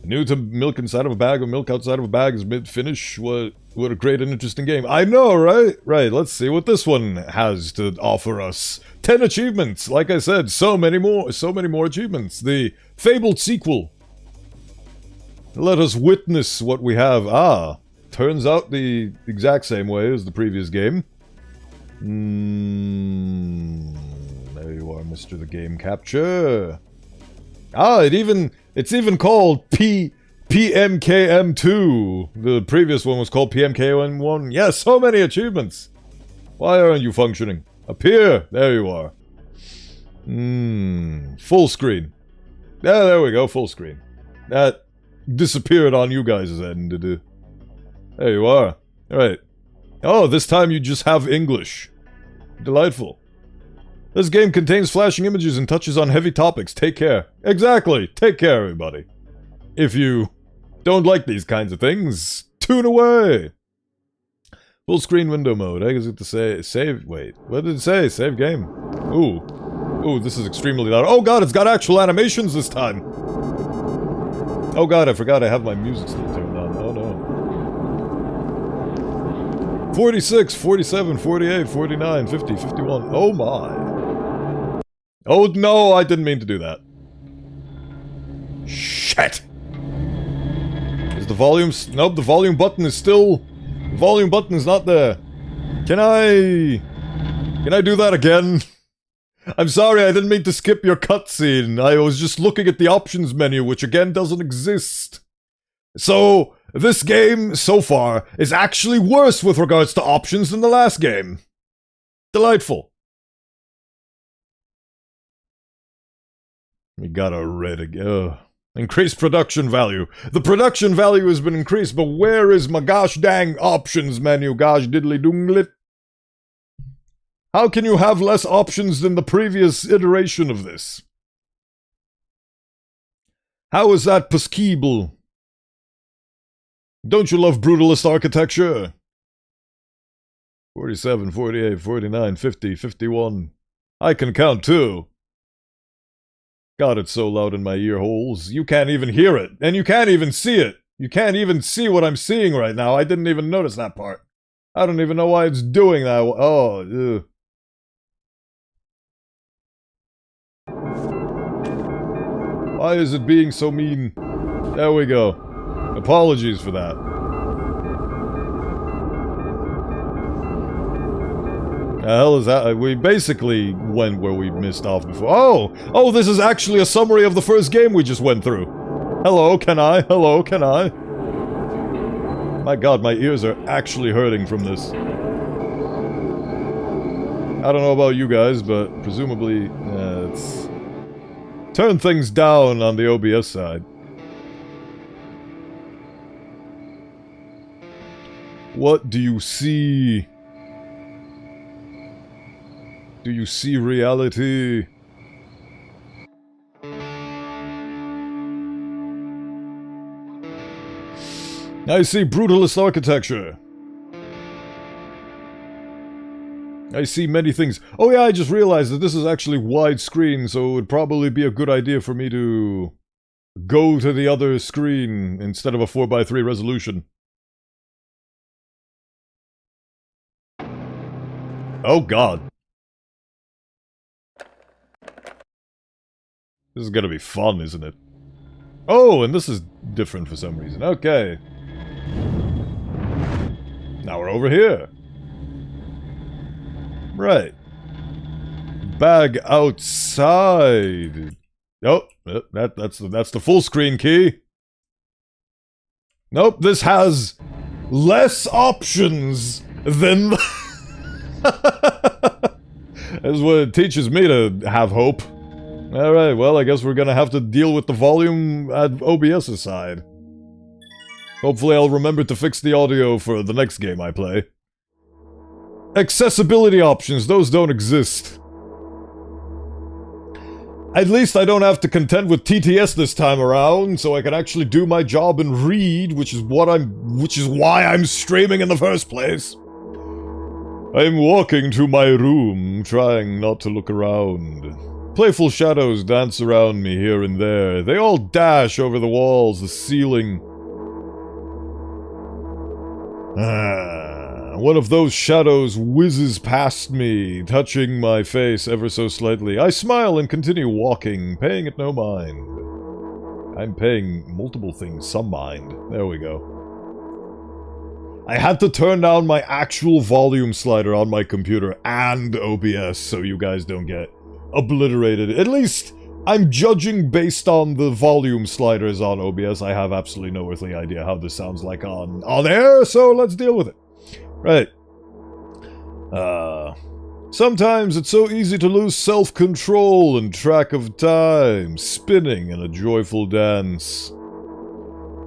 New to milk inside of a bag or milk outside of a bag is mid-finish. What a great and interesting game. I know, right? Right, let's see what this one has to offer us. 10 achievements, like I said, so many more achievements. The fabled sequel. Let us witness what we have. Turns out the exact same way as the previous game. There you are, Mr. The Game Capture. It's even called PMKM2. The previous one was called PMKM1. Yes, so many achievements. Why aren't you functioning? Appear. There you are. Full screen. Yeah, there we go, full screen. That disappeared on you guys' end. There you are. Alright. Oh, this time you just have English. Delightful. This game contains flashing images and touches on heavy topics. Take care. Exactly. Take care, everybody. If you don't like these kinds of things, tune away. Full screen window mode. I guess it to say save. Wait, what did it say? Save game. Ooh. Ooh, this is extremely loud. Oh god, it's got actual animations this time. Oh god, I forgot I have my music still turned on. Oh no. 46, 47, 48, 49, 50, 51. Oh my. Oh no, I didn't mean to do that. Shit! Is the volume... Nope, the volume button is still... The volume button is not there. Can I do that again? I'm sorry, I didn't mean to skip your cutscene. I was just looking at the options menu, which again doesn't exist. So, this game, so far, is actually worse with regards to options than the last game. Delightful. We got a red again. Increased production value. The production value has been increased, but where is my gosh dang options menu? Gosh diddly doonglit. How can you have less options than the previous iteration of this? How is that possible? Don't you love brutalist architecture? 47, 48, 49, 50, 51. I can count too. God, it's so loud in my ear holes. You can't even hear it. And you can't even see it. You can't even see what I'm seeing right now. I didn't even notice that part. I don't even know why it's doing that. Oh, ugh. Why is it being so mean? There we go. Apologies for that. The hell is that? We basically went where we missed off before. Oh, this is actually a summary of the first game we just went through. Hello, can I? Hello, can I? My god, my ears are actually hurting from this. I don't know about you guys, but presumably, it's... Turn things down on the OBS side. What do you see? Do you see reality? I see brutalist architecture. I see many things. Oh yeah, I just realized that this is actually widescreen, so it would probably be a good idea for me to go to the other screen instead of a 4:3 resolution. Oh god. This is gonna be fun, isn't it? Oh, and this is different for some reason. Okay. Now we're over here. Right. Bag outside. Oh, That's the full screen key. Nope, this has less options than... That's what it teaches me to have hope. Alright, well, I guess we're gonna have to deal with the volume at OBS's side. Hopefully I'll remember to fix the audio for the next game I play. Accessibility options, those don't exist. At least I don't have to contend with TTS this time around, so I can actually do my job and read, which is why I'm streaming in the first place. I'm walking to my room, trying not to look around. Playful shadows dance around me here and there. They all dash over the walls, the ceiling. One of those shadows whizzes past me, touching my face ever so slightly. I smile and continue walking, paying it no mind. I'm paying multiple things some mind. There we go. I had to turn down my actual volume slider on my computer and OBS so you guys don't get obliterated. At least I'm judging based on the volume sliders on OBS. I have absolutely no earthly idea how this sounds like on air, so let's deal with it. Right. Sometimes it's so easy to lose self-control and track of time, spinning in a joyful dance.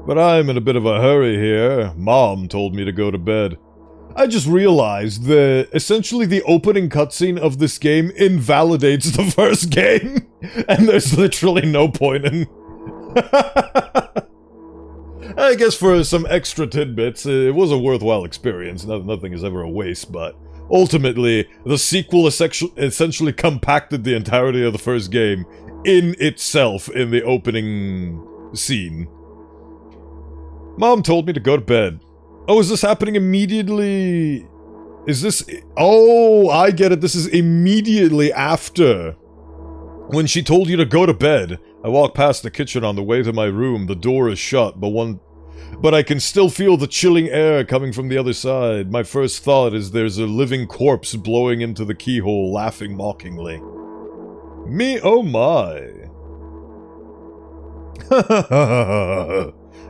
But I'm in a bit of a hurry here. Mom told me to go to bed. I just realized that essentially the opening cutscene of this game invalidates the first game, and there's literally no point in... I guess for some extra tidbits, it was a worthwhile experience. Nothing is ever a waste, but ultimately, the sequel essentially compacted the entirety of the first game in itself in the opening scene. Mom told me to go to bed. Oh, is this happening immediately? Is this... Oh, I get it. This is immediately after. When she told you to go to bed. I walk past the kitchen on the way to my room. The door is shut, but I can still feel the chilling air coming from the other side. My first thought is there's a living corpse blowing into the keyhole, laughing mockingly. Me oh my.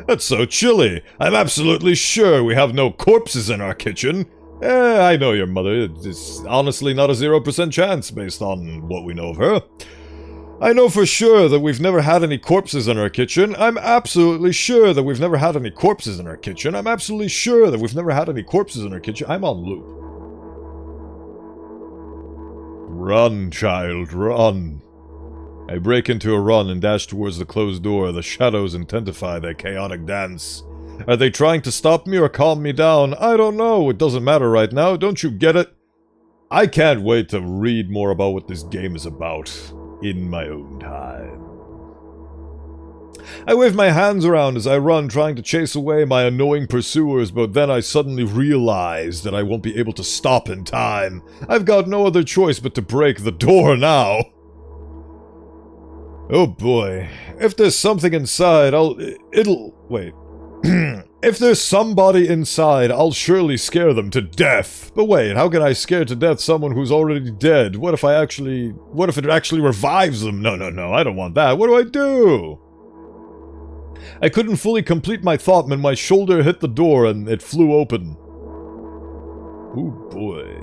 That's so chilly. I'm absolutely sure we have no corpses in our kitchen. I know your mother. It's honestly not a 0% chance based on what we know of her. I know for sure that we've never had any corpses in our kitchen. I'm absolutely sure that we've never had any corpses in our kitchen. I'm absolutely sure that we've never had any corpses in our kitchen. I'm on loop. Run, child, run. I break into a run and dash towards the closed door. The shadows intensify their chaotic dance. Are they trying to stop me or calm me down? I don't know. It doesn't matter right now. Don't you get it? I can't wait to read more about what this game is about in my own time. I wave my hands around as I run, trying to chase away my annoying pursuers, but then I suddenly realize that I won't be able to stop in time. I've got no other choice but to break the door now. Oh boy. If there's something inside, wait. If there's somebody inside, I'll surely scare them to death. But wait, how can I scare to death someone who's already dead? What if it actually revives them? No, I don't want that. What do I do? I couldn't fully complete my thought when my shoulder hit the door and it flew open. Oh boy.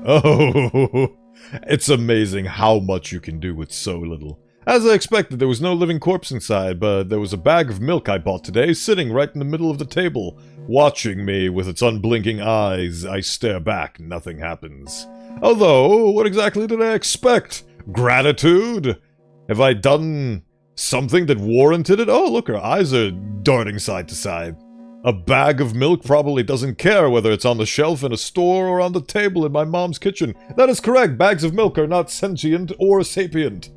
Oh, it's amazing how much you can do with so little. As I expected, there was no living corpse inside, but there was a bag of milk I bought today sitting right in the middle of the table. Watching me with its unblinking eyes, I stare back, nothing happens. Although, what exactly did I expect? Gratitude? Have I done something that warranted it? Oh, look, her eyes are darting side to side. A bag of milk probably doesn't care whether it's on the shelf in a store or on the table in my mom's kitchen. That is correct, bags of milk are not sentient or sapient.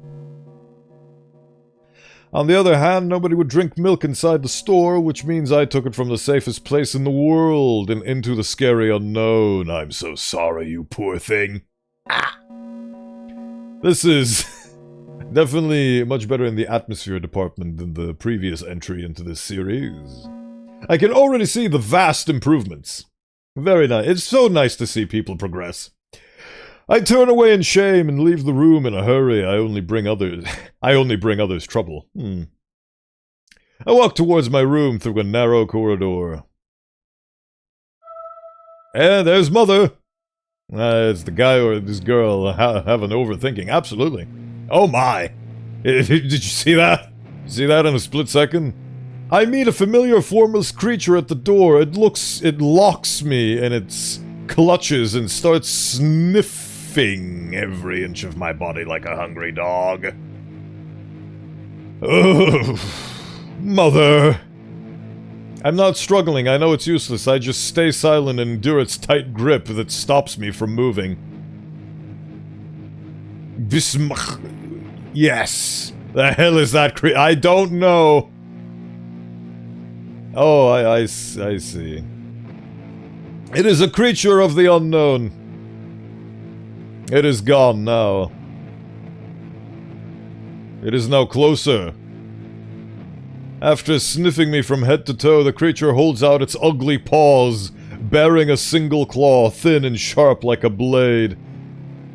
On the other hand, nobody would drink milk inside the store, which means I took it from the safest place in the world and into the scary unknown. I'm so sorry, you poor thing. Ah. This is definitely much better in the atmosphere department than the previous entry into this series. I can already see the vast improvements. Very nice. It's so nice to see people progress. I turn away in shame and leave the room in a hurry. I only bring others trouble. I walk towards my room through a narrow corridor. And there's Mother. It's the guy or this girl having overthinking. Absolutely. Oh my. Did you see that? See that in a split second? I meet a familiar formless creature at the door. It locks me in its clutches and starts sniffing every inch of my body like a hungry dog. Oh, Mother. I'm not struggling, I know it's useless, I just stay silent and endure its tight grip that stops me from moving. Yes! The hell is that I don't know! Oh, I see. It is a creature of the unknown. It is gone now. It is now closer. After sniffing me from head to toe, the creature holds out its ugly paws, bearing a single claw, thin and sharp like a blade.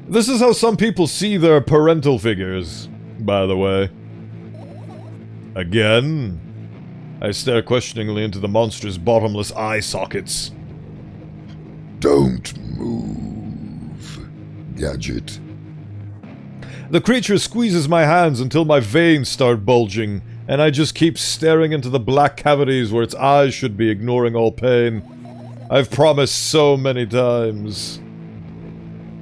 This is how some people see their parental figures, by the way. Again? I stare questioningly into the monster's bottomless eye sockets. Don't move, Gadget. The creature squeezes my hands until my veins start bulging, and I just keep staring into the black cavities where its eyes should be, ignoring all pain. I've promised so many times.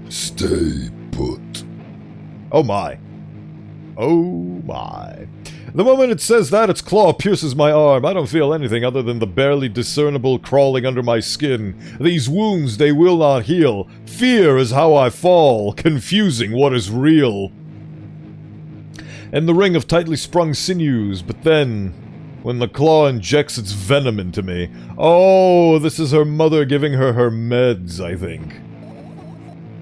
Stay put. Oh my. Oh my. The moment it says that, its claw pierces my arm. I don't feel anything other than the barely discernible crawling under my skin. These wounds, they will not heal. Fear is how I fall, confusing what is real. And the ring of tightly sprung sinews, but then, when the claw injects its venom into me, oh, this is her mother giving her meds, I think.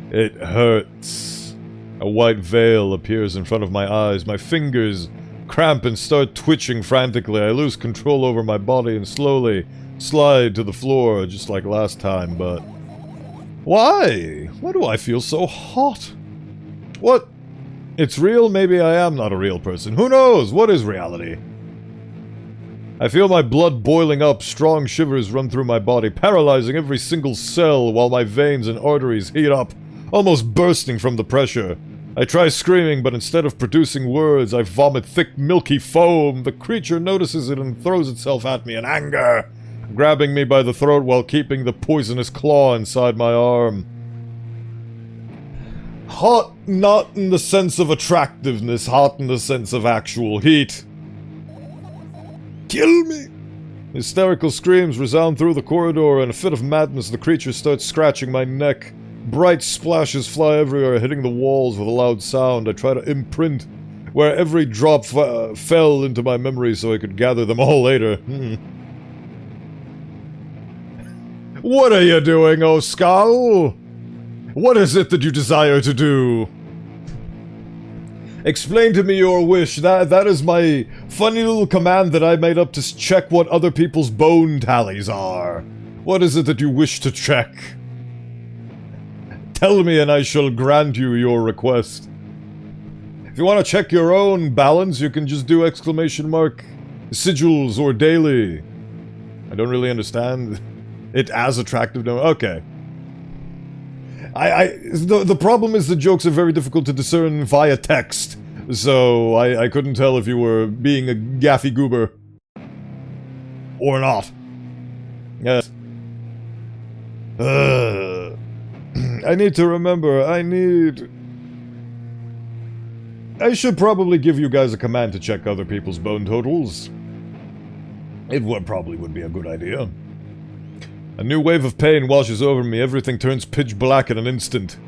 It hurts. A white veil appears in front of my eyes. My fingers cramp and start twitching frantically. I lose control over my body and slowly slide to the floor, just like last time, but... Why? Why do I feel so hot? What? It's real? Maybe I am not a real person. Who knows? What is reality? I feel my blood boiling up. Strong shivers run through my body, paralyzing every single cell while my veins and arteries heat up, almost bursting from the pressure. I try screaming, but instead of producing words, I vomit thick, milky foam. The creature notices it and throws itself at me in anger, grabbing me by the throat while keeping the poisonous claw inside my arm. Hot, not in the sense of attractiveness, hot in the sense of actual heat. Kill me! Hysterical screams resound through the corridor. In a fit of madness, the creature starts scratching my neck. Bright splashes fly everywhere, hitting the walls with a loud sound. I try to imprint where every drop fell into my memory so I could gather them all later. What are you doing, O Skull? What is it that you desire to do? Explain to me your wish. That is my funny little command that I made up to check what other people's bone tallies are. What is it that you wish to check? Tell me and I shall grant you your request. If you want to check your own balance, you can just do ! Sigils or daily. I don't really understand it as attractive. No, okay. The problem is the jokes are very difficult to discern via text, so I couldn't tell if you were being a gaffy goober or not. Yes. I need to remember, I should probably give you guys a command to check other people's bone totals. It probably would be a good idea. A new wave of pain washes over me. Everything turns pitch black in an instant.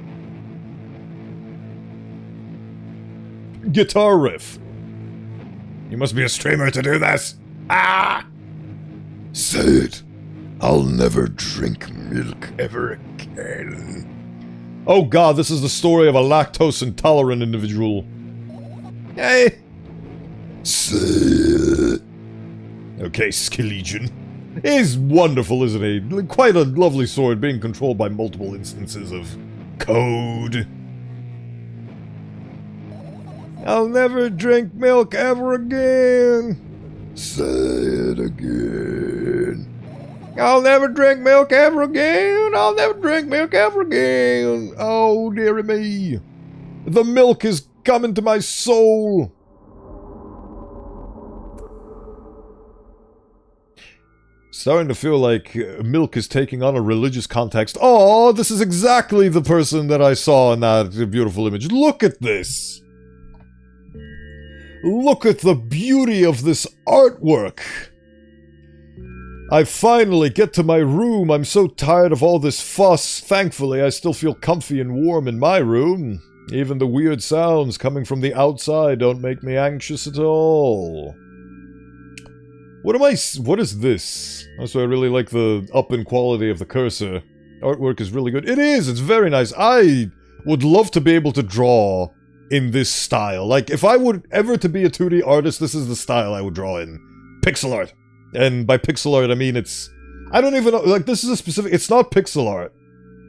Guitar riff. You must be a streamer to do this. Ah! Say it. I'll never drink milk ever again. Oh god, this is the story of a lactose-intolerant individual. Hey! Say it. Okay, Skelegion. He's wonderful, isn't he? Quite a lovely sword, being controlled by multiple instances of Code. I'll never drink milk ever again. Say it again. I'll never drink milk ever again. I'll never drink milk ever again. Oh, dearie me. The milk is coming to my soul. Starting to feel like milk is taking on a religious context. Oh, this is exactly the person that I saw in that beautiful image. Look at this. Look at the beauty of this artwork. I finally get to my room. I'm so tired of all this fuss. Thankfully, I still feel comfy and warm in my room. Even the weird sounds coming from the outside don't make me anxious at all. What is this? Also, I really like the up in quality of the cursor. Artwork is really good. It is! It's very nice. I would love to be able to draw in this style. Like, if I would ever to be a 2D artist, this is the style I would draw in. Pixel art. And by pixel art, I mean it's... I don't even know... Like, this is a specific... It's not pixel art.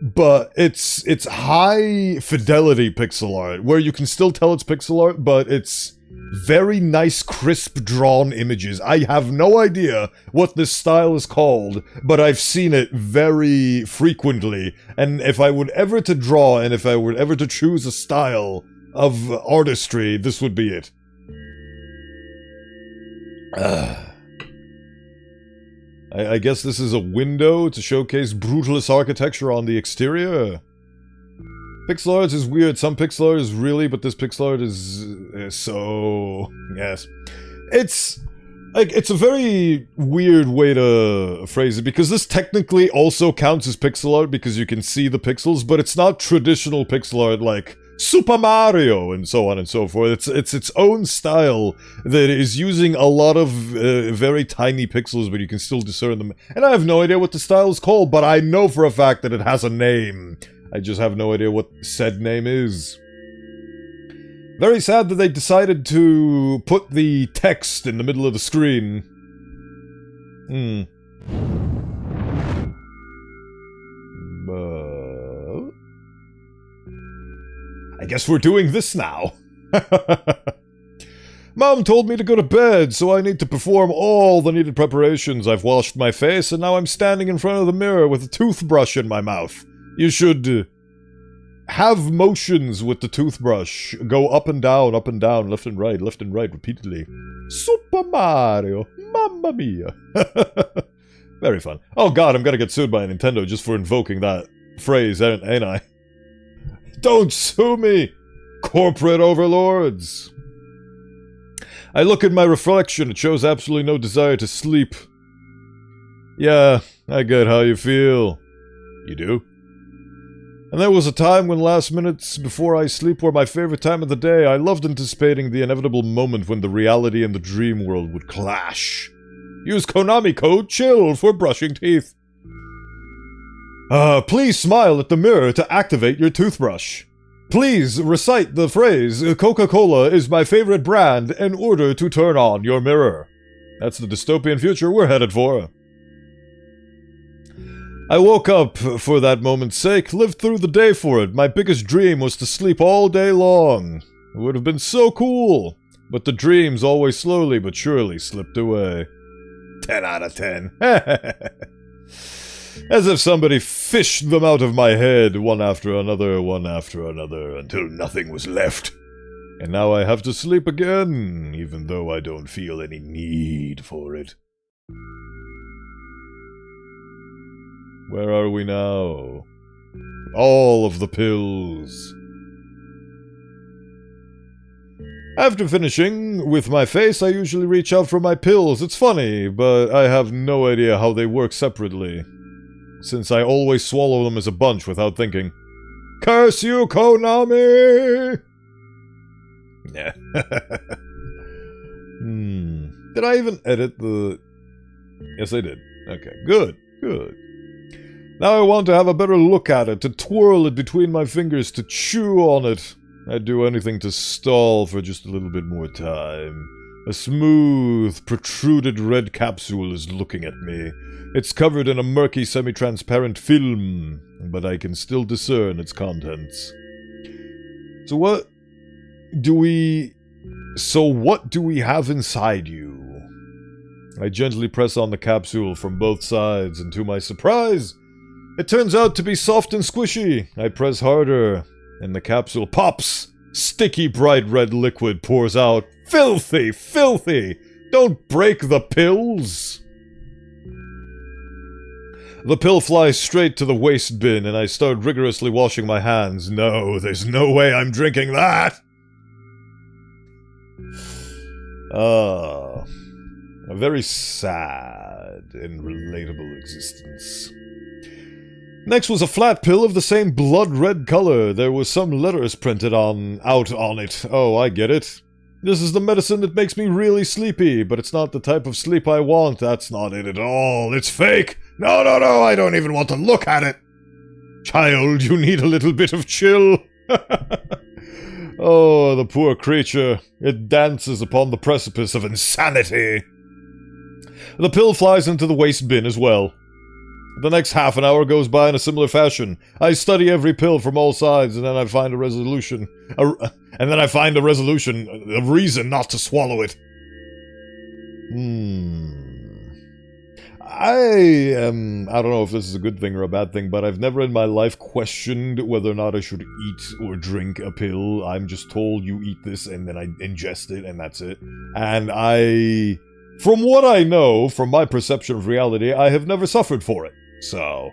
But it's high fidelity pixel art, where you can still tell it's pixel art, but it's very nice, crisp, drawn images. I have no idea what this style is called, but I've seen it very frequently. And if I would ever to draw, and if I were ever to choose a style of artistry, this would be it. I guess this is a window to showcase brutalist architecture on the exterior. Pixel art is weird. Some pixel art is really, but this pixel art is so... Yes. It's... like, it's a very weird way to phrase it, because this technically also counts as pixel art because you can see the pixels, but it's not traditional pixel art like Super Mario and so on and so forth. It's its own style that is using a lot of very tiny pixels, but you can still discern them. And I have no idea what the style is called, but I know for a fact that it has a name. I just have no idea what said name is. Very sad that they decided to put the text in the middle of the screen. I guess we're doing this now. Mom told me to go to bed, so I need to perform all the needed preparations. I've washed my face, and now I'm standing in front of the mirror with a toothbrush in my mouth. You should have motions with the toothbrush. Go up and down, left and right, repeatedly. Super Mario, mamma mia. Very fun. Oh god, I'm gonna get sued by Nintendo just for invoking that phrase, ain't I? Don't sue me, corporate overlords. I look at my reflection. It shows absolutely no desire to sleep. Yeah, I get how you feel. You do? And there was a time when last minutes before I sleep were my favorite time of the day. I loved anticipating the inevitable moment when the reality and the dream world would clash. Use Konami code CHILL for brushing teeth. Please smile at the mirror to activate your toothbrush. Please recite the phrase, Coca-Cola is my favorite brand, in order to turn on your mirror. That's the dystopian future we're headed for. I woke up for that moment's sake, lived through the day for it. My biggest dream was to sleep all day long. It would have been so cool. But the dreams always slowly but surely slipped away. 10 out of 10. As if somebody fished them out of my head, one after another, until nothing was left. And now I have to sleep again, even though I don't feel any need for it. Where are we now? All of the pills. After finishing with my face, I usually reach out for my pills. It's funny, but I have no idea how they work separately, since I always swallow them as a bunch without thinking. Curse you, Konami! Yeah. Did I even edit the... Yes, I did. Okay, good, good. Now I want to have a better look at it, to twirl it between my fingers, to chew on it. I'd do anything to stall for just a little bit more time. A smooth, protruded red capsule is looking at me. It's covered in a murky, semi-transparent film, but I can still discern its contents. So what do we have inside you? I gently press on the capsule from both sides, and to my surprise, it turns out to be soft and squishy. I press harder, and the capsule pops. Sticky, bright red liquid pours out. Filthy, filthy! Don't break the pills! The pill flies straight to the waste bin, and I start rigorously washing my hands. No, there's no way I'm drinking that! A very sad and relatable existence. Next was a flat pill of the same blood-red color. There was some letters printed out on it. Oh, I get it. This is the medicine that makes me really sleepy, but it's not the type of sleep I want. That's not it at all. It's fake. No, no, no, I don't even want to look at it. Child, you need a little bit of chill. Oh, the poor creature. It dances upon the precipice of insanity. The pill flies into the waste bin as well. The next half an hour goes by in a similar fashion. I study every pill from all sides, and then I find a reason not to swallow it. I don't know if this is a good thing or a bad thing, but I've never in my life questioned whether or not I should eat or drink a pill. I'm just told you eat this, and then I ingest it, and that's it. And from what I know, from my perception of reality, I have never suffered for it. So,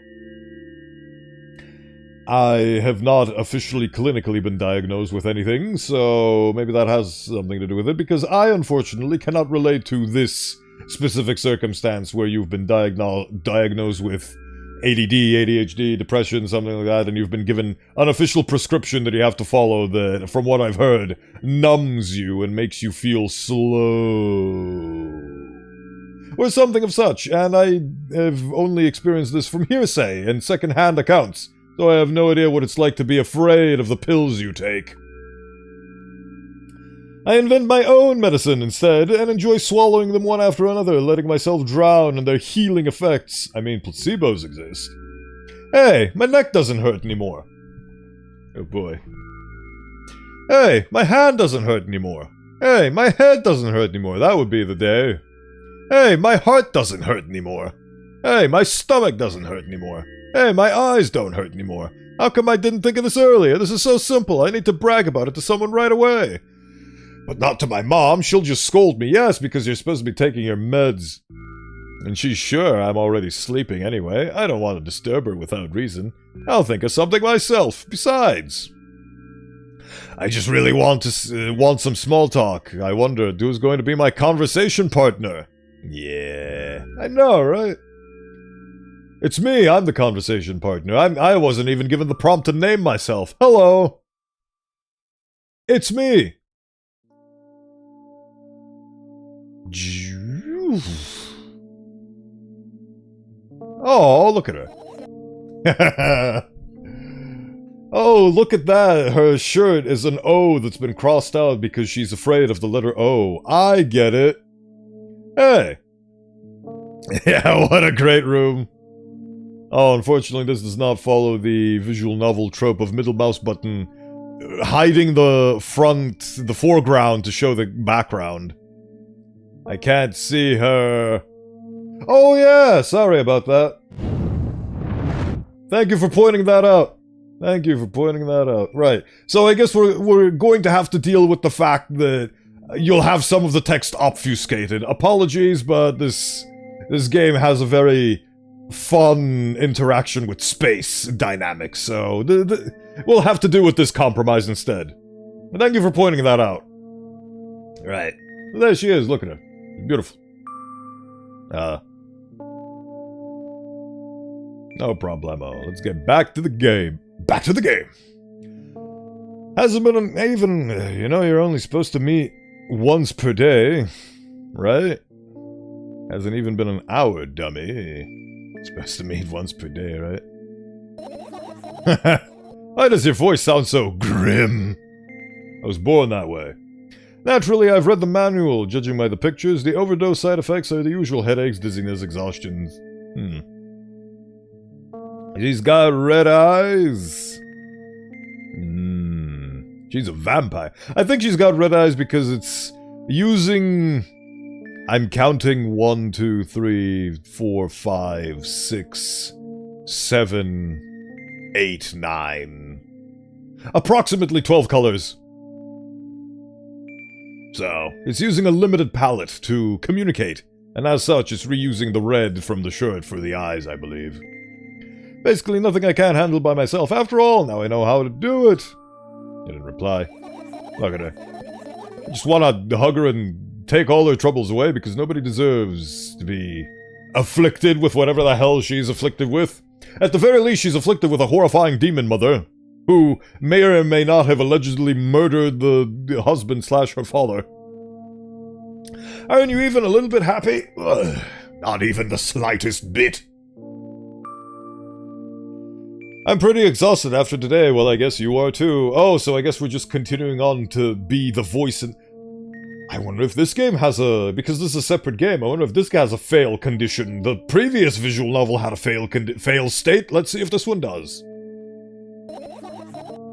I have not officially clinically been diagnosed with anything, so maybe that has something to do with it, because I unfortunately cannot relate to this specific circumstance where you've been diagnosed with ADD, ADHD, depression, something like that, and you've been given an official prescription that you have to follow that, from what I've heard, numbs you and makes you feel slow. Or something of such, and I have only experienced this from hearsay and second-hand accounts, so I have no idea what it's like to be afraid of the pills you take. I invent my own medicine instead, and enjoy swallowing them one after another, letting myself drown in their healing effects. I mean, placebos exist. Hey, my neck doesn't hurt anymore. Oh boy. Hey, my hand doesn't hurt anymore. Hey, my head doesn't hurt anymore. That would be the day. Hey, my heart doesn't hurt anymore. Hey, my stomach doesn't hurt anymore. Hey, my eyes don't hurt anymore. How come I didn't think of this earlier? This is so simple. I need to brag about it to someone right away. But not to my mom. She'll just scold me. Yes, because you're supposed to be taking your meds. And she's sure I'm already sleeping anyway. I don't want to disturb her without reason. I'll think of something myself. Besides, I just really want some small talk. I wondered who's going to be my conversation partner. Yeah, I know, right? It's me, I'm the conversation partner. I wasn't even given the prompt to name myself. Hello! It's me! Oh, look at her. Oh, look at that. Her shirt is an O that's been crossed out because she's afraid of the letter O. I get it. Hey! Yeah, what a great room. Oh, unfortunately this does not follow the visual novel trope of middle mouse button hiding the foreground to show the background. I can't see her. Oh yeah, sorry about that. Thank you for pointing that out. Thank you for pointing that out. Right, so I guess we're going to have to deal with the fact that you'll have some of the text obfuscated. Apologies, but this game has a very fun interaction with space dynamics, so we'll have to do with this compromise instead. But thank you for pointing that out. Right. There she is, look at her. Beautiful. No problemo. Let's get back to the game. Back to the game! Hasn't been even... You know, you're only supposed to meet once per day, right? Hasn't even been an hour, dummy. Supposed to meet once per day, right? Why does your voice sound so grim? I was born that way. Naturally, I've read the manual. Judging by the pictures, the overdose side effects are the usual headaches, dizziness, exhaustion. She's got red eyes. She's a vampire. I think she's got red eyes because it's using... I'm counting 1, 2, 3, 4, 5, 6, 7, 8, 9. Approximately 12 colors. So, it's using a limited palette to communicate, and as such, it's reusing the red from the shirt for the eyes, I believe. Basically, nothing I can't handle by myself. After all, now I know how to do it. He didn't reply. Look at her. I just want to hug her and take all her troubles away, because nobody deserves to be afflicted with whatever the hell she's afflicted with. At the very least, she's afflicted with a horrifying demon mother, who may or may not have allegedly murdered the husband / her father. Aren't you even a little bit happy? Ugh, not even the slightest bit. I'm pretty exhausted after today. Well, I guess you are too. Oh, so I guess we're just continuing on to be the voice and... I wonder if this game has a... Because this is a separate game, I wonder if this guy has a fail condition. The previous visual novel had a fail state. Let's see if this one does.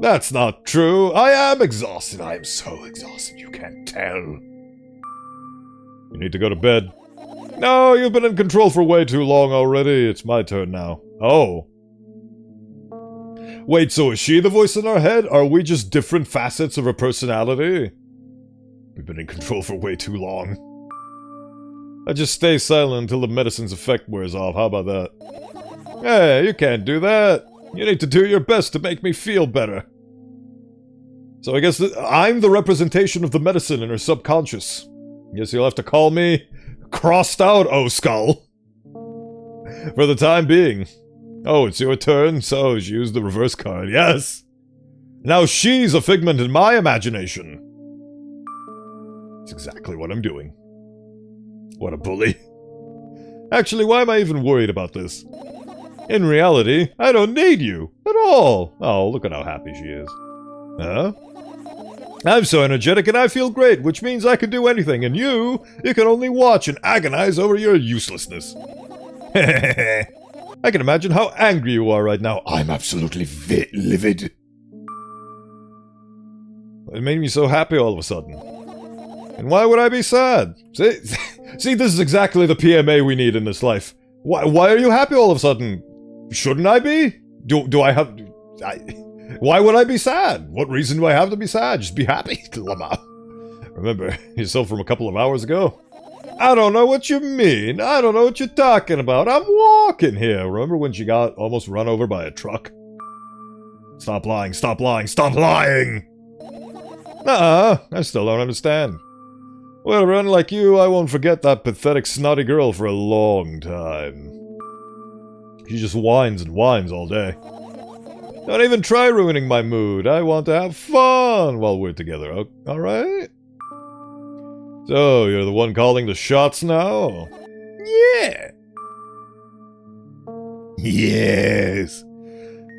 That's not true. I am exhausted. I am so exhausted, you can't tell. You need to go to bed. No, you've been in control for way too long already. It's my turn now. Oh. Wait, so is she the voice in our head? Are we just different facets of her personality? We've been in control for way too long. I just stay silent until the medicine's effect wears off. How about that? Hey, you can't do that. You need to do your best to make me feel better. So I guess I'm the representation of the medicine in her subconscious. Guess you'll have to call me crossed out, oh skull. For the time being. Oh, it's your turn, so she used the reverse card, yes! Now she's a figment in my imagination. That's exactly what I'm doing. What a bully. Actually, why am I even worried about this? In reality, I don't need you at all. Oh, look at how happy she is. Huh? I'm so energetic and I feel great, which means I can do anything, and you can only watch and agonize over your uselessness. I can imagine how angry you are right now. I'm absolutely livid. It made me so happy all of a sudden. And why would I be sad? See, this is exactly the PMA we need in this life. Why are you happy all of a sudden? Shouldn't I be? Do I have... why would I be sad? What reason do I have to be sad? Just be happy, Lama. Remember yourself from a couple of hours ago? I don't know what you mean. I don't know what you're talking about. I'm walking here. Remember when she got almost run over by a truck? Stop lying, stop lying, stop lying! I still don't understand. Well, run like you, I won't forget that pathetic snotty girl for a long time. She just whines and whines all day. Don't even try ruining my mood. I want to have fun while we're together, alright? So, you're the one calling the shots now? Yeah! Yes!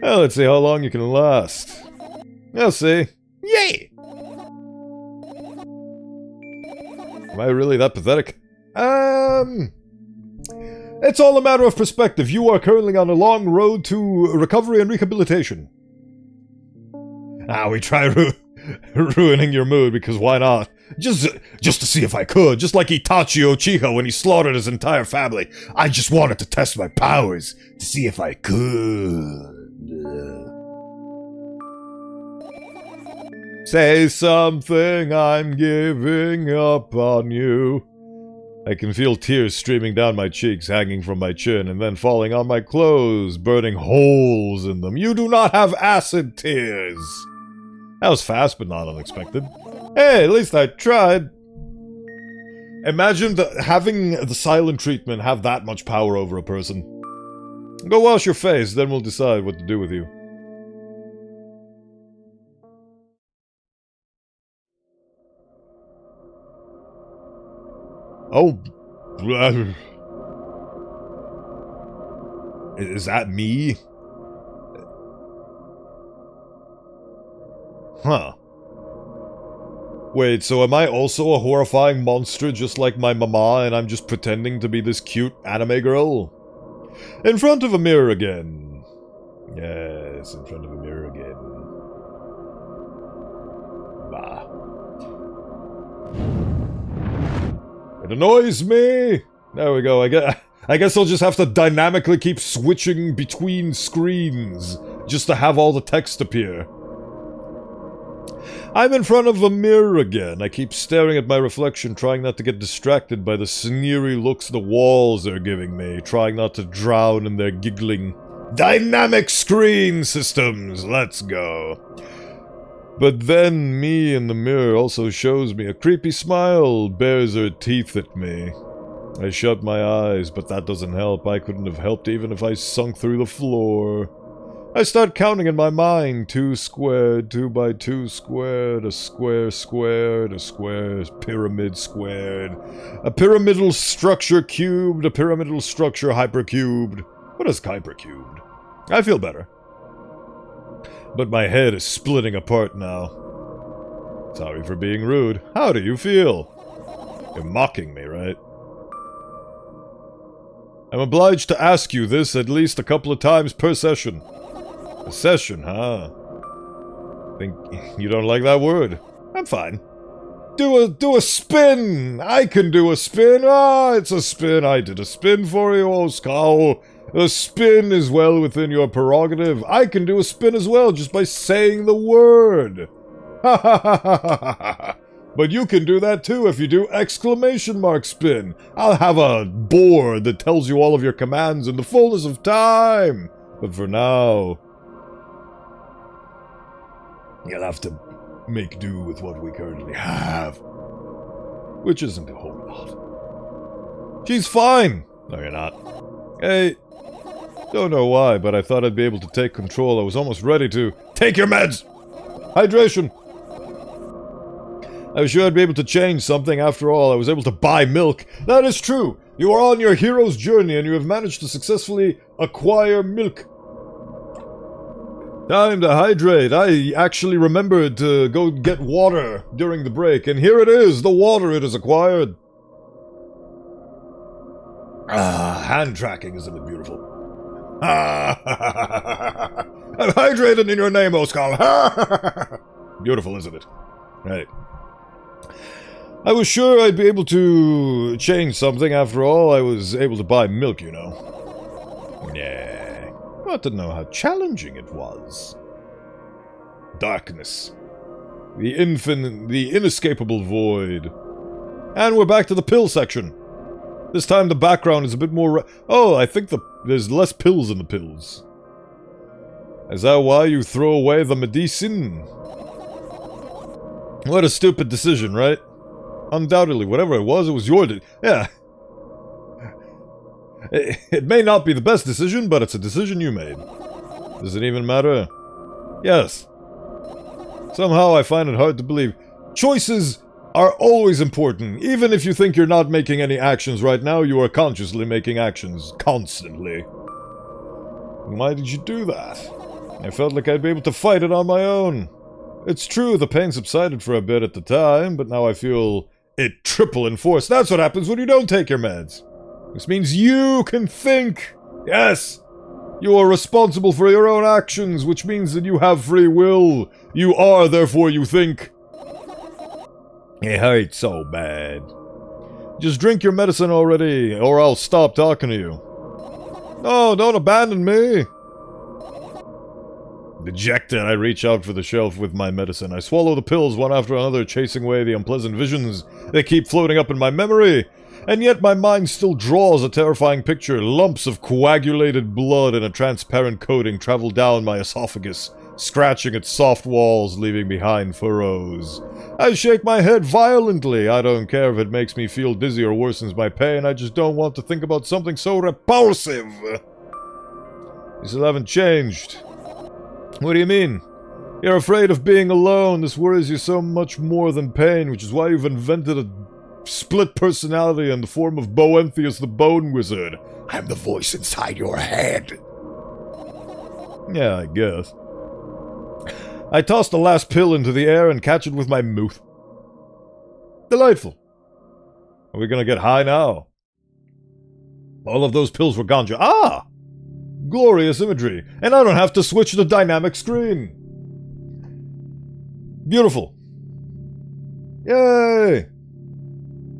Well, let's see how long you can last. I'll see. Yay! Am I really that pathetic? It's all a matter of perspective. You are currently on a long road to recovery and rehabilitation. We try ruining your mood, because why not? Just to see if I could. Just like Itachi Uchiha when he slaughtered his entire family. I just wanted to test my powers to see if I could. Say something, I'm giving up on you. I can feel tears streaming down my cheeks, hanging from my chin, and then falling on my clothes, burning holes in them. You do not have acid tears. That was fast, but not unexpected. Hey, at least I tried. Imagine having the silent treatment have that much power over a person. Go wash your face, then we'll decide what to do with you. Oh. Is that me? Huh. Wait, so am I also a horrifying monster just like my mama and I'm just pretending to be this cute anime girl? In front of a mirror again. Yes, in front of a mirror again. Bah. It annoys me! There we go, I guess I'll just have to dynamically keep switching between screens just to have all the text appear. I'm in front of a mirror again. I keep staring at my reflection, trying not to get distracted by the sneery looks the walls are giving me, trying not to drown in their giggling. Dynamic screen systems, let's go. But then me in the mirror also shows me a creepy smile, bares her teeth at me. I shut my eyes, but that doesn't help. I couldn't have helped even if I sunk through the floor. I start counting in my mind. 2 squared, 2 by 2 squared, a square squared, a square pyramid squared, a pyramidal structure cubed, a pyramidal structure hypercubed. What is hypercubed? I feel better. But my head is splitting apart now. Sorry for being rude. How do you feel? You're mocking me, right? I'm obliged to ask you this at least a couple of times per session. A session, huh? Think you don't like that word? I'm fine. Do a spin! I can do a spin! Ah, it's a spin. I did a spin for you, Oscar. A spin is well within your prerogative. I can do a spin as well just by saying the word. Ha ha ha ha ha ha. But you can do that too if you do exclamation mark spin. I'll have a board that tells you all of your commands in the fullness of time. But for now, you'll have to make do with what we currently have. Which isn't a whole lot. She's fine. No, you're not. Hey, don't know why, but I thought I'd be able to take control. I was almost ready to. Take your meds! Hydration! I was sure I'd be able to change something. After all, I was able to buy milk. That is true. You are on your hero's journey and you have managed to successfully acquire milk. Time to hydrate. I actually remembered to go get water during the break, and here it is, the water it has acquired. Ah, hand tracking, isn't it beautiful? Ah, I'm hydrated in your name, Oscar. Beautiful, isn't it? Right. I was sure I'd be able to change something. After all, I was able to buy milk, you know. Yeah. Got to know how challenging it was. Darkness. The inescapable void. And we're back to the pill section. This time the background is a bit more... Oh, I think there's less pills in the pills. Is that why you throw away the medicine? What a stupid decision, right? Undoubtedly, whatever it was your... Yeah. It may not be the best decision, but it's a decision you made. Does it even matter? Yes. Somehow I find it hard to believe. Choices are always important. Even if you think you're not making any actions right now, you are consciously making actions. Constantly. Why did you do that? I felt like I'd be able to fight it on my own. It's true, the pain subsided for a bit at the time, but now I feel it triple in force. That's what happens when you don't take your meds. This means you can think. Yes. You are responsible for your own actions, which means that you have free will. You are, therefore you think. It hurts so bad. Just drink your medicine already, or I'll stop talking to you. No, don't abandon me. Dejected, I reach out for the shelf with my medicine. I swallow the pills one after another, chasing away the unpleasant visions that keep floating up in my memory. And yet my mind still draws a terrifying picture. Lumps of coagulated blood in a transparent coating travel down my esophagus, scratching its soft walls, leaving behind furrows. I shake my head violently. I don't care if it makes me feel dizzy or worsens my pain. I just don't want to think about something so repulsive. You still haven't changed. What do you mean? You're afraid of being alone. This worries you so much more than pain, which is why you've invented a split personality in the form of Bowenthius the Bone Wizard. I'm the voice inside your head. Yeah, I guess. I toss the last pill into the air and catch it with my mouth. Delightful. Are we gonna get high now? All of those pills were ganja. Ah! Glorious imagery. And I don't have to switch the dynamic screen. Beautiful. Yay!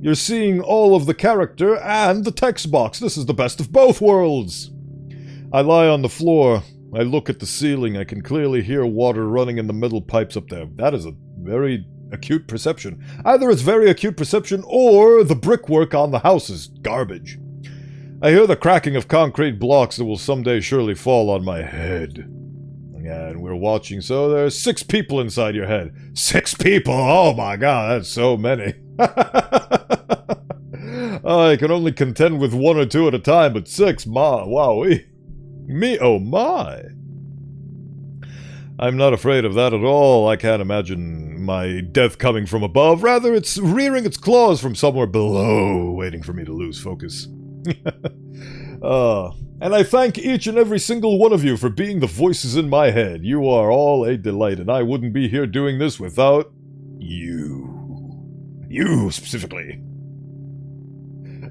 You're seeing all of the character and the text box. This is the best of both worlds. I lie on the floor. I look at the ceiling. I can clearly hear water running in the middle pipes up there. That is a very acute perception. Either it's very acute perception or the brickwork on the house is garbage. I hear the cracking of concrete blocks that will someday surely fall on my head. And we're watching, so there's 6 people inside your head. 6 people! Oh my god, that's so many. I can only contend with 1 or 2 at a time, but 6, wowee. Me, oh my. I'm not afraid of that at all. I can't imagine my death coming from above. Rather, it's rearing its claws from somewhere below, waiting for me to lose focus. And I thank each and every single one of you for being the voices in my head. You are all a delight, and I wouldn't be here doing this without you. You, specifically.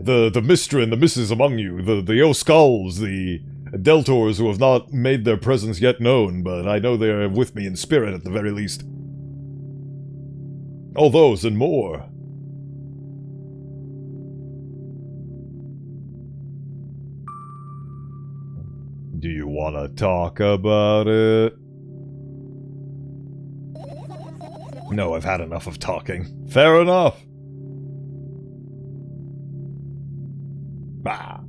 The Mr. and the Mrs. among you, the Oskulls, the Deltors who have not made their presence yet known, but I know they are with me in spirit at the very least. All those and more. Do you want to talk about it? No, I've had enough of talking. Fair enough. Ah.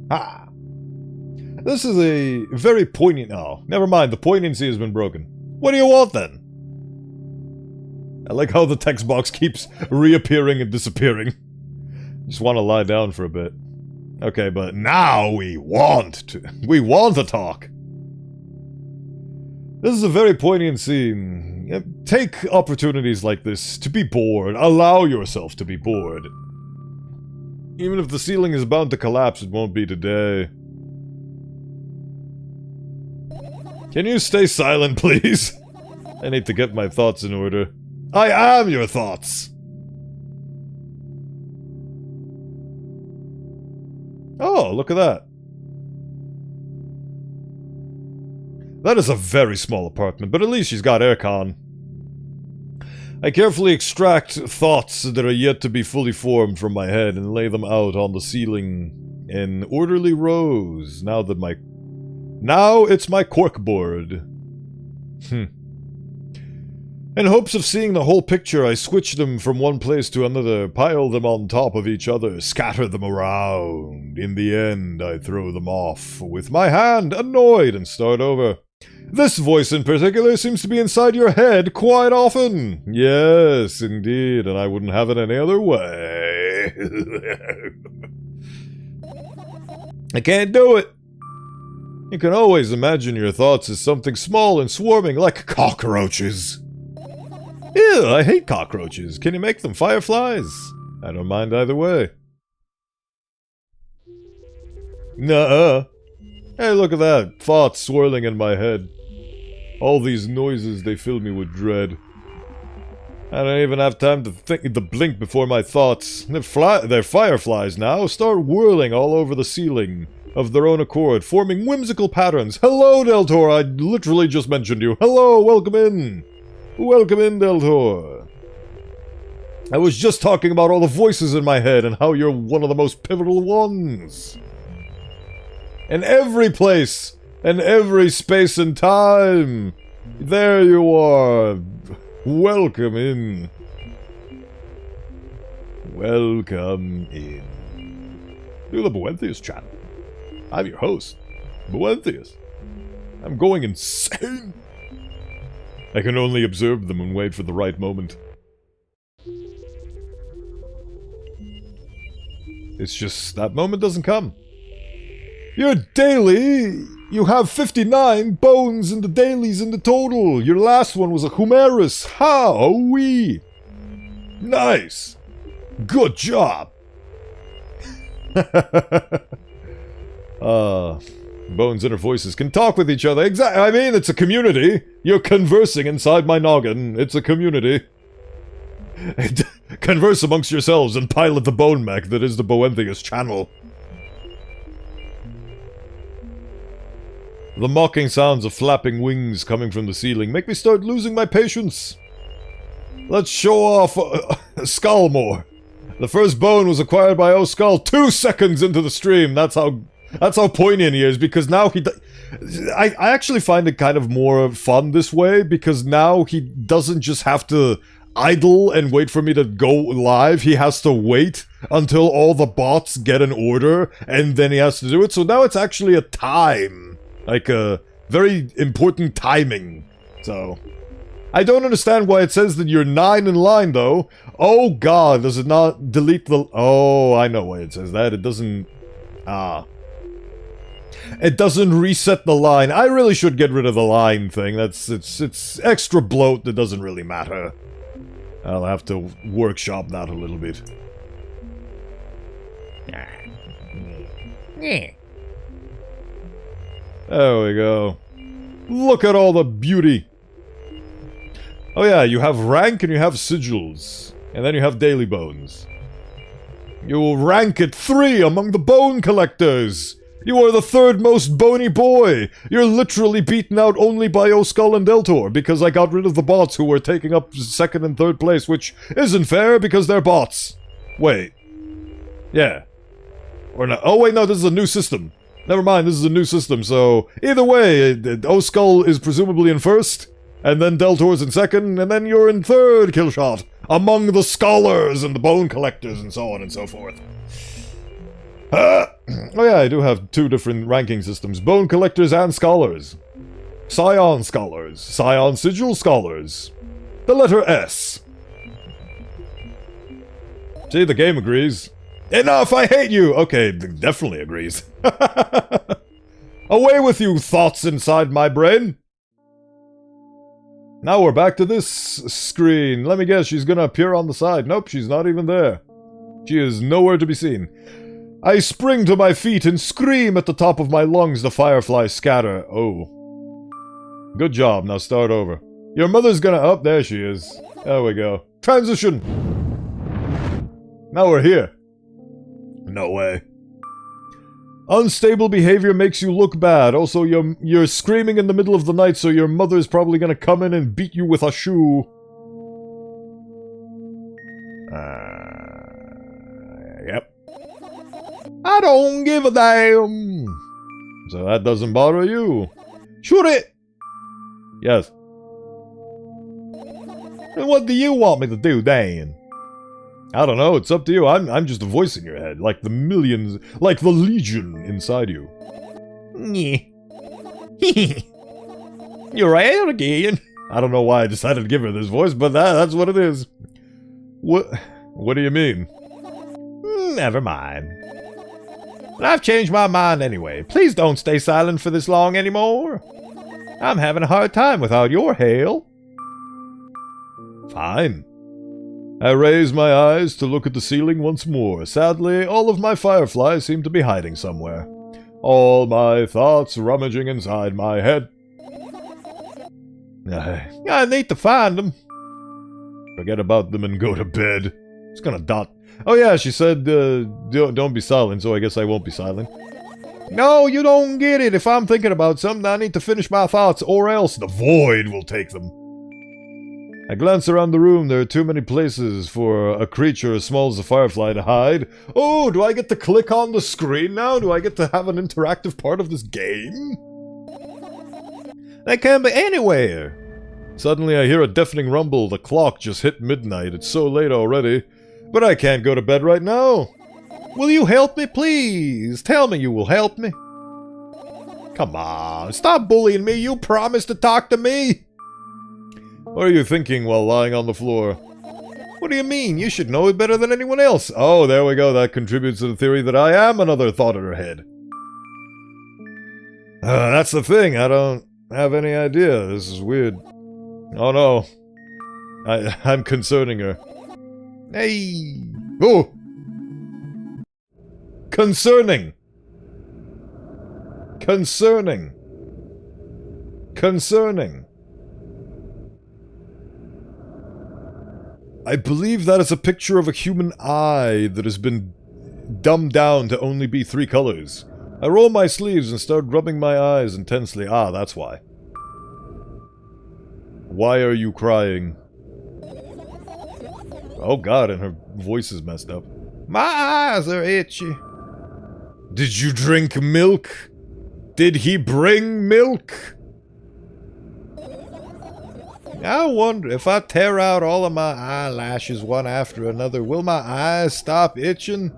Ah. This is a very poignant... Oh, never mind. The poignancy has been broken. What do you want, then? I like how the text box keeps reappearing and disappearing. Just want to lie down for a bit. Okay, but now we want to talk. This is a very poignant scene. Take opportunities like this to be bored. Allow yourself to be bored. Even if the ceiling is bound to collapse, it won't be today. Can you stay silent, please? I need to get my thoughts in order. I am your thoughts! Oh, look at that. That is a very small apartment, but at least she's got aircon. I carefully extract thoughts that are yet to be fully formed from my head and lay them out on the ceiling in orderly rows. Now it's my corkboard. In hopes of seeing the whole picture, I switch them from one place to another, pile them on top of each other, scatter them around. In the end, I throw them off with my hand, annoyed, and start over. This voice in particular seems to be inside your head quite often. Yes, indeed, and I wouldn't have it any other way. I can't do it. You can always imagine your thoughts as something small and swarming like cockroaches. Ew, I hate cockroaches. Can you make them fireflies? I don't mind either way. Nuh-uh. Hey, look at that. Thoughts swirling in my head. All these noises, they fill me with dread. I don't even have time to blink before my thoughts. They're fireflies now. Start whirling all over the ceiling of their own accord, forming whimsical patterns. Hello, Deltor. I literally just mentioned you. Hello, welcome in. Welcome in, Deltor. I was just talking about all the voices in my head and how you're one of the most pivotal ones. In every place, in every space and time. There you are. Welcome in. Welcome in. To the Bowenthius channel. I'm your host, Bowenthius. I'm going insane. I can only observe them and wait for the right moment. It's just that moment doesn't come. Your daily! You have 59 bones in the dailies in the total. Your last one was a humerus. How-wee! Nice! Good job! Bones and her voices can talk with each other. Exactly. I mean, it's a community. You're conversing inside my noggin. It's a community. Converse amongst yourselves and pilot the bone mech that is the Bowenthius channel. The mocking sounds of flapping wings coming from the ceiling make me start losing my patience. Let's show off Skull more. The first bone was acquired by Skull 2 seconds into the stream. That's how poignant he is, because now I actually find it kind of more fun this way, because now he doesn't just have to idle and wait for me to go live. He has to wait until all the bots get an order, and then he has to do it. So now it's actually a time. Like a very important timing. So I don't understand why it says that you're 9 in line, though. Oh god, does it not delete the... Oh, I know why it says that. It doesn't... It doesn't reset the line. I really should get rid of the line thing. It's extra bloat that doesn't really matter. I'll have to workshop that a little bit. There we go. Look at all the beauty. Oh yeah, you have rank and you have sigils. And then you have daily bones. You will rank at 3 among the bone collectors. You are the 3rd most bony boy. You're literally beaten out only by Skull and Deltor, because I got rid of the bots who were taking up 2nd and 3rd place, which isn't fair because they're bots. Wait. Yeah. Or not. Oh wait, no, this is a new system. Never mind, this is a new system, so... Either way, Skull is presumably in 1st, and then Deltor's in 2nd, and then you're in 3rd, Killshot. Among the scholars and the bone collectors and so on and so forth. Oh yeah, I do have 2 different ranking systems. Bone collectors and scholars. Scion scholars. Scion sigil scholars. The letter S. See, the game agrees. Enough, I hate you! Okay, definitely agrees. Away with you, thoughts inside my brain! Now we're back to this screen. Let me guess, she's gonna appear on the side. Nope, she's not even there. She is nowhere to be seen. I spring to my feet and scream at the top of my lungs. The fireflies scatter. Oh. Good job, now start over. Your mother's gonna... Oh, there she is. There we go. Transition! Now we're here. No way. Unstable behavior makes you look bad. Also, you're screaming in the middle of the night, so your mother's probably gonna come in and beat you with a shoe. Yep. I don't give a damn. So that doesn't bother you. Shoot it! Yes. And what do you want me to do, Dan? I don't know, it's up to you. I'm just a voice in your head, like the millions, like the legion inside you. You're out again. I don't know why I decided to give her this voice, but that's what it is. What do you mean? Never mind. But I've changed my mind anyway. Please don't stay silent for this long anymore. I'm having a hard time without your hail. Fine. I raise my eyes to look at the ceiling once more. Sadly, all of my fireflies seem to be hiding somewhere. All my thoughts rummaging inside my head. I need to find them. Forget about them and go to bed. It's gonna dot. Oh yeah, she said, don't be silent, so I guess I won't be silent. No, you don't get it. If I'm thinking about something, I need to finish my thoughts, or else the void will take them. I glance around the room. There are too many places for a creature as small as a firefly to hide. Oh, do I get to click on the screen now? Do I get to have an interactive part of this game? They can be anywhere. Suddenly I hear a deafening rumble. The clock just hit midnight. It's so late already. But I can't go to bed right now. Will you help me, please? Tell me you will help me. Come on, stop bullying me. You promised to talk to me. What are you thinking while lying on the floor? What do you mean? You should know it better than anyone else. Oh, there we go. That contributes to the theory that I am another thought in her head. That's the thing. I don't have any idea. This is weird. Oh no. I'm concerning her. Hey! Oh! Concerning! Concerning! Concerning! I believe that is a picture of a human eye that has been dumbed down to only be 3 colors. I roll my sleeves and start rubbing my eyes intensely. Ah, that's why. Why are you crying? Oh god, and her voice is messed up. My eyes are itchy. Did you drink milk? Did he bring milk? I wonder if I tear out all of my eyelashes one after another, will my eyes stop itching?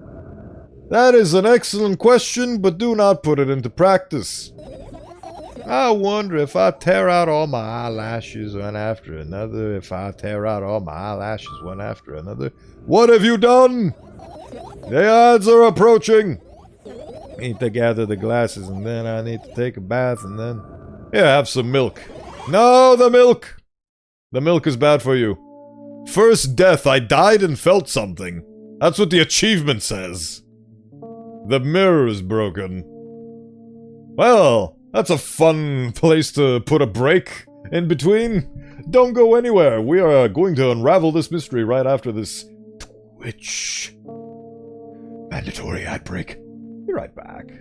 That is an excellent question, but do not put it into practice. I wonder if I tear out all my eyelashes one after another, if I tear out all my eyelashes one after another. What have you done? The odds are approaching. Need to gather the glasses, and then I need to take a bath, and then... Yeah, have some milk. No, the milk! The milk is bad for you. First death, I died and felt something. That's what the achievement says. The mirror is broken. Well, that's a fun place to put a break in between. Don't go anywhere. We are going to unravel this mystery right after this Twitch mandatory ad break. Be right back.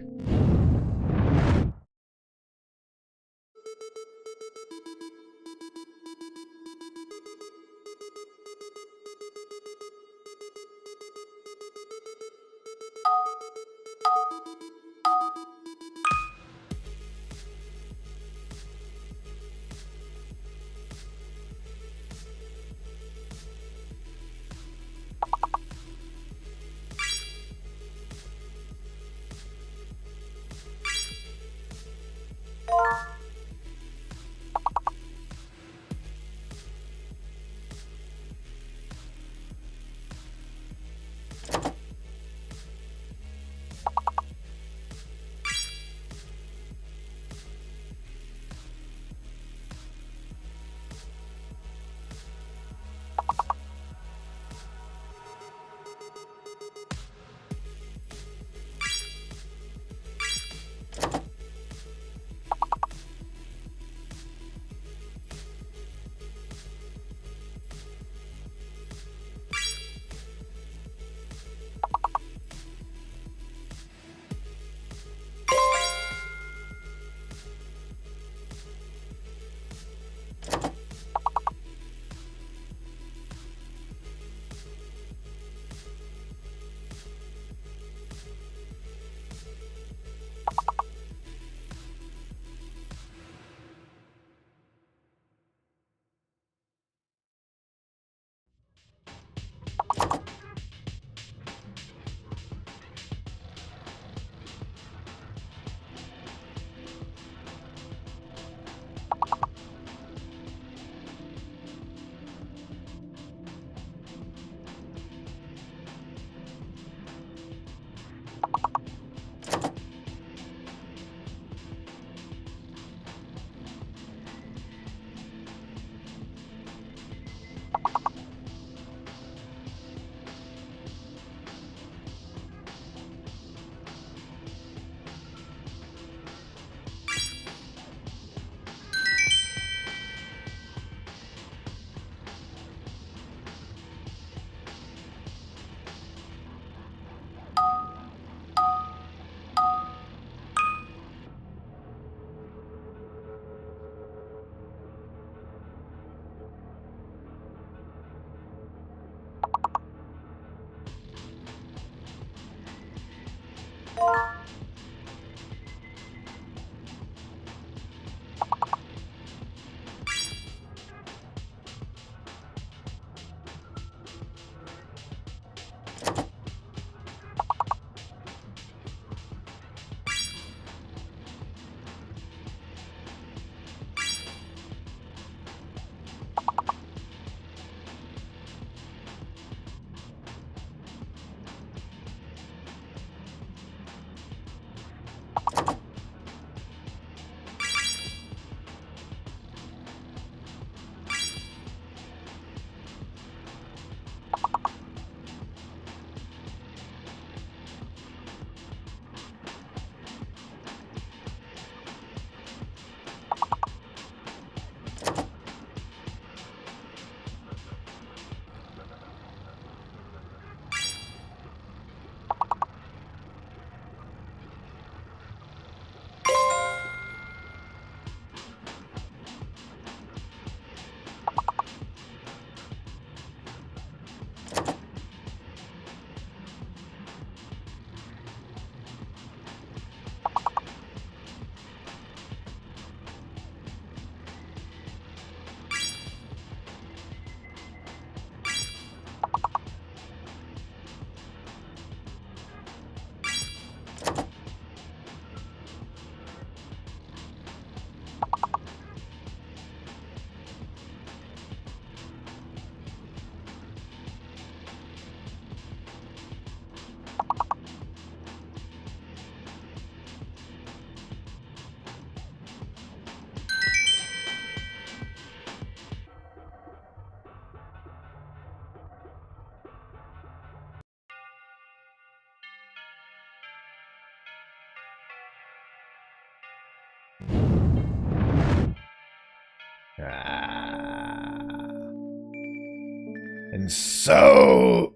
And so...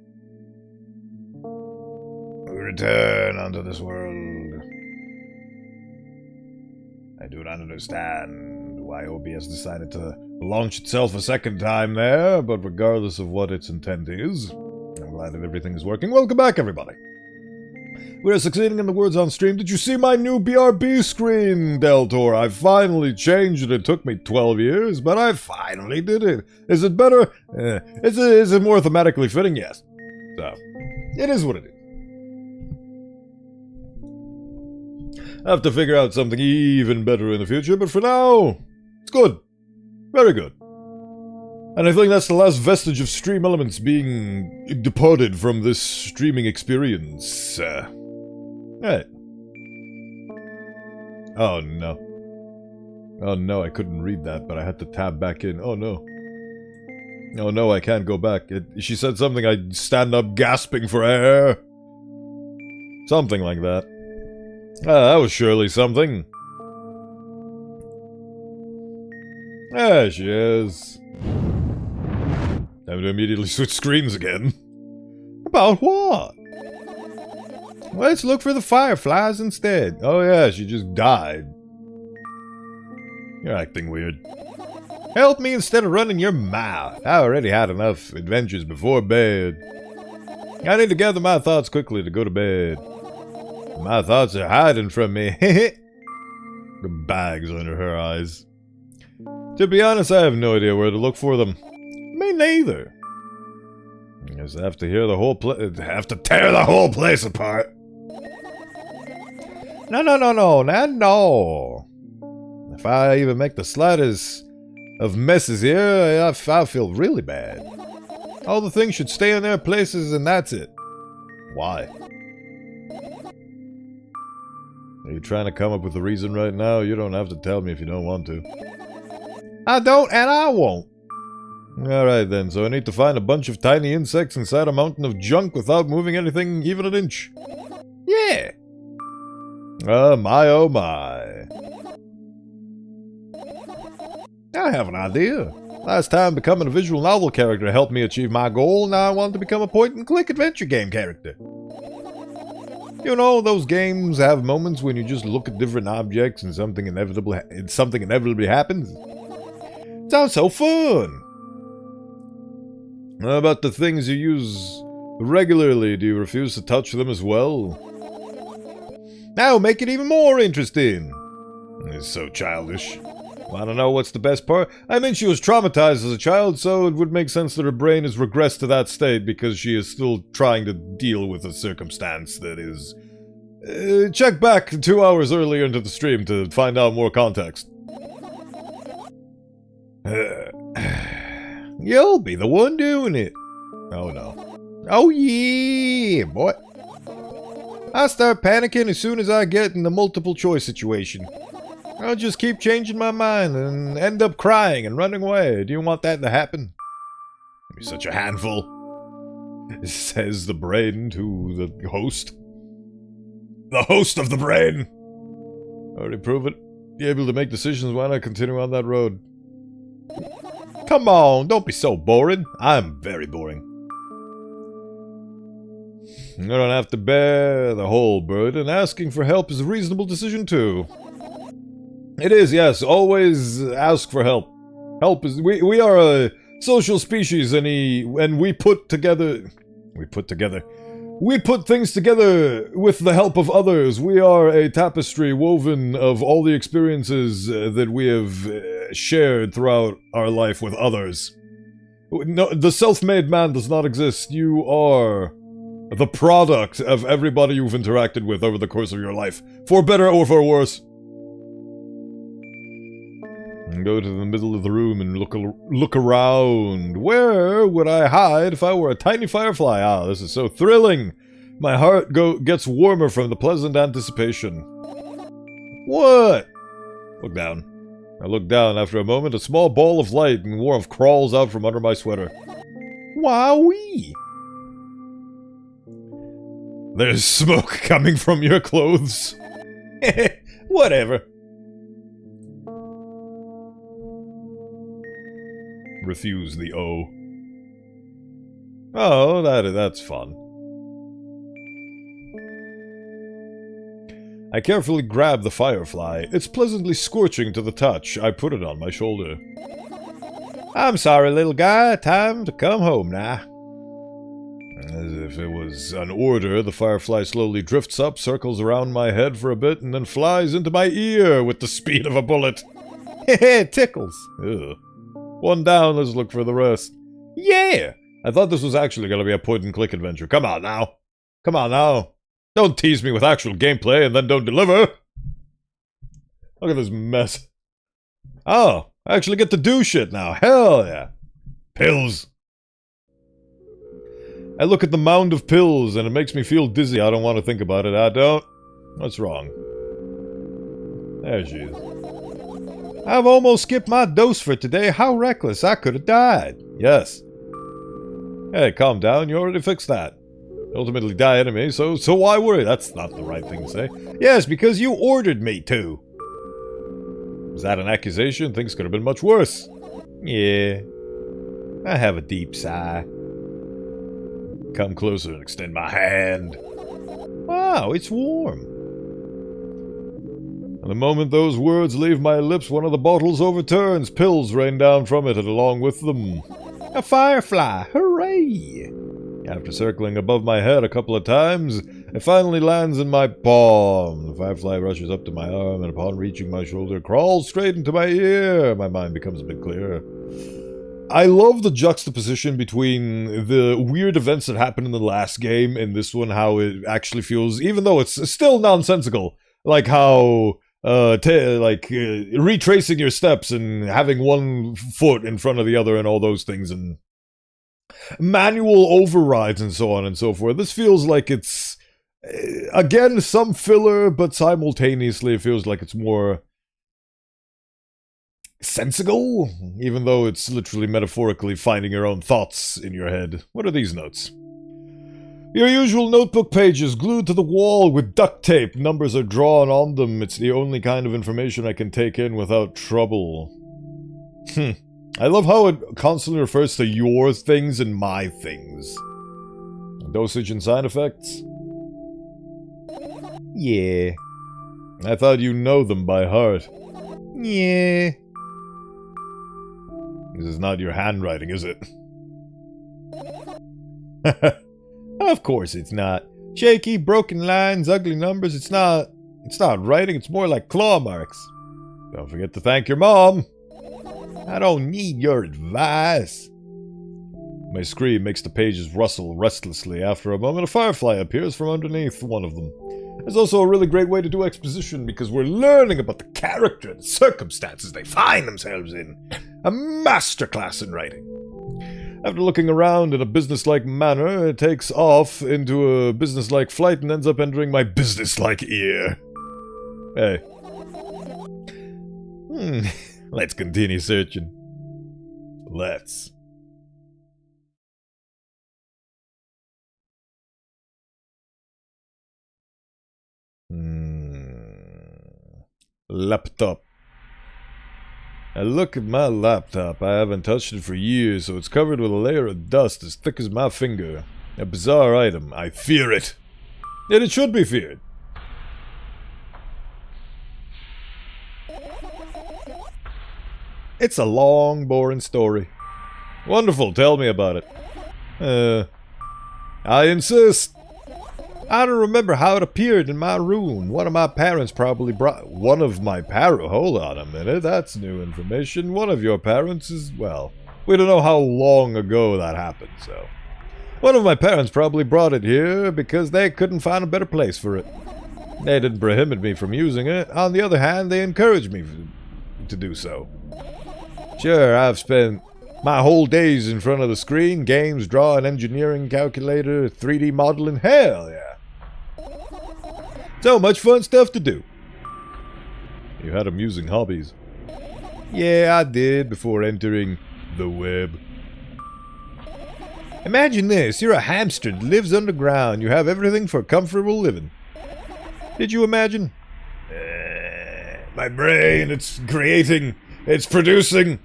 we return unto this world. I do not understand why OBS decided to launch itself a second time there, but regardless of what its intent is, I'm glad that everything is working. Welcome back, everybody. We're succeeding in the words on stream. Did you see my new BRB screen, Deltor? I finally changed it. It took me 12 years, but I finally did it. Is it better? Is it more thematically fitting? Yes. So, it is what it is. I have to figure out something even better in the future, but for now, it's good. Very good. And I think that's the last vestige of stream elements being departed from this streaming experience. Right. Oh no. Oh no, I couldn't read that, but I had to tab back in. Oh no. Oh no, I can't go back. She said something, I'd stand up gasping for air. Something like that. Ah, that was surely something. There she is. Time to immediately switch screens again. About what? Let's look for the fireflies instead. Oh yeah, she just died. You're acting weird. Help me instead of running your mouth. I already had enough adventures before bed. I need to gather my thoughts quickly to go to bed. My thoughts are hiding from me. The bags under her eyes. To be honest, I have no idea where to look for them. Me neither. I guess I have to hear the whole have to tear the whole place apart. No. If I even make the slightest of messes here, I feel really bad. All the things should stay in their places and that's it. Why? Are you trying to come up with a reason right now? You don't have to tell me if you don't want to. I don't and I won't. Alright then, so I need to find a bunch of tiny insects inside a mountain of junk without moving anything even an inch. Yeah! My oh my. I have an idea. Last time becoming a visual novel character helped me achieve my goal, now I want to become a point-and-click adventure game character. You know, those games have moments when you just look at different objects and something inevitably happens. Sounds so fun! How about the things you use regularly? Do you refuse to touch them as well? Now make it even more interesting! It's so childish. Wanna know what's the best part? I mean, she was traumatized as a child, so it would make sense that her brain has regressed to that state because she is still trying to deal with a circumstance that is... check back 2 hours earlier into the stream to find out more context. You'll be the one doing it. Oh no. Oh yeah, boy. I start panicking as soon as I get in the multiple choice situation. I'll just keep changing my mind and end up crying and running away. Do you want that to happen? You're such a handful. Says the brain to the host. The host of the brain! Already prove it. Be able to make decisions. Why not continue on that road? Come on, don't be so boring. I'm very boring. You don't have to bear the whole burden. Asking for help is a reasonable decision too. It is, yes. Always ask for help. Help is... We are a social species, and we put things together with the help of others. We are a tapestry woven of all the experiences that we have shared throughout our life with others. No, the self-made man does not exist. You are the product of everybody you've interacted with over the course of your life, for better or for worse. Go to the middle of the room and look around. Where would I hide if I were a tiny firefly? Ah, this is so thrilling. My heart gets warmer from the pleasant anticipation. What? Look down. I look down. After a moment, a small ball of light and warmth crawls out from under my sweater. Wowee! There's smoke coming from your clothes. Whatever. Refuse the O. Oh, that's fun. I carefully grab the firefly. It's pleasantly scorching to the touch. I put it on my shoulder. I'm sorry, little guy. Time to come home now. As if it was an order, the firefly slowly drifts up, circles around my head for a bit, and then flies into my ear with the speed of a bullet. It tickles. Ugh. One down, let's look for the rest. Yeah! I thought this was actually going to be a point-and-click adventure. Come on now. Come on now. Don't tease me with actual gameplay and then don't deliver. Look at this mess. Oh, I actually get to do shit now. Hell yeah. Pills. I look at the mound of pills and it makes me feel dizzy. I don't want to think about it. I don't. What's wrong? There she is. I've almost skipped my dose for today. How reckless. I could have died. Yes. Hey, calm down. You already fixed that. Ultimately die anyway, so why worry? That's not the right thing to say. Yes, because you ordered me to. Is that an accusation? Things could have been much worse. Yeah. I have a deep sigh. Come closer and extend my hand. Wow, it's warm. And the moment those words leave my lips, one of the bottles overturns. Pills rain down from it, and along with them, a firefly. Hooray! After circling above my head a couple of times, it finally lands in my palm. The firefly rushes up to my arm, and upon reaching my shoulder, crawls straight into my ear. My mind becomes a bit clearer. I love the juxtaposition between the weird events that happened in the last game and this one, how it actually feels, even though it's still nonsensical, like how retracing your steps and having one foot in front of the other and all those things, and manual overrides and so on and so forth. This feels like it's, again, some filler, but simultaneously it feels like it's more sensible, even though it's literally metaphorically finding your own thoughts in your head. What are these notes? Your usual notebook pages glued to the wall with duct tape. Numbers are drawn on them. It's the only kind of information I can take in without trouble. I love how it constantly refers to your things and my things. Dosage and side effects? Yeah. I thought you know them by heart. Yeah. This is not your handwriting, is it? Of course it's not. Shaky, broken lines, ugly numbers. It's not writing, it's more like claw marks. Don't forget to thank your mom. I don't need your advice. My scream makes the pages rustle restlessly. After a moment, a firefly appears from underneath one of them. It's also a really great way to do exposition because we're learning about the character and circumstances they find themselves in. A masterclass in writing. After looking around in a businesslike manner, it takes off into a businesslike flight and ends up entering my businesslike ear. Hey. Let's continue searching. Let's. Laptop. I look at my laptop. I haven't touched it for years, so it's covered with a layer of dust as thick as my finger. A bizarre item. I fear it. Yet it should be feared. It's a long, boring story. Wonderful, tell me about it. I insist. I don't remember how it appeared in my room. One of my parents probably brought... One of my parents... Hold on a minute, that's new information. One of your parents is... Well, we don't know how long ago that happened, so... One of my parents probably brought it here because they couldn't find a better place for it. They didn't prohibit me from using it. On the other hand, they encouraged me to do so. Sure, I've spent my whole days in front of the screen, games, drawing, engineering, calculator, 3D modeling, hell yeah. So much fun stuff to do. You had amusing hobbies. Yeah, I did before entering the web. Imagine this, you're a hamster that lives underground. You have everything for comfortable living. Did you imagine? My brain, it's creating, it's producing.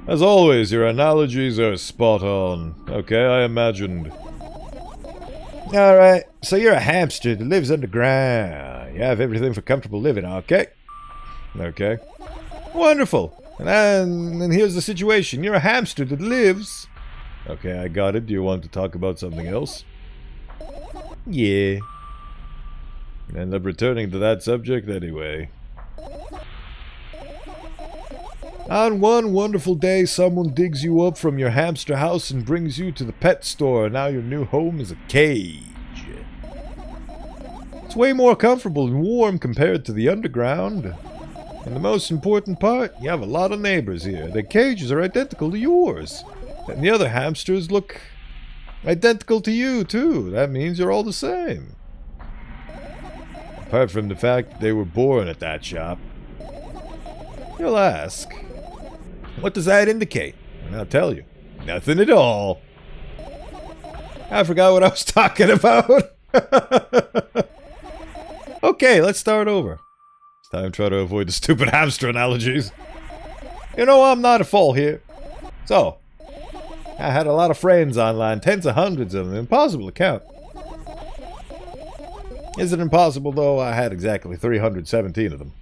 As always, your analogies are spot on. Okay, I imagined. Alright, so you're a hamster that lives underground. You have everything for comfortable living, okay? Okay. Wonderful. And here's the situation. You're a hamster that lives... Okay, I got it. Do you want to talk about something else? Yeah. End up returning to that subject anyway. On one wonderful day, someone digs you up from your hamster house and brings you to the pet store. Now your new home is a cage. It's way more comfortable and warm compared to the underground. And the most important part, you have a lot of neighbors here. Their cages are identical to yours. And the other hamsters look identical to you, too. That means you're all the same. Apart from the fact that they were born at that shop. You'll ask, what does that indicate? And I'll tell you, nothing at all. I forgot what I was talking about. Okay, let's start over. It's time to try to avoid the stupid hamster analogies. You know, I'm not at fault here. So, I had a lot of friends online, tens of hundreds of them, impossible to count. Is it impossible, though? I had exactly 317 of them.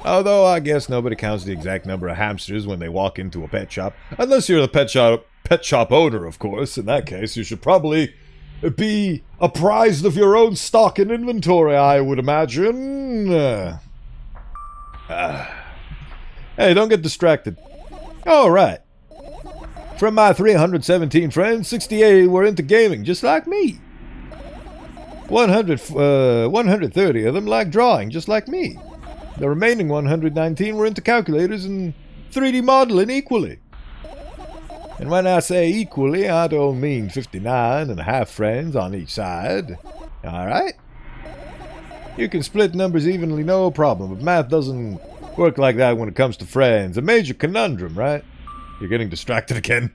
Although, I guess nobody counts the exact number of hamsters when they walk into a pet shop. Unless you're the pet shop owner, of course. In that case, you should probably be apprised of your own stock and inventory, I would imagine. Hey, don't get distracted. All right. From my 317 friends, 68 were into gaming, just like me. 130 of them like drawing, just like me. The remaining 119 were into calculators and 3D modeling equally. And when I say equally, I don't mean 59 and a half friends on each side. Alright? You can split numbers evenly, no problem, but math doesn't work like that when it comes to friends. A major conundrum, right? You're getting distracted again.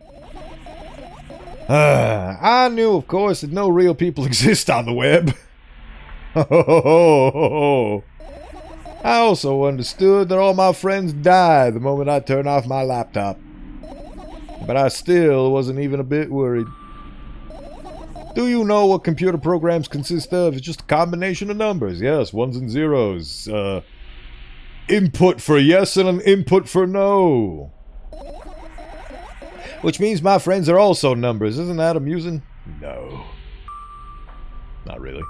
I knew, of course, that no real people exist on the web. I also understood that all my friends die the moment I turn off my laptop. But I still wasn't even a bit worried. Do you know what computer programs consist of? It's just a combination of numbers. Yes, ones and zeros. Input for yes and an input for no. Which means my friends are also numbers. Isn't that amusing? No. Not really.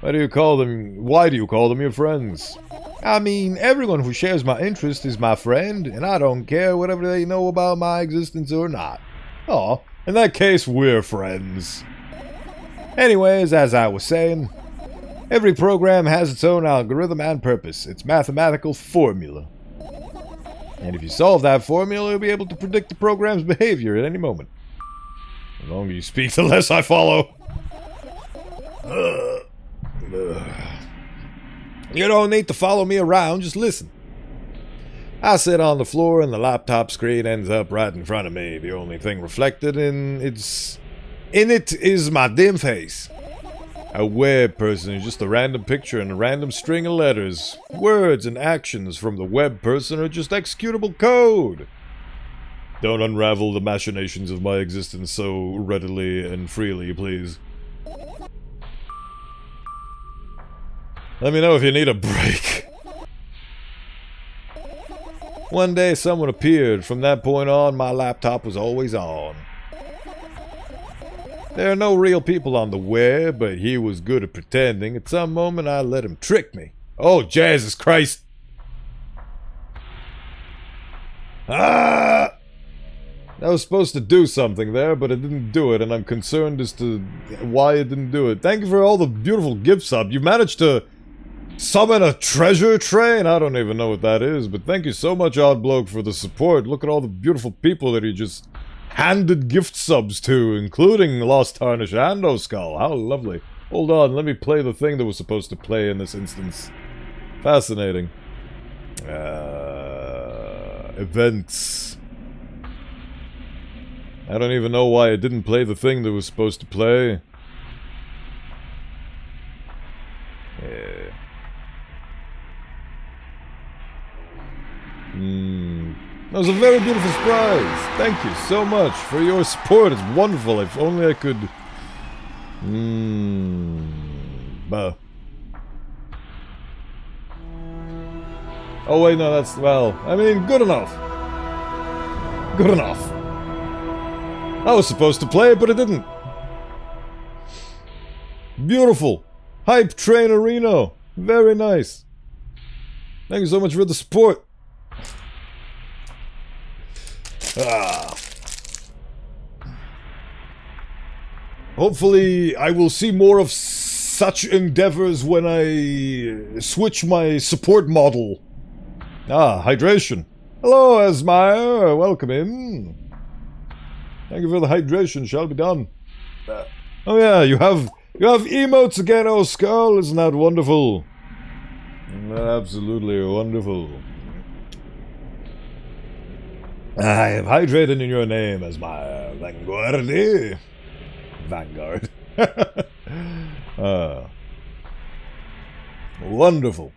Why do you call them your friends? I mean, everyone who shares my interest is my friend, and I don't care whatever they know about my existence or not. Oh, in that case, we're friends. Anyways, as I was saying, every program has its own algorithm and purpose, its mathematical formula. And if you solve that formula, you'll be able to predict the program's behavior at any moment. The longer you speak, the less I follow. You don't need to follow me around, just listen. I sit on the floor and the laptop screen ends up right in front of me. The only thing reflected in it is my dim face. A web person is just a random picture and a random string of letters. Words and actions from the web person are just executable code. Don't unravel the machinations of my existence so readily and freely, please. Let me know if you need a break. One day someone appeared. From that point on, my laptop was always on. There are no real people on the web, but he was good at pretending. At some moment, I let him trick me. Oh, Jesus Christ! Ah! I was supposed to do something there, but it didn't do it, and I'm concerned as to why it didn't do it. Thank you for all the beautiful gift subs. You managed to summon a treasure train? I don't even know what that is, but thank you so much, Odd Bloke, for the support. Look at all the beautiful people that you just handed gift subs to, including Lost Tarnish and Skull. How lovely. Hold on, let me play the thing that was supposed to play in this instance. Fascinating. Events. I don't even know why it didn't play the thing that was supposed to play. That was a very beautiful surprise. Thank you so much for your support. It's wonderful. If only I could... Oh wait, no, that's... Well, I mean, good enough. Good enough. I was supposed to play it, but it didn't. Beautiful. Hype Train Arena. Very nice. Thank you so much for the support. Hopefully, I will see more of such endeavors when I switch my support model. Hydration. Hello, Esmire. Welcome in. Thank you for the hydration. Shall be done. Oh yeah, you have emotes again, oh Skull. Isn't that wonderful? Absolutely wonderful. I have hydrated in your name as my Vanguard. Vanguard. Wonderful.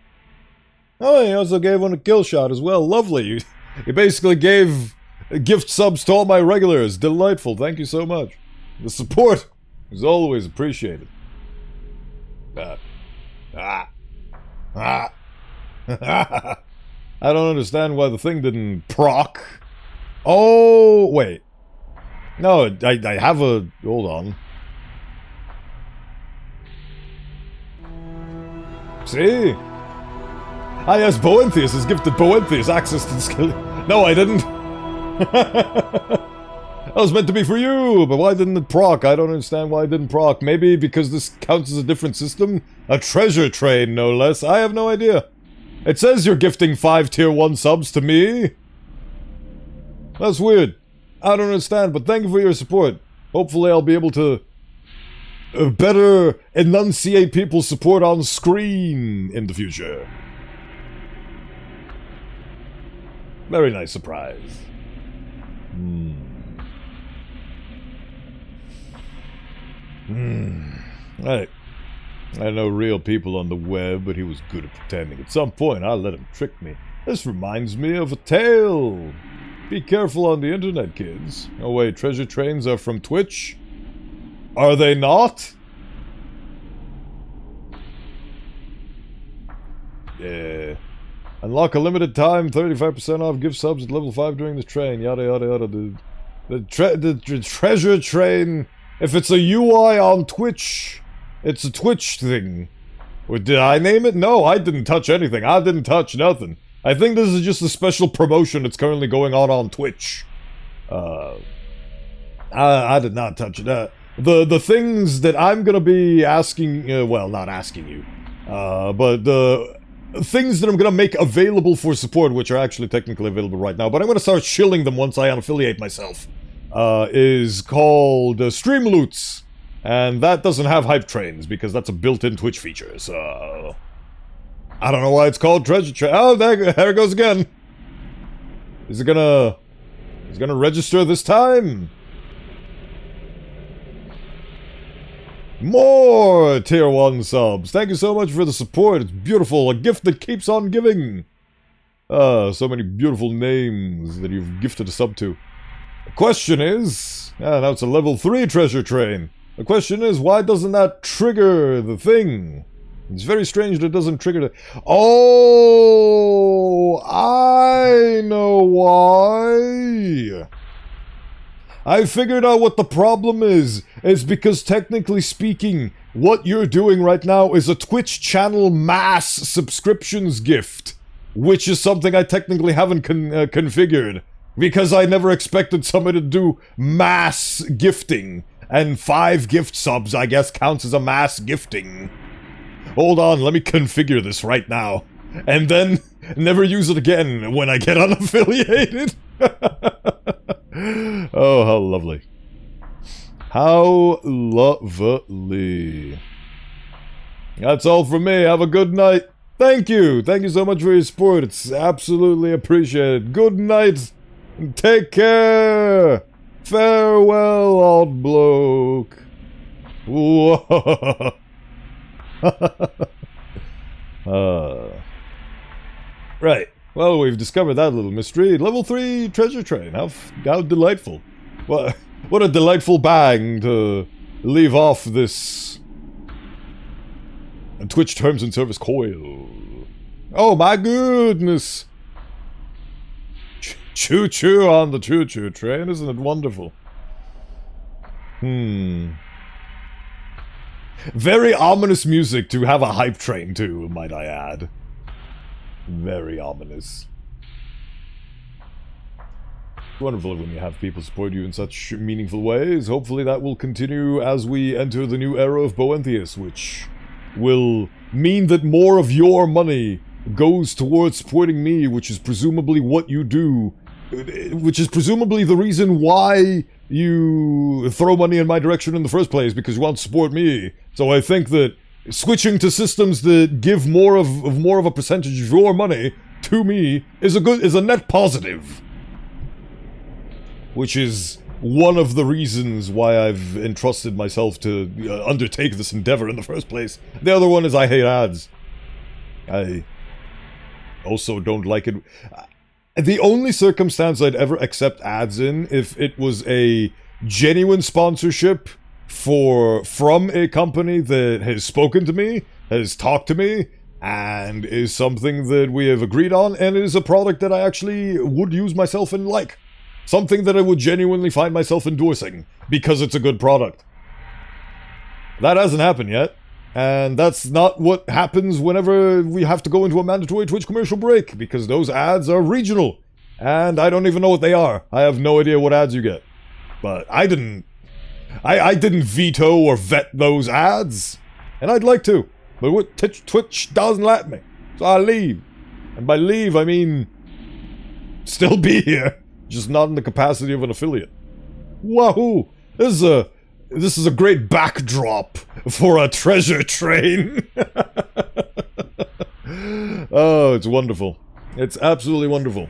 Oh, he also gave one a kill shot as well. Lovely. You basically gave gift subs to all my regulars. Delightful. Thank you so much. The support is always appreciated. I don't understand why the thing didn't proc. Oh, wait. No, I have a... Hold on. See? Yes, Bowenthius has gifted Bowenthius access to the skill... No, I didn't. That was meant to be for you, but why didn't it proc? I don't understand why it didn't proc. Maybe because this counts as a different system? A treasure train, no less. I have no idea. It says you're gifting 5 tier 1 subs to me. That's weird. I don't understand, but thank you for your support. Hopefully I'll be able to better enunciate people's support on screen in the future. Very nice surprise. Right. I know real people on the web, but he was good at pretending. At some point, I let him trick me. This reminds me of a tale. Be careful on the internet, kids. Oh wait, treasure trains are from Twitch? Are they not? Yeah. Unlock a limited time, 35% off gift subs at level 5 during the train. Yada yada yada. The treasure train... If it's a UI on Twitch, it's a Twitch thing. Or did I name it? No, I didn't touch anything. I didn't touch nothing. I think this is just a special promotion that's currently going on Twitch. I did not touch that. The things that I'm gonna be asking, well, not asking you, but the things that I'm gonna make available for support, which are actually technically available right now, but I'm gonna start shilling them once I unaffiliate myself, is called Stream Loots. And that doesn't have hype trains, because that's a built-in Twitch feature, so... I don't know why it's called Treasure Train. Oh, there it goes again. Is it gonna... Is it gonna register this time? More Tier 1 subs. Thank you so much for the support. It's beautiful. A gift that keeps on giving. So many beautiful names that you've gifted a sub to. The question is... now it's a level 3 treasure train. The question is, why doesn't that trigger the thing? It's very strange that it doesn't trigger the... Oh! I know why! I figured out what the problem is. It's because, technically speaking, what you're doing right now is a Twitch channel mass subscriptions gift. Which is something I technically haven't configured. Because I never expected somebody to do mass gifting. And 5 gift subs, I guess, counts as a mass gifting. Hold on, let me configure this right now. And then, never use it again when I get unaffiliated. Oh, how lovely. How lovely. That's all from me. Have a good night. Thank you. Thank you so much for your support. It's absolutely appreciated. Good night. Take care. Farewell, old bloke. Whoa. Right. Well, we've discovered that little mystery. Level 3 treasure train. How delightful. What a delightful bang to leave off this Twitch terms and service coil. Oh my goodness. Choo-choo on the choo-choo train. Isn't it wonderful? Very ominous music to have a hype train to, might I add. Very ominous. Wonderful when you have people support you in such meaningful ways. Hopefully that will continue as we enter the new era of Bowenthius, which will mean that more of your money goes towards supporting me, which is presumably what you do, which is presumably the reason why you throw money in my direction in the first place, because you want to support me. So I think that switching to systems that give more of a percentage of your money to me is a net positive. Which is one of the reasons why I've entrusted myself to undertake this endeavor in the first place. The other one is I hate ads. I also don't like it. The only circumstance I'd ever accept ads in, if it was a genuine sponsorship from a company that has spoken to me, has talked to me, and is something that we have agreed on, and is a product that I actually would use myself and like. Something that I would genuinely find myself endorsing, because it's a good product. That hasn't happened yet, and that's not what happens whenever we have to go into a mandatory Twitch commercial break, because those ads are regional, and I don't even know what they are. I have no idea what ads you get. But I didn't veto or vet those ads, and I'd like to, but Twitch doesn't let me, so I leave. And by leave, I mean still be here. Just not in the capacity of an affiliate. Wahoo! This is a great backdrop for a treasure train. Oh, it's wonderful. It's absolutely wonderful.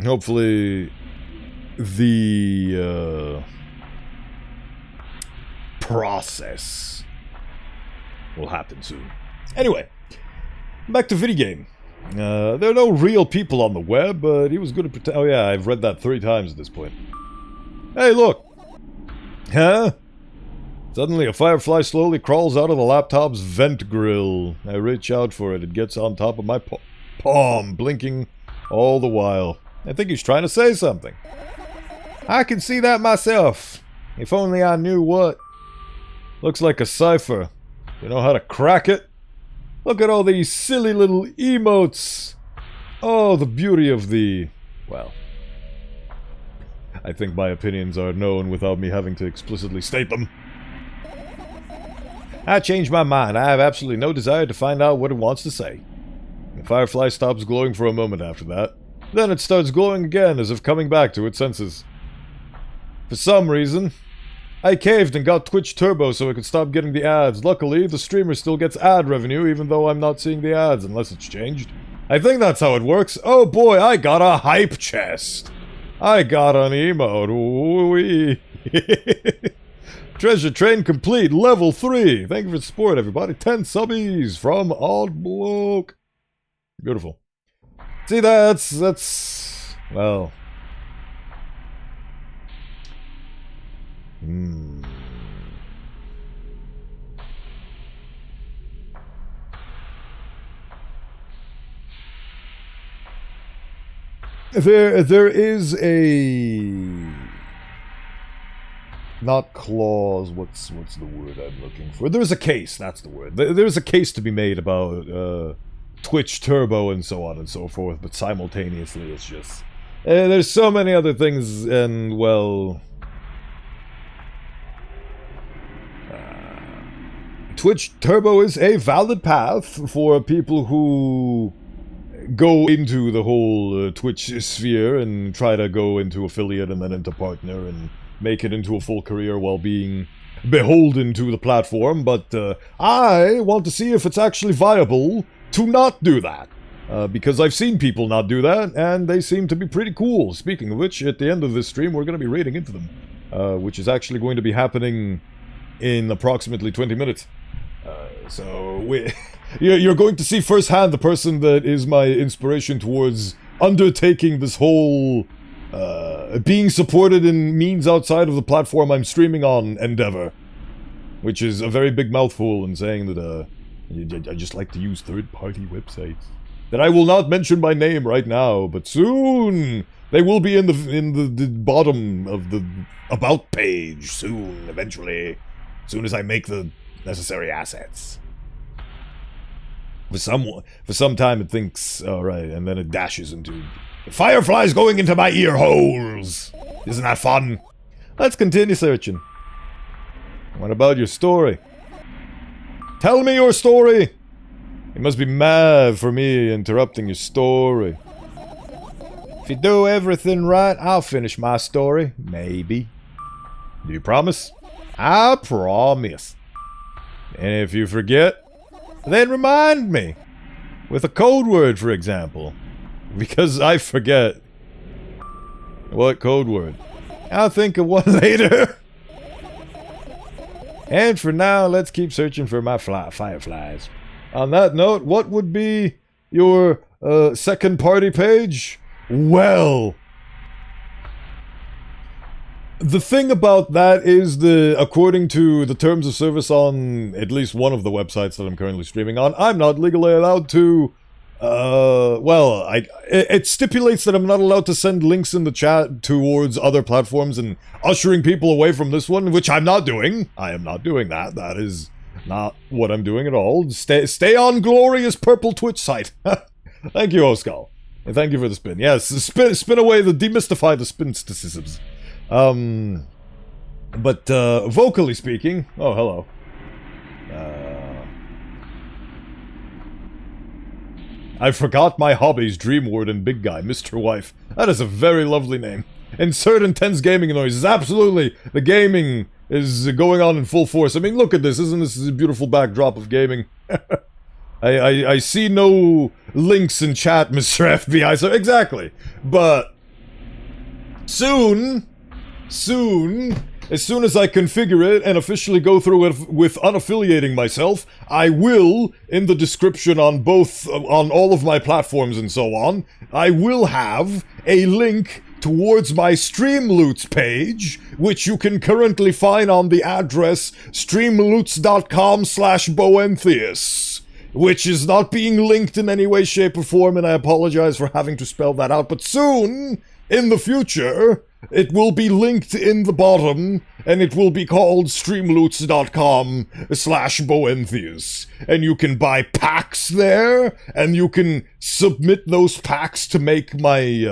Hopefully, the process will happen soon. Anyway. Back to video game. There are no real people on the web, but he was good at pretend. Oh yeah, I've read that 3 times at this point. Hey, look! Huh? Suddenly a firefly slowly crawls out of the laptop's vent grill. I reach out for it. It gets on top of my palm, blinking all the while. I think he's trying to say something. I can see that myself. If only I knew what. Looks like a cipher. You know how to crack it? Look at all these silly little emotes. Oh, the beauty of the... Well, I think my opinions are known without me having to explicitly state them. I changed my mind. I have absolutely no desire to find out what it wants to say. The firefly stops glowing for a moment after that. Then it starts glowing again, as if coming back to its senses. For some reason, I caved and got Twitch Turbo so I could stop getting the ads. Luckily, the streamer still gets ad revenue even though I'm not seeing the ads, unless it's changed. I think that's how it works. Oh boy, I got a hype chest. I got an emote. Ooh-wee. Treasure train complete, level 3. Thank you for the support, everybody. 10 subbies from Odd Bloke. Beautiful. See, that's... Well... There is a... Not clause, what's the word I'm looking for? There's a case, that's the word. There's a case to be made about Twitch Turbo and so on and so forth, but simultaneously it's just... there's so many other things, and, well... Twitch Turbo is a valid path for people who go into the whole Twitch sphere and try to go into affiliate and then into partner and make it into a full career while being beholden to the platform, but I want to see if it's actually viable to not do that. Because I've seen people not do that, and they seem to be pretty cool. Speaking of which, at the end of this stream, we're going to be raiding into them, which is actually going to be happening in approximately 20 minutes. So, you're going to see firsthand the person that is my inspiration towards undertaking this whole, being supported in means outside of the platform I'm streaming on endeavor. Which is a very big mouthful in saying that, I just like to use third-party websites. That I will not mention by name right now, but soon they will be in the bottom of the about page. Soon, eventually. As soon as I make the necessary assets. For some time it thinks, alright, and then it dashes into... Fireflies going into my ear holes! Isn't that fun? Let's continue searching. What about your story? Tell me your story! You must be mad for me interrupting your story. If you do everything right, I'll finish my story. Maybe. Do you promise? I promise. And if you forget, then remind me. With a code word, for example. Because I forget. What code word? I'll think of one later. And for now, let's keep searching for my fireflies. On that note, what would be your second party page? Well, the thing about that is according to the terms of service on at least one of the websites that I'm currently streaming on, I'm not legally allowed to, it stipulates that I'm not allowed to send links in the chat towards other platforms and ushering people away from this one, which I'm not doing. I am not doing that. That is not what I'm doing at all. Stay on glorious purple Twitch site. Thank you, Oscal. And thank you for the spin. Yes, spin away demystify the spinsticisms. But vocally speaking, oh, hello. I forgot my hobbies, Dream Ward and Big Guy, Mr. Wife. That is a very lovely name. Insert intense gaming noises. Absolutely, the gaming is going on in full force. I mean, look at this. Isn't this a beautiful backdrop of gaming? I see no links in chat, Mr. FBI, so exactly. But soon, as soon as I configure it and officially go through it with unaffiliating myself, I will, in the description on all of my platforms and so on, I will have a link towards my Streamloots page, which you can currently find on the address streamloots.com/Bowenthius, which is not being linked in any way, shape, or form, and I apologize for having to spell that out, but soon, in the future, it will be linked in the bottom, and it will be called streamloots.com/Bowenthius. And you can buy packs there, and you can submit those packs to make my,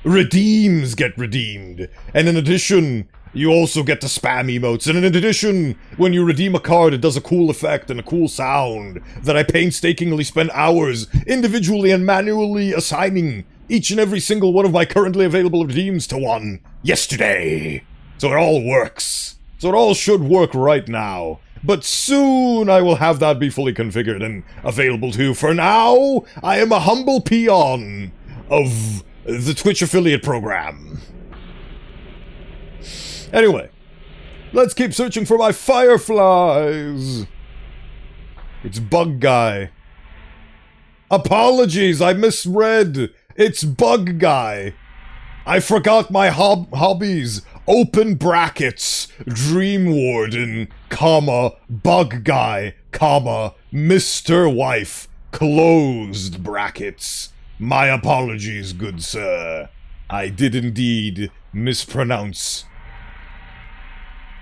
redeems get redeemed. And in addition, you also get the spam emotes. And in addition, when you redeem a card, it does a cool effect and a cool sound that I painstakingly spend hours individually and manually assigning each and every single one of my currently available redeems to one yesterday. So it all works. So it all should work right now. But soon I will have that be fully configured and available to you. For now, I am a humble peon of the Twitch affiliate program. Anyway, let's keep searching for my fireflies. It's Bug Guy. Apologies, I misread. It's Bug Guy. I forgot my hobbies. Open brackets. Dream Warden, comma, Bug Guy, comma, Mr. Wife, closed brackets. My apologies, good sir. I did indeed mispronounce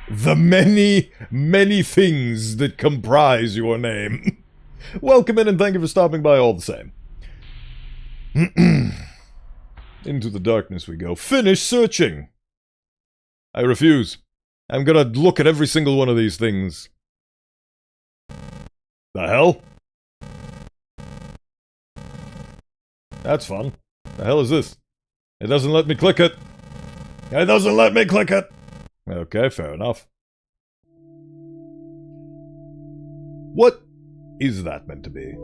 the many, many things that comprise your name. Welcome in and thank you for stopping by all the same. Into the darkness we go. Finish searching! I refuse. I'm gonna look at every single one of these things. The hell? That's fun. The hell is this? It doesn't let me click it. It doesn't let me click it! Okay, fair enough. What is that meant to be?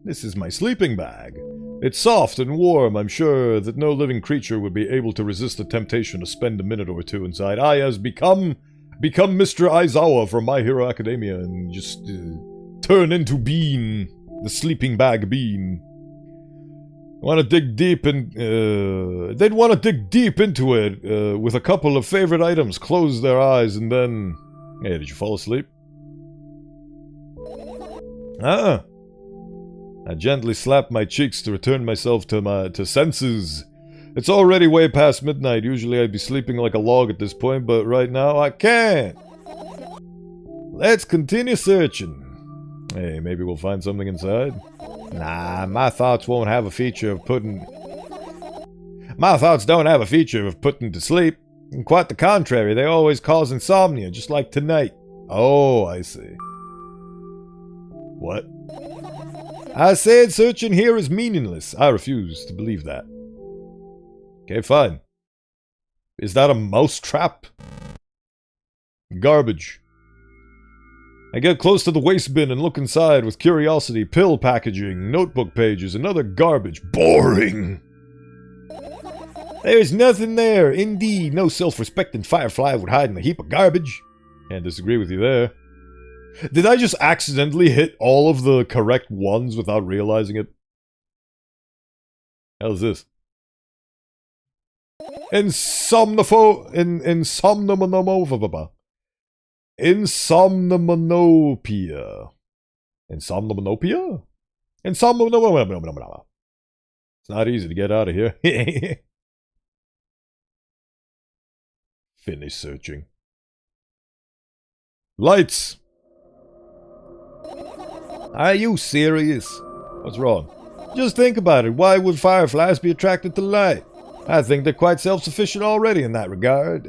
This is my sleeping bag. It's soft and warm. I'm sure that no living creature would be able to resist the temptation to spend a minute or two inside. I has become Mr. Aizawa from My Hero Academia and just turn into Bean, the sleeping bag Bean. Want to dig deep in? They'd want to dig deep into it with a couple of favorite items. Close their eyes and then. Hey, did you fall asleep? I gently slapped my cheeks to return myself to senses. It's already way past midnight. Usually I'd be sleeping like a log at this point, but right now I can't. Let's continue searching. Hey, maybe we'll find something inside. Nah, my thoughts don't have a feature of putting to sleep. And quite the contrary, they always cause insomnia, just like tonight. Oh, I see. What? I said searching here is meaningless. I refuse to believe that. Okay, fine. Is that a mouse trap? Garbage. I get close to the waste bin and look inside with curiosity. Pill packaging, notebook pages, and other garbage. Boring! There's nothing there. Indeed, no self-respecting firefly would hide in a heap of garbage. Can't disagree with you there. Did I just accidentally hit all of the correct ones without realizing it? How's this? Insomnomanopia. Insomnomanopia? Insomnomanopia? It's not easy to get out of here. Finish searching. Lights! Are you serious? What's wrong? Just think about it. Why would fireflies be attracted to light? I think they're quite self-sufficient already in that regard.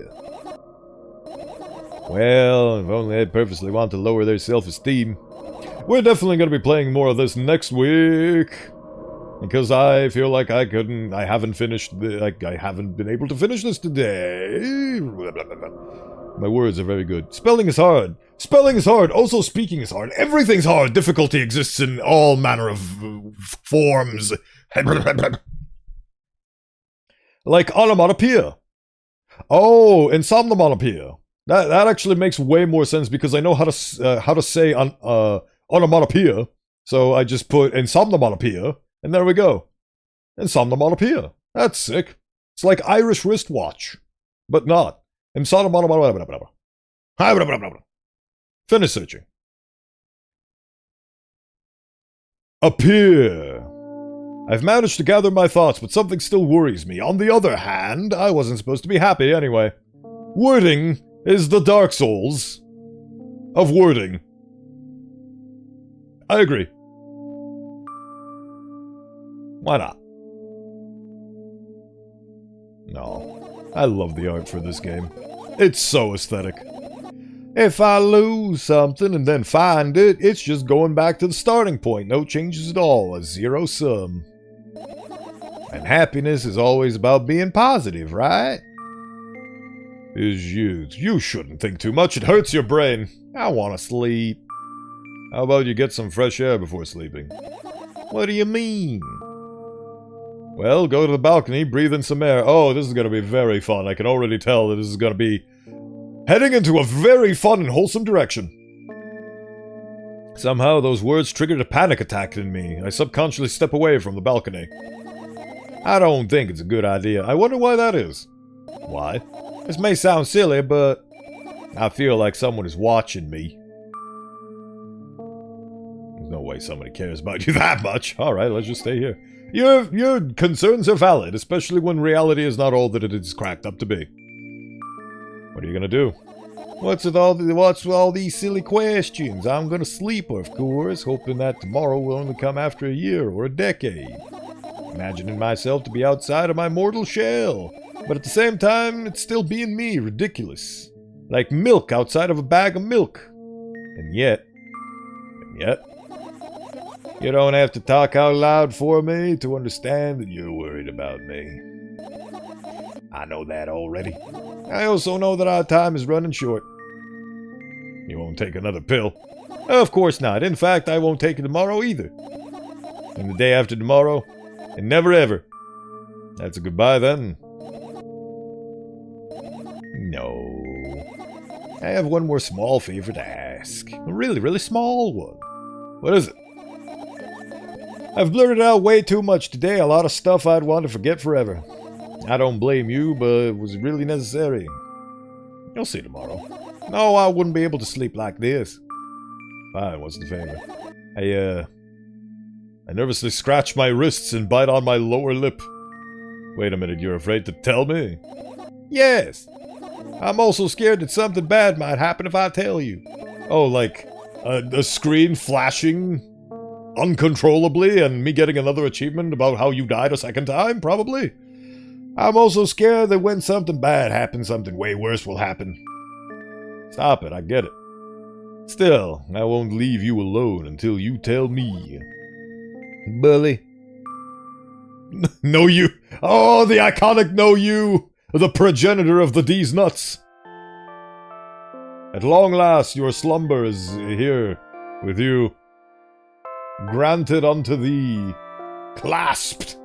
Well, if only they'd purposely want to lower their self-esteem. We're definitely going to be playing more of this next week. Because I feel like I haven't been able to finish this today. My words are very good. Spelling is hard. Spelling is hard. Also speaking is hard. Everything's hard. Difficulty exists in all manner of forms. Like onomatopoeia. Oh, insomnomanopia. That actually makes way more sense because I know how to say onomatopoeia. So I just put insomnomanopia, and there we go. Insomnomanopia. That's sick. It's like Irish wristwatch, but not. Insomnomanopia. Finish searching. Appear. I've managed to gather my thoughts, but something still worries me. On the other hand, I wasn't supposed to be happy anyway. Wording is the Dark Souls of wording. I agree. Why not? No. I love the art for this game. It's so aesthetic. If I lose something and then find it, it's just going back to the starting point. No changes at all. A zero sum. And happiness is always about being positive, right? You shouldn't think too much. It hurts your brain. I want to sleep. How about you get some fresh air before sleeping? What do you mean? Well, go to the balcony, breathe in some air. Oh, this is going to be very fun. I can already tell that this is going to be heading into a very fun and wholesome direction. Somehow those words triggered a panic attack in me. I subconsciously step away from the balcony. I don't think it's a good idea. I wonder why that is. Why? This may sound silly, but I feel like someone is watching me. There's no way somebody cares about you that much. Alright, let's just stay here. Your concerns are valid, especially when reality is not all that it is cracked up to be. What are you gonna do? What's with all these silly questions? I'm gonna sleep, of course, hoping that tomorrow will only come after a year or a decade. Imagining myself to be outside of my mortal shell, but at the same time, it's still being me, ridiculous. Like milk outside of a bag of milk. And yet, you don't have to talk out loud for me to understand that you're worried about me. I know that already. I also know that our time is running short. You won't take another pill? Of course not. In fact, I won't take it tomorrow either. And the day after tomorrow, And never ever. That's a goodbye then. No. I have one more small favor to ask. A really, really small one. What is it? I've blurted out way too much today, a lot of stuff I'd want to forget forever. I don't blame you, but it was really necessary. You'll see tomorrow. No, I wouldn't be able to sleep like this. Fine, what's the favor? I nervously scratch my wrists and bite on my lower lip. Wait a minute, you're afraid to tell me? Yes. I'm also scared that something bad might happen if I tell you. Oh, like a screen flashing uncontrollably and me getting another achievement about how you died a second time, probably? I'm also scared that when something bad happens, something way worse will happen. Stop it, I get it. Still, I won't leave you alone until you tell me. Bully. No you. Oh, the iconic no you. The progenitor of the D's nuts. At long last, your slumber is here with you. Granted unto thee. Clasped.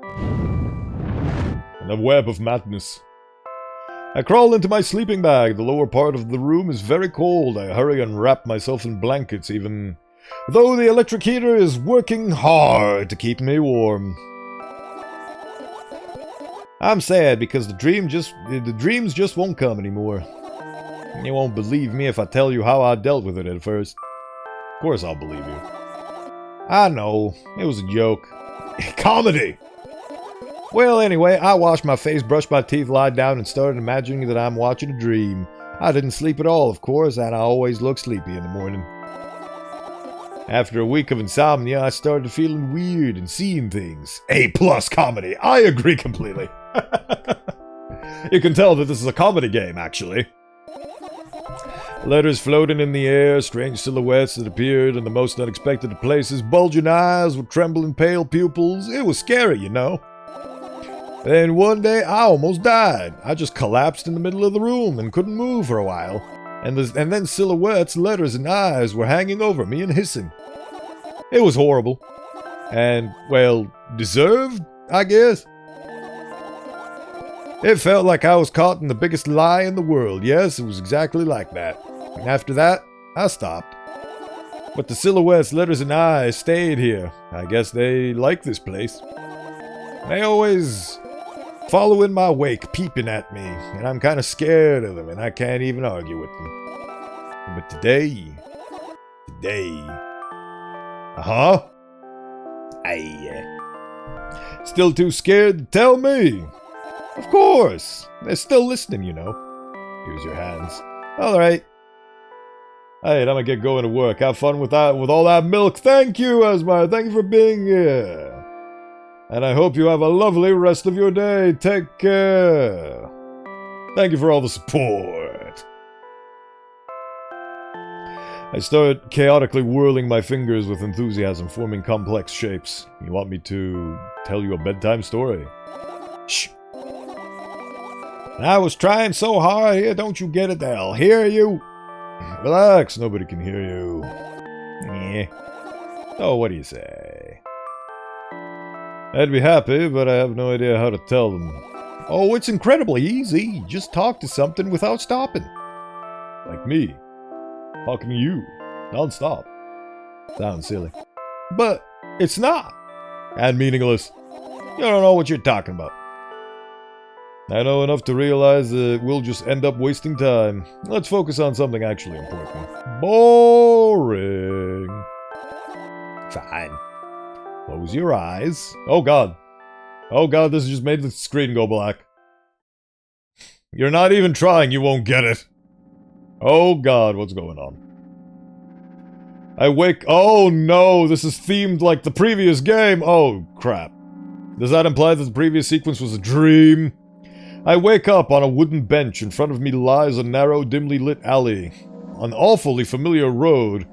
In a web of madness. I crawl into my sleeping bag. The lower part of the room is very cold. I hurry and wrap myself in blankets, even though the electric heater is working hard to keep me warm. I'm sad because the dreams just won't come anymore. You won't believe me if I tell you how I dealt with it at first. Of course I'll believe you. I know, it was a joke. Comedy! Well, anyway, I washed my face, brushed my teeth, lied down, and started imagining that I'm watching a dream. I didn't sleep at all, of course, and I always look sleepy in the morning. After a week of insomnia, I started feeling weird and seeing things. A+ comedy. I agree completely. You can tell that this is a comedy game, actually. Letters floating in the air, strange silhouettes that appeared in the most unexpected of places, bulging eyes with trembling pale pupils. It was scary, you know. Then one day, I almost died. I just collapsed in the middle of the room and couldn't move for a while. And then silhouettes, letters, and eyes were hanging over me and hissing. It was horrible. And, well, deserved, I guess. It felt like I was caught in the biggest lie in the world. Yes, it was exactly like that. And after that, I stopped. But the silhouettes, letters, and eyes stayed here. I guess they like this place. They always follow in my wake, peeping at me, and I'm kind of scared of them, and I can't even argue with them. But today... Still too scared to tell me? Of course! They're still listening, you know. Here's your hands. Alright. Alright, I'm gonna get going to work. Have fun with all that milk. Thank you, Esmar. Thank you for being here. And I hope you have a lovely rest of your day. Take care. Thank you for all the support. I start chaotically whirling my fingers with enthusiasm, forming complex shapes. You want me to tell you a bedtime story? Shh. I was trying so hard here, don't you get it? They'll hear you. Relax, nobody can hear you. Yeah. Oh, what do you say? I'd be happy, but I have no idea how to tell them. Oh, it's incredibly easy. Just talk to something without stopping. Like me. Talking to you. Non-stop. Sounds silly. But it's not. And meaningless. You don't know what you're talking about. I know enough to realize that we'll just end up wasting time. Let's focus on something actually important. Boring. Fine. Close your eyes. Oh god. Oh god, this just made the screen go black. You're not even trying, you won't get it. Oh god, what's going on? I wake... Oh no, this is themed like the previous game. Oh crap. Does that imply that the previous sequence was a dream? I wake up on a wooden bench. In front of me lies a narrow, dimly lit alley. An awfully familiar road.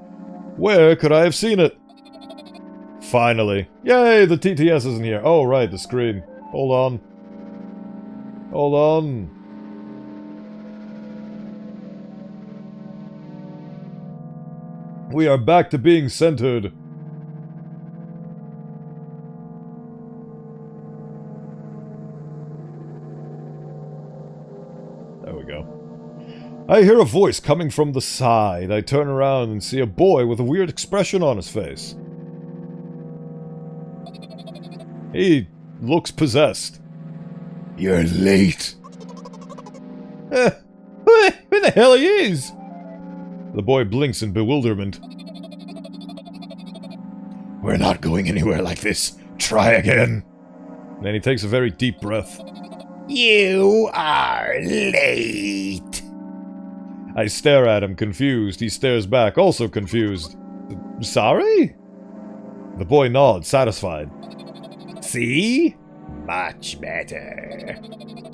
Where could I have seen it? Finally. Yay, the TTS isn't here. Oh, right, the screen. Hold on. Hold on. We are back to being centered. There we go. I hear a voice coming from the side. I turn around and see a boy with a weird expression on his face. He looks possessed. You're late. Who the hell he is? The boy blinks in bewilderment. We're not going anywhere like this. Try again. Then he takes a very deep breath. You are late. I stare at him, confused. He stares back, also confused. Sorry? The boy nods, satisfied. See? Much better.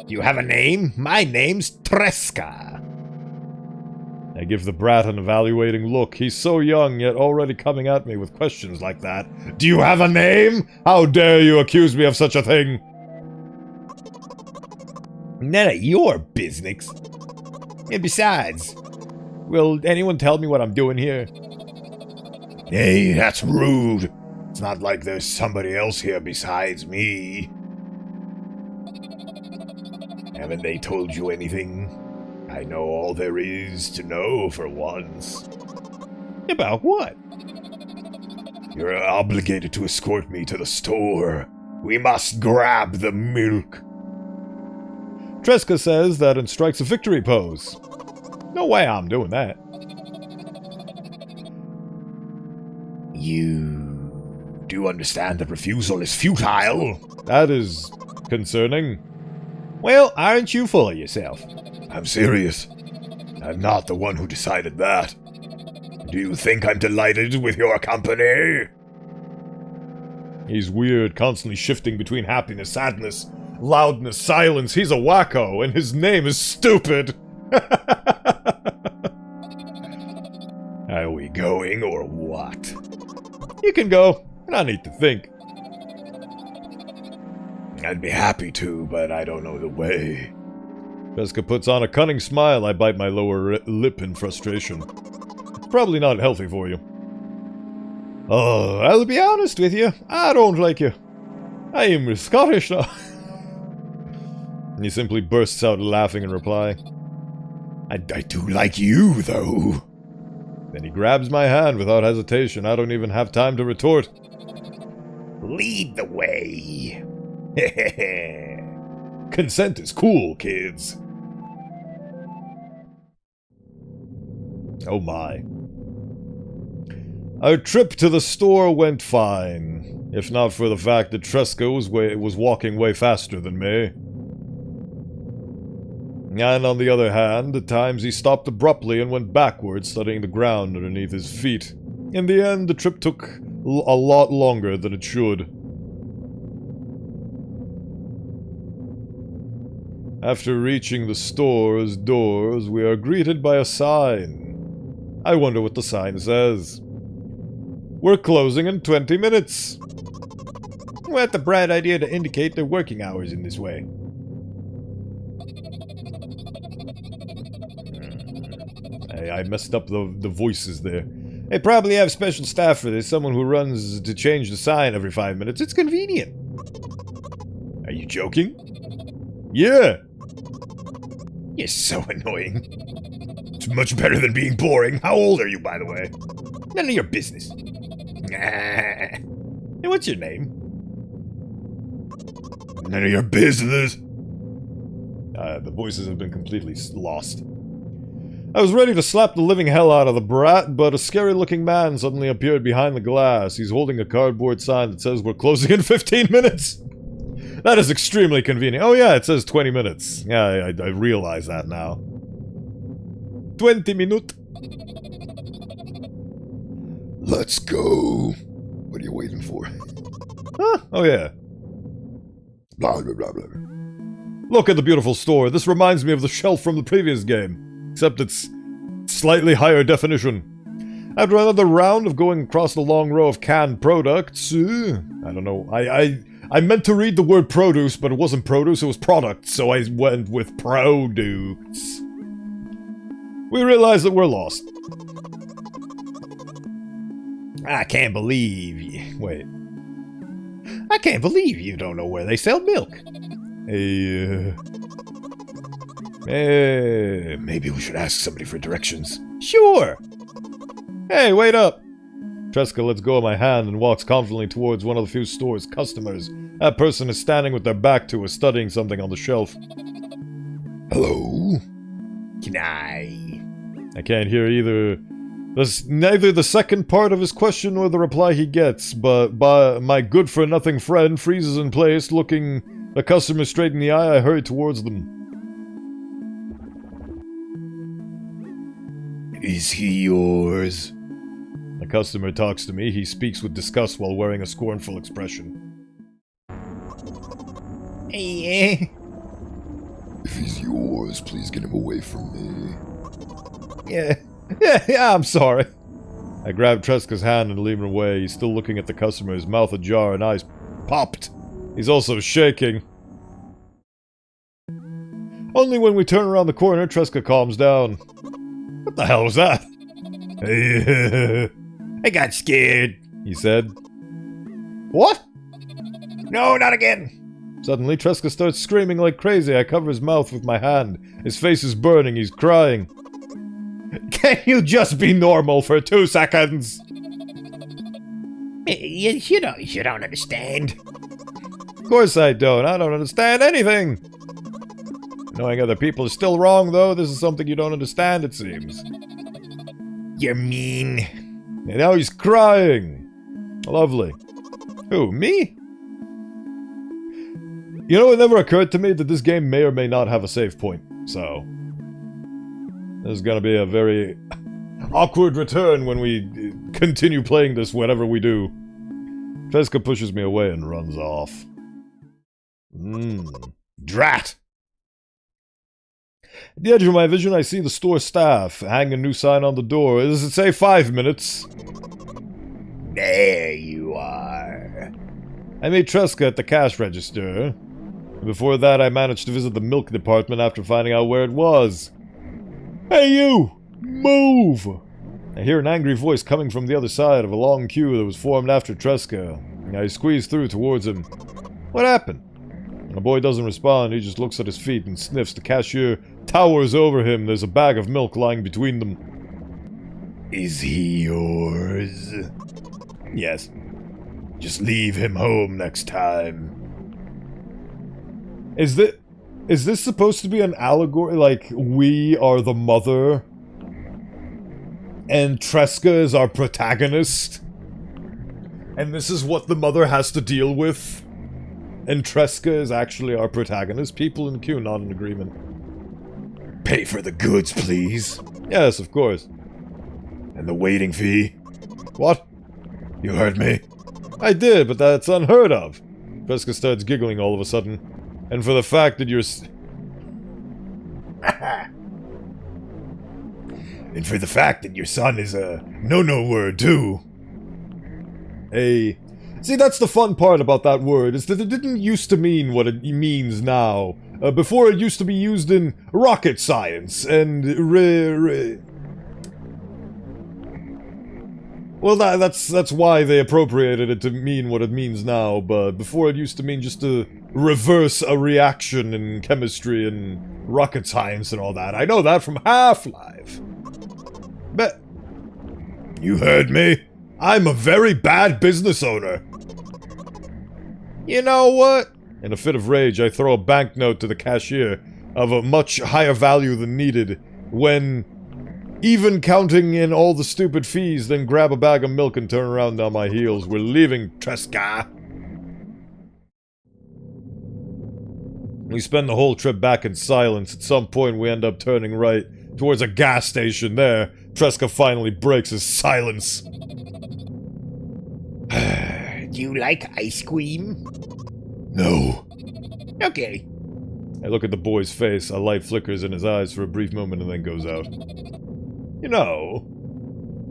You have a name? My name's Tresca. I give the brat an evaluating look. He's so young, yet already coming at me with questions like that. Do you have a name? How dare you accuse me of such a thing? None of your business. And besides, will anyone tell me what I'm doing here? Hey, that's rude. It's not like there's somebody else here besides me. Haven't they told you anything? I know all there is to know for once. About what? You're obligated to escort me to the store. We must grab the milk. Tresca says that and strikes a victory pose. No way I'm doing that. You do understand that refusal is futile? That is concerning. Well, aren't you full of yourself? I'm serious. I'm not the one who decided that. Do you think I'm delighted with your company? He's weird, constantly shifting between happiness, sadness, loudness, silence. He's a wacko, and his name is stupid. Are we going or what? You can go. I don't need to think. I'd be happy to, but I don't know the way. Tresca puts on a cunning smile. I bite my lower lip in frustration. It's probably not healthy for you. Oh, I'll be honest with you. I don't like you. I am Scottish now. He simply bursts out laughing in reply. I do like you, though. Then he grabs my hand without hesitation. I don't even have time to retort. Lead the way. Consent is cool, kids. Oh my. Our trip to the store went fine, if not for the fact that Tresca was walking way faster than me. And on the other hand, at times he stopped abruptly and went backwards, studying the ground underneath his feet. In the end, the trip took a lot longer than it should. After reaching the store's doors, we are greeted by a sign. I wonder what the sign says. We're closing in 20 minutes. What a bright idea to indicate their working hours in this way. I messed up the voices there. They probably have special staff for this, someone who runs to change the sign every 5 minutes. It's convenient. Are you joking? Yeah. You're so annoying. It's much better than being boring. How old are you, by the way? None of your business. Hey, what's your name? None of your business. The voices have been completely lost. I was ready to slap the living hell out of the brat, but a scary-looking man suddenly appeared behind the glass. He's holding a cardboard sign that says we're closing in 15 minutes. That is extremely convenient. Oh yeah, it says 20 minutes. Yeah, I realize that now. 20 minutes. Let's go. What are you waiting for? Huh? Oh yeah. Blah, blah, blah, blah. Look at the beautiful store. This reminds me of the shelf from the previous game, except it's slightly higher definition. After another round of going across the long row of canned products, I don't know, I meant to read the word produce, but it wasn't produce, it was product, so I went with produce. We realize that we're lost. I can't believe you... Wait. I can't believe you don't know where they sell milk. Maybe we should ask somebody for directions. Sure! Hey, wait up! Tresca lets go of my hand and walks confidently towards one of the few store's customers. That person is standing with their back to us, studying something on the shelf. Hello? Can I can't hear neither the second part of his question or the reply he gets, but my good-for-nothing friend freezes in place, looking the customer straight in the eye. I hurry towards them. Is he yours? The customer talks to me. He speaks with disgust while wearing a scornful expression. If he's yours, please get him away from me. Yeah, I'm sorry. I grab Tresca's hand and leave him away. He's still looking at the customer, his mouth ajar and eyes popped. He's also shaking. Only when we turn around the corner, Tresca calms down. What the hell was that? I got scared, he said. What? No, not again. Suddenly, Tresca starts screaming like crazy. I cover his mouth with my hand. His face is burning. He's crying. Can you just be normal for 2 seconds? You don't understand. Of course I don't. I don't understand anything. Knowing other people is still wrong, though. This is something you don't understand, it seems. You're mean. And now he's crying. Lovely. Who, me? You know, it never occurred to me that this game may or may not have a save point, so... This is gonna be a very awkward return when we continue playing this, whatever we do. Tresca pushes me away and runs off. Drat! At the edge of my vision, I see the store staff hang a new sign on the door. Does it say 5 minutes? There you are. I meet Tresca at the cash register. Before that, I managed to visit the milk department after finding out where it was. Hey you! Move! I hear an angry voice coming from the other side of a long queue that was formed after Tresca. I squeeze through towards him. What happened? The boy doesn't respond, he just looks at his feet and sniffs. The cashier towers over him. There's a bag of milk lying between them. Is he yours? Yes. Just leave him home next time. Is this supposed to be an allegory? Like, we are the mother, and Tresca is our protagonist? And this is what the mother has to deal with? And Tresca is actually our protagonist? People in the queue not in agreement. Pay for the goods, please. Yes, of course. And the waiting fee? What? You heard me? I did, but that's unheard of. Tresca starts giggling all of a sudden. And for the fact that you're... And for the fact that your son is a no-no word, too. Hey... See, that's the fun part about that word, is that it didn't used to mean what it means now. Before, it used to be used in rocket science, and Well, that's why they appropriated it to mean what it means now, but before it used to mean just to reverse a reaction in chemistry and rocket science and all that. I know that from Half-Life. But... You heard me? I'm a very bad business owner. You know what? In a fit of rage, I throw a banknote to the cashier of a much higher value than needed, when... even counting in all the stupid fees, then grab a bag of milk and turn around on my heels. We're leaving, Tresca. We spend the whole trip back in silence. At some point, we end up turning right towards a gas station there. Tresca finally breaks his silence. Do you like ice cream? No. Okay. I look at the boy's face. A light flickers in his eyes for a brief moment and then goes out. You know...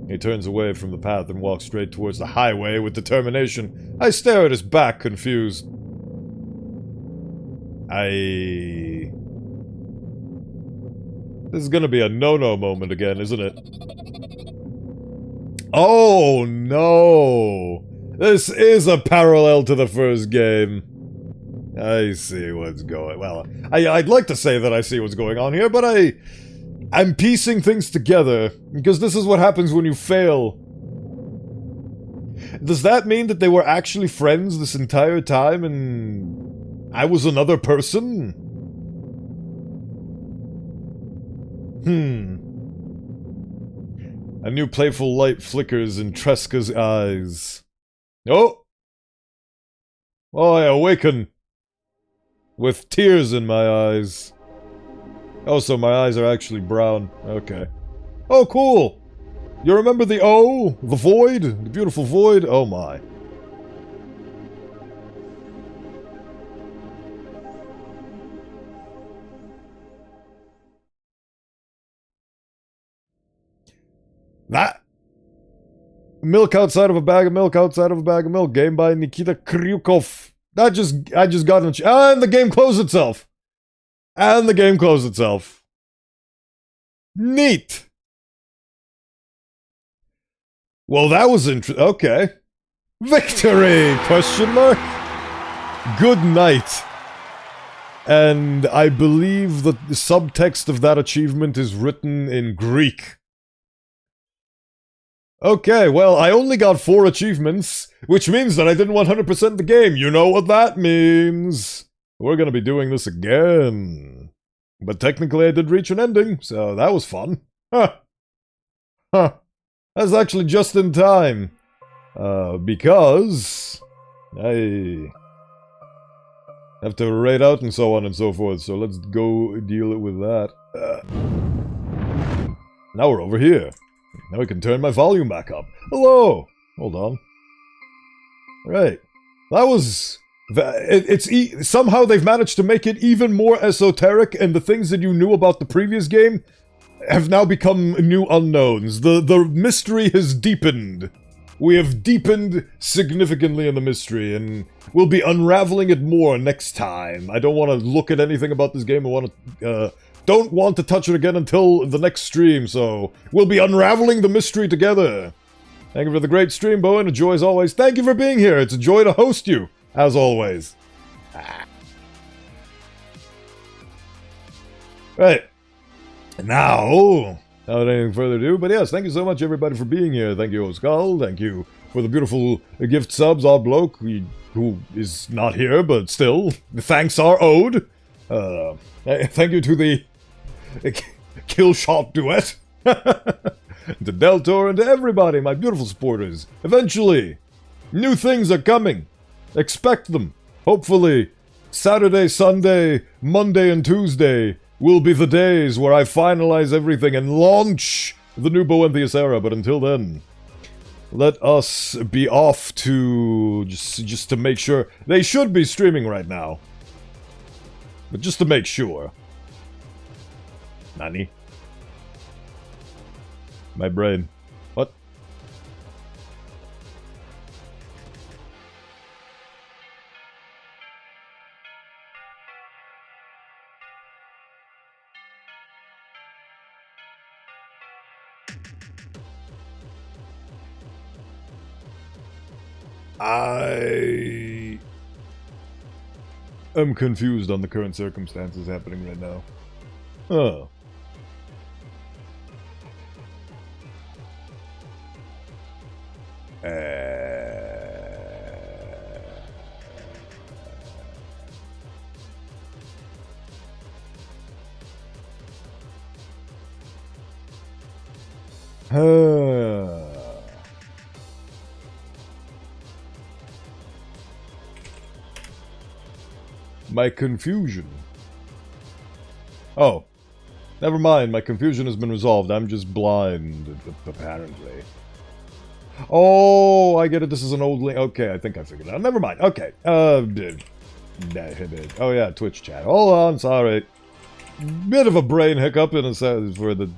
He turns away from the path and walks straight towards the highway with determination. I stare at his back, confused. This is gonna be a no-no moment again, isn't it? Oh, no! This is a parallel to the first game. I see what's going... Well, I'd like to say that I see what's going on here, but I'm piecing things together, because this is what happens when you fail. Does that mean that they were actually friends this entire time, and I was another person? A new playful light flickers in Tresca's eyes. Oh! Oh, I awaken! With tears in my eyes. Oh, so my eyes are actually brown. Okay. Oh, cool! You remember the O? The void? The beautiful void? Oh my. That milk outside of a bag of milk outside of a bag of milk. Game by Nikita Kryukov. I just got in and the game closed itself. And the game closed itself. Neat. Well, that was interesting. Okay. Victory? Question mark? Good night. And I believe that the subtext of that achievement is written in Greek. Okay, well, I only got 4 achievements, which means that I didn't 100% the game. You know what that means. We're gonna be doing this again. But technically I did reach an ending, so that was fun. Huh. Huh. That's actually just in time. Because I have to raid out and so on and so forth, so let's go deal with that. Now we're over here. Now I can turn my volume back up. Hello! Hold on. Right. That was... somehow they've managed to make it even more esoteric, and the things that you knew about the previous game have now become new unknowns. The mystery has deepened. We have deepened significantly in the mystery, and we'll be unraveling it more next time. I don't want to look at anything about this game. Don't want to touch it again until the next stream, so we'll be unraveling the mystery together. Thank you for the great stream, Bowen. A joy as always. Thank you for being here. It's a joy to host you, as always. Right. Now, without anything further ado, but yes, thank you so much, everybody, for being here. Thank you, Oskull. Thank you for the beautiful gift subs, Odd Bloke, who is not here, but still, the thanks are owed. Thank you to the Kill Shot Duet, to Deltor, and to everybody, my beautiful supporters. Eventually, new things are coming. Expect them. Hopefully, Saturday, Sunday, Monday, and Tuesday will be the days where I finalize everything and launch the new Bowenthius era. But until then, let us be off to just to make sure. They should be streaming right now. But just to make sure. Nani? My brain. What? I am confused on the current circumstances happening right now. Oh. My confusion. Oh. Never mind, my confusion has been resolved. I'm just blind, apparently. Oh, I get it. This is an old link. Okay, I think I figured it out. Never mind. Okay. Oh, yeah, Twitch chat. Hold on, sorry. Bit of a brain hiccup for the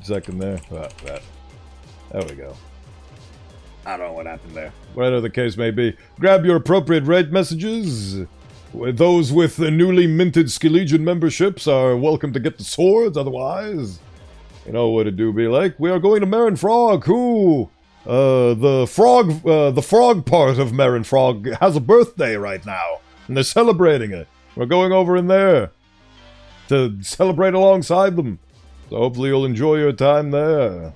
second there. There we go. I don't know what happened there. Whatever the case may be. Grab your appropriate raid messages. Those with newly minted Skelegion memberships are welcome to get the swords, otherwise, you know what it do be like. We are going to Marin Frog, who, the frog part of Marin Frog has a birthday right now, and they're celebrating it. We're going over in there to celebrate alongside them. So hopefully you'll enjoy your time there. At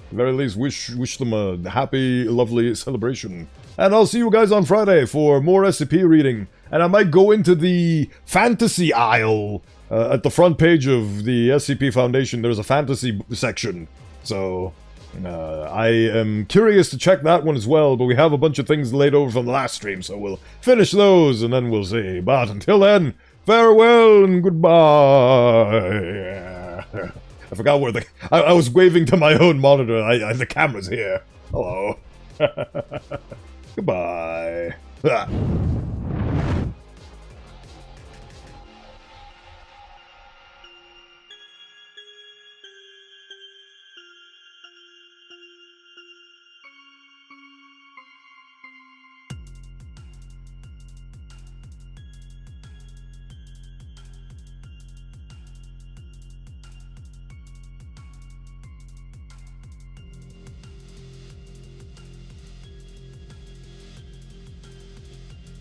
the very least, wish them a happy, lovely celebration. And I'll see you guys on Friday for more SCP reading. And I might go into the fantasy aisle at the front page of the SCP Foundation. There's a fantasy section. So I am curious to check that one as well. But we have a bunch of things laid over from the last stream. So we'll finish those and then we'll see. But until then, farewell and goodbye. I forgot where I was waving to my own monitor. The camera's here. Hello. Goodbye.